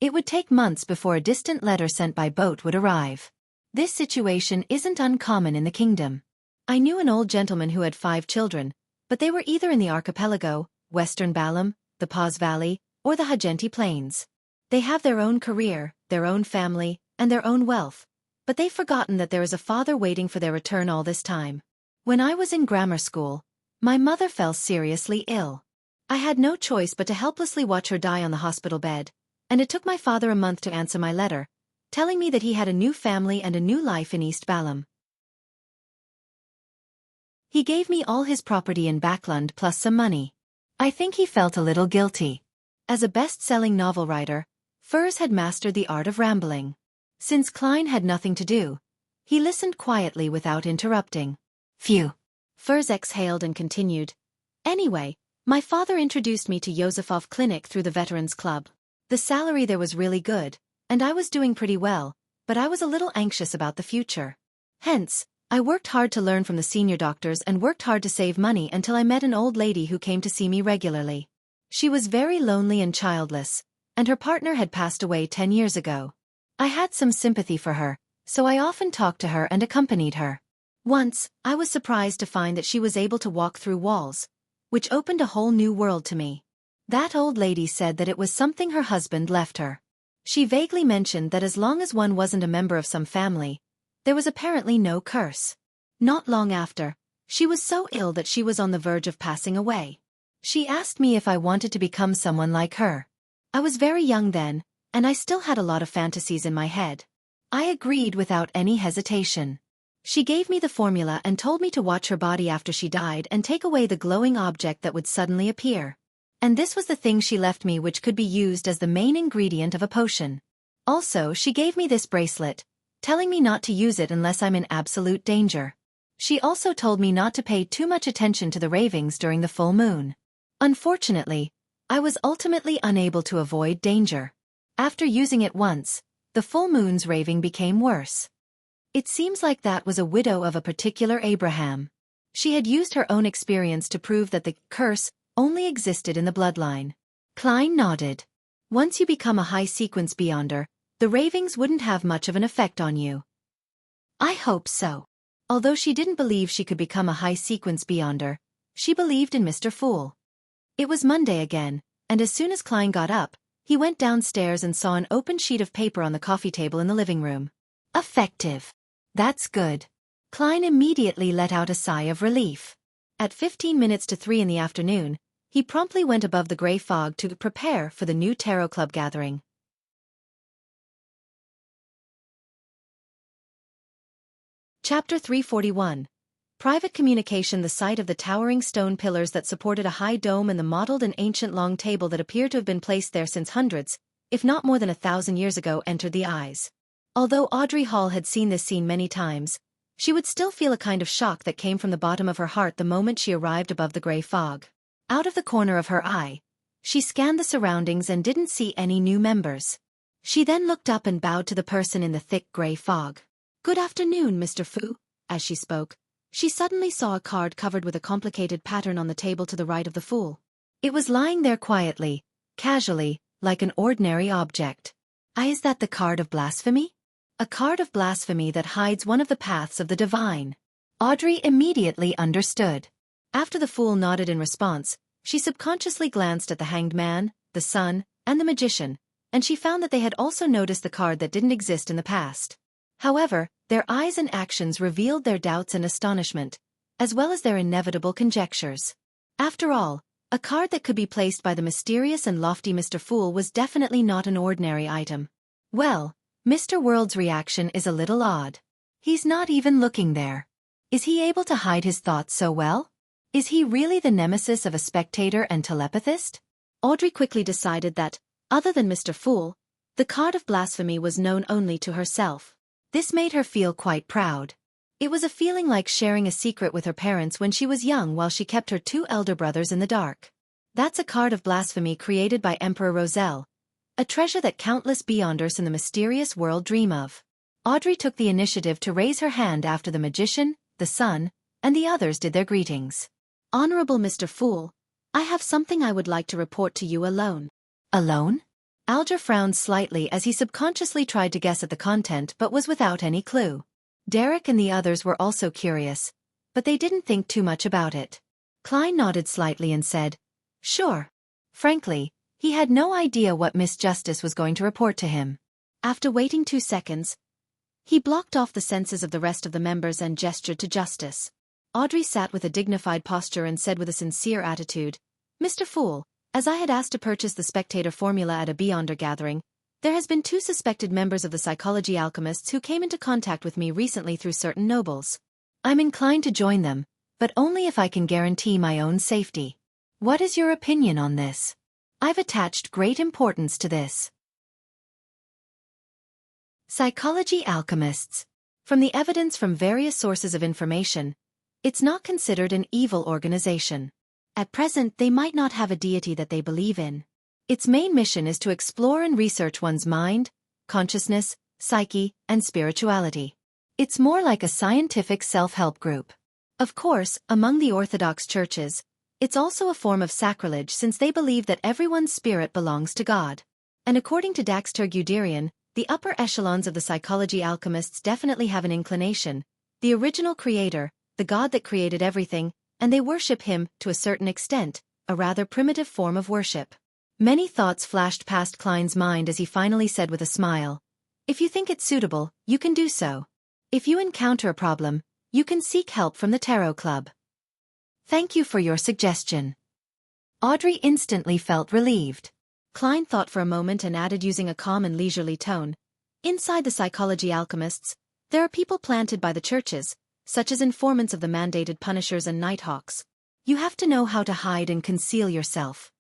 It would take months before a distant letter sent by boat would arrive. This situation isn't uncommon in the kingdom. I knew an old gentleman who had 5 children, but they were either in the archipelago, Western Balam, the Paz Valley, or the Hajenti Plains. They have their own career, their own family, and their own wealth, but they've forgotten that there is a father waiting for their return all this time. When I was in grammar school, my mother fell seriously ill. I had no choice but to helplessly watch her die on the hospital bed, and it took my father a month to answer my letter, telling me that he had a new family and a new life in East Balam. He gave me all his property in Backlund plus some money. I think he felt a little guilty. As a best-selling novel writer, Furs had mastered the art of rambling. Since Klein had nothing to do, he listened quietly without interrupting. Phew. Furs exhaled and continued. Anyway, my father introduced me to Yosefov Clinic through the Veterans Club. The salary there was really good, and I was doing pretty well, but I was a little anxious about the future. Hence, I worked hard to learn from the senior doctors and worked hard to save money until I met an old lady who came to see me regularly. She was very lonely and childless, and her partner had passed away 10 years ago. I had some sympathy for her, so I often talked to her and accompanied her. Once, I was surprised to find that she was able to walk through walls, which opened a whole new world to me. That old lady said that it was something her husband left her. She vaguely mentioned that as long as one wasn't a member of some family, there was apparently no curse. Not long after, she was so ill that she was on the verge of passing away. She asked me if I wanted to become someone like her. I was very young then, and I still had a lot of fantasies in my head. I agreed without any hesitation. She gave me the formula and told me to watch her body after she died and take away the glowing object that would suddenly appear. And this was the thing she left me, which could be used as the main ingredient of a potion. Also, she gave me this bracelet, telling me not to use it unless I'm in absolute danger. She also told me not to pay too much attention to the ravings during the full moon. Unfortunately, I was ultimately unable to avoid danger. After using it once, the full moon's raving became worse. It seems like that was a widow of a particular Abraham. She had used her own experience to prove that the curse only existed in the bloodline. Klein nodded. Once you become a high-sequence Beyonder, the ravings wouldn't have much of an effect on you. I hope so. Although she didn't believe she could become a high-sequence Beyonder, she believed in Mr. Fool. It was Monday again, and as soon as Klein got up, he went downstairs and saw an open sheet of paper on the coffee table in the living room. Effective. That's good. Klein immediately let out a sigh of relief. At 15 minutes to 3 in the afternoon, he promptly went above the gray fog to prepare for the new Tarot Club gathering. Chapter 341. Private communication. The sight of the towering stone pillars that supported a high dome and the mottled and ancient long table that appeared to have been placed there since hundreds, if not more than 1,000 years ago, entered the eyes. Although Audrey Hall had seen this scene many times, she would still feel a kind of shock that came from the bottom of her heart the moment she arrived above the gray fog. Out of the corner of her eye, she scanned the surroundings and didn't see any new members. She then looked up and bowed to the person in the thick gray fog. "Good afternoon, Mr. Fu." As she spoke, she suddenly saw a card covered with a complicated pattern on the table to the right of the Fool. It was lying there quietly, casually, like an ordinary object. Is that the card of blasphemy? A card of blasphemy that hides one of the paths of the divine. Audrey immediately understood. After the Fool nodded in response, She subconsciously glanced at the Hanged Man, the Sun, and the Magician, and she found that they had also noticed the card that didn't exist in the past. However, their eyes and actions revealed their doubts and astonishment, as well as their inevitable conjectures. After all, a card that could be placed by the mysterious and lofty Mr. Fool was definitely not an ordinary item. Well, Mr. World's reaction is a little odd. He's not even looking there. Is he able to hide his thoughts so well? Is he really the nemesis of a spectator and telepathist? Audrey quickly decided that, other than Mr. Fool, the card of blasphemy was known only to herself. This made her feel quite proud. It was a feeling like sharing a secret with her parents when she was young while she kept her two elder brothers in the dark. That's a card of blasphemy created by Emperor Roselle, a treasure that countless Beyonders in the mysterious world dream of. Audrey took the initiative to raise her hand after the Magician, the Sun, and the others did their greetings. Honorable Mr. Fool, I have something I would like to report to you alone. Alone? Alger frowned slightly as he subconsciously tried to guess at the content but was without any clue. Derek and the others were also curious, but they didn't think too much about it. Klein nodded slightly and said, "Sure." Frankly, he had no idea what Miss Justice was going to report to him. After waiting 2 seconds, he blocked off the senses of the rest of the members and gestured to Justice. Audrey sat with a dignified posture and said with a sincere attitude, "Mr. Fool, as I had asked to purchase the spectator formula at a Beyonder gathering, there has been 2 suspected members of the psychology alchemists who came into contact with me recently through certain nobles. I'm inclined to join them, but only if I can guarantee my own safety. What is your opinion on this? I've attached great importance to this." Psychology alchemists. From the evidence from various sources of information, it's not considered an evil organization. At present, they might not have a deity that they believe in. Its main mission is to explore and research one's mind, consciousness, psyche, and spirituality. It's more like a scientific self-help group. Of course, among the Orthodox churches, it's also a form of sacrilege since they believe that everyone's spirit belongs to God. And according to Daxter Guderian, the upper echelons of the psychology alchemists definitely have an inclination, the original creator, the God that created everything, and they worship him, to a certain extent, a rather primitive form of worship. Many thoughts flashed past Klein's mind as he finally said with a smile, "If you think it's suitable, you can do so. If you encounter a problem, you can seek help from the Tarot Club. Thank you for your suggestion." Audrey instantly felt relieved. Klein thought for a moment and added using a calm and leisurely tone, "Inside the psychology alchemists, there are people planted by the churches, such as informants of the mandated punishers and nighthawks. You have to know how to hide and conceal yourself.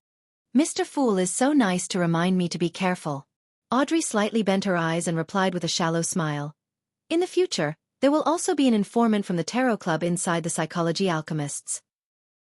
Mr. Fool is so nice to remind me to be careful." Audrey slightly bent her eyes and replied with a shallow smile. "In the future, there will also be an informant from the Tarot Club inside the psychology alchemists.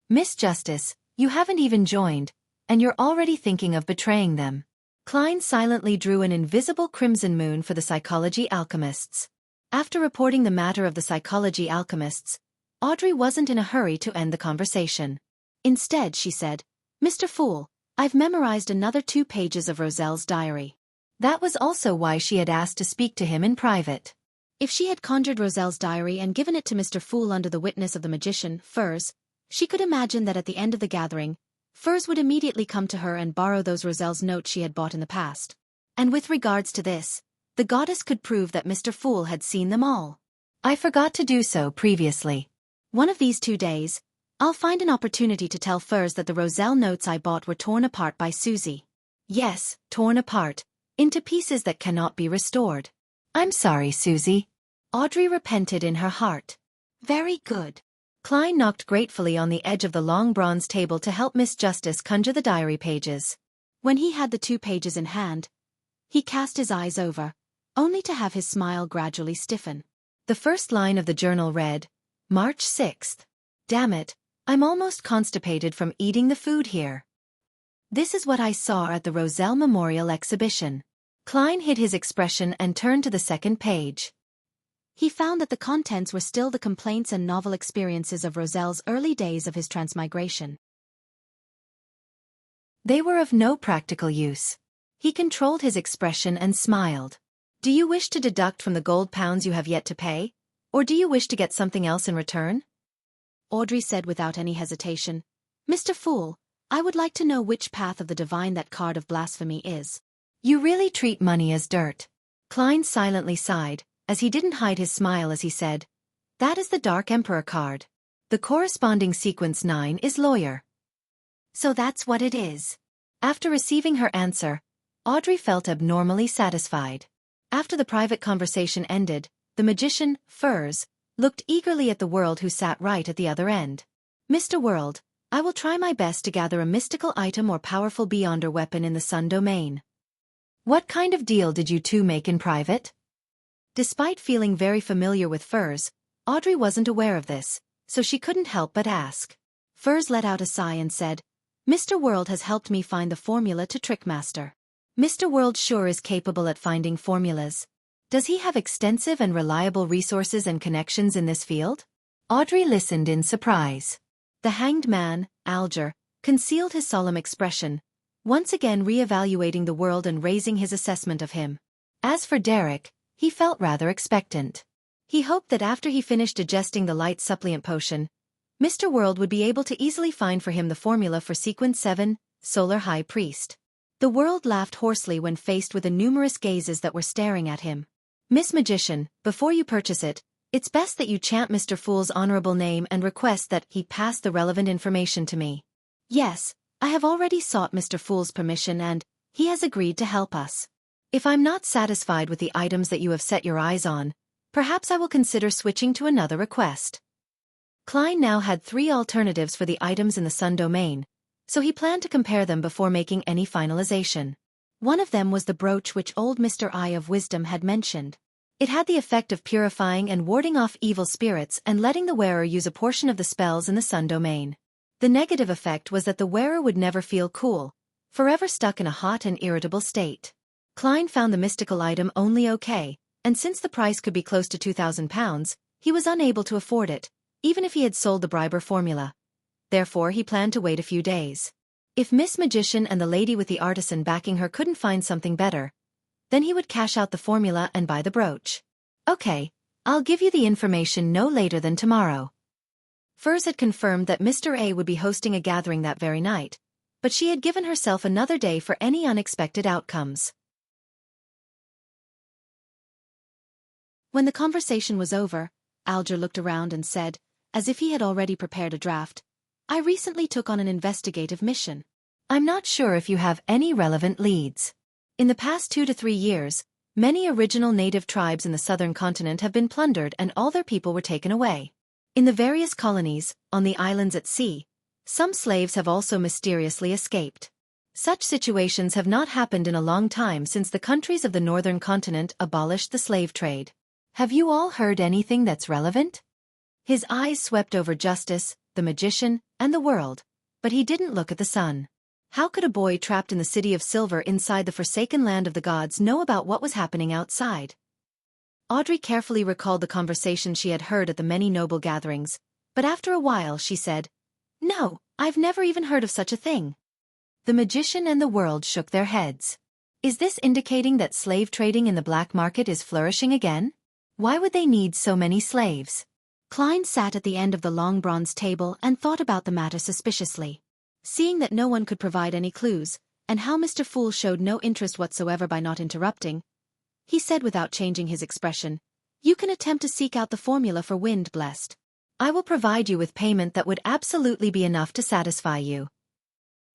Miss Justice, you haven't even joined, and you're already thinking of betraying them." Klein silently drew an invisible crimson moon for the psychology alchemists. After reporting the matter of the psychology alchemists, Audrey wasn't in a hurry to end the conversation. Instead, she said, "Mr. Fool, I've memorized another 2 pages of Roselle's diary." That was also why she had asked to speak to him in private. If she had conjured Roselle's diary and given it to Mr. Fool under the witness of the magician, Furs, she could imagine that at the end of the gathering, Furs would immediately come to her and borrow those Roselle's notes she had bought in the past. And with regards to this, the goddess could prove that Mr. Fool had seen them all. "I forgot to do so previously. One of these 2 days, I'll find an opportunity to tell Furs that the Roselle notes I bought were torn apart by Susie. Yes, torn apart, into pieces that cannot be restored. I'm sorry, Susie." Audrey repented in her heart. "Very good." Klein knocked gratefully on the edge of the long bronze table to help Miss Justice conjure the diary pages. When he had the 2 pages in hand, he cast his eyes over, only to have his smile gradually stiffen. The first line of the journal read, "March 6th. Damn it, I'm almost constipated from eating the food here. This is what I saw at the Roselle Memorial Exhibition." Klein hid his expression and turned to the second page. He found that the contents were still the complaints and novel experiences of Roselle's early days of his transmigration. They were of no practical use. He controlled his expression and smiled. "Do you wish to deduct from the gold pounds you have yet to pay? Or do you wish to get something else in return?" Audrey said without any hesitation, "Mr. Fool, I would like to know which path of the divine that card of blasphemy is. You really treat money as dirt. Klein silently sighed, as he didn't hide his smile as he said, that is the Dark Emperor card. The corresponding sequence 9 is lawyer. So that's what it is. After receiving her answer, Audrey felt abnormally satisfied. After the private conversation ended, the magician, Furs, looked eagerly at the World who sat right at the other end. Mr. World, I will try my best to gather a mystical item or powerful beyonder weapon in the Sun domain. What kind of deal did you two make in private? Despite feeling very familiar with Furs, Audrey wasn't aware of this, so she couldn't help but ask. Furs let out a sigh and said, Mr. World has helped me find the formula to Trickmaster. Mr. World sure is capable at finding formulas. Does he have extensive and reliable resources and connections in this field? Audrey listened in surprise. The hanged man, Alger, concealed his solemn expression, once again re-evaluating the World and raising his assessment of him. As for Derek, he felt rather expectant. He hoped that after he finished digesting the light supplement potion, Mr. World would be able to easily find for him the formula for Sequence 7, Solar High Priest. The World laughed hoarsely when faced with the numerous gazes that were staring at him. Miss Magician, before you purchase it, it's best that you chant Mr. Fool's honorable name and request that he pass the relevant information to me. Yes, I have already sought Mr. Fool's permission and he has agreed to help us. If I'm not satisfied with the items that you have set your eyes on, perhaps I will consider switching to another request. Klein now had 3 alternatives for the items in the Sun domain, so he planned to compare them before making any finalization. One of them was the brooch which old Mr. Eye of Wisdom had mentioned. It had the effect of purifying and warding off evil spirits and letting the wearer use a portion of the spells in the Sun domain. The negative effect was that the wearer would never feel cool, forever stuck in a hot and irritable state. Klein found the mystical item only okay, and since the price could be close to £2,000, he was unable to afford it, even if he had sold the briber formula. Therefore he planned to wait a few days. If Miss Magician and the lady with the artisan backing her couldn't find something better, then he would cash out the formula and buy the brooch. Okay, I'll give you the information no later than tomorrow. Furs had confirmed that Mr. A would be hosting a gathering that very night, but she had given herself another day for any unexpected outcomes. When the conversation was over, Alger looked around and said, as if he had already prepared a draft, I recently took on an investigative mission. I'm not sure if you have any relevant leads. In the past 2 to 3 years, many original native tribes in the southern continent have been plundered and all their people were taken away. In the various colonies, on the islands at sea, some slaves have also mysteriously escaped. Such situations have not happened in a long time since the countries of the northern continent abolished the slave trade. Have you all heard anything that's relevant? His eyes swept over Justice, the Magician, and the World, but he didn't look at the sun. How could a boy trapped in the City of Silver inside the forsaken land of the gods know about what was happening outside? Audrey carefully recalled the conversation she had heard at the many noble gatherings, but after a while she said, No, I've never even heard of such a thing. The Magician and the World shook their heads. Is this indicating that slave trading in the black market is flourishing again? Why would they need so many slaves? Klein sat at the end of the long bronze table and thought about the matter suspiciously. Seeing that no one could provide any clues, and how Mr. Fool showed no interest whatsoever by not interrupting, he said without changing his expression, You can attempt to seek out the formula for Wind Blessed. I will provide you with payment that would absolutely be enough to satisfy you.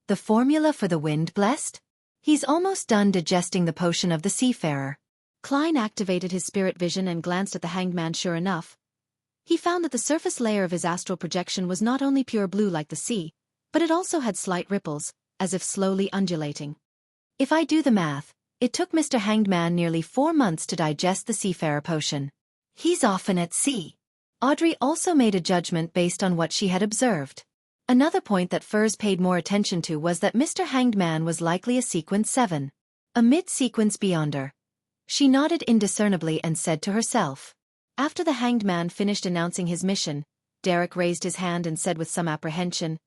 The formula for the Wind Blessed? He's almost done digesting the potion of the seafarer. Klein activated his spirit vision and glanced at the hanged man. Sure enough, he found that the surface layer of his astral projection was not only pure blue like the sea, but it also had slight ripples, as if slowly undulating. If I do the math, it took Mr. Hanged Man nearly 4 months to digest the seafarer potion. He's often at sea. Audrey also made a judgment based on what she had observed. Another point that Furs paid more attention to was that Mr. Hanged Man was likely a Sequence 7. A mid-sequence beyonder. She nodded indiscernibly and said to herself. After the Hanged Man finished announcing his mission, Derek raised his hand and said with some apprehension,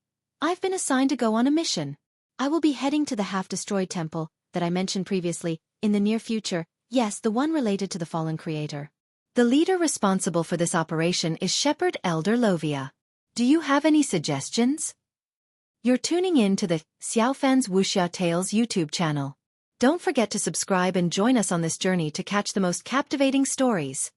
I've been assigned to go on a mission. I will be heading to the half-destroyed temple, that I mentioned previously, in the near future, yes, the one related to the fallen creator. The leader responsible for this operation is Shepherd Elder Lovia. Do you have any suggestions? You're tuning in to the Xiaofan's Wuxia Tales YouTube channel. Don't forget to subscribe and join us on this journey to catch the most captivating stories.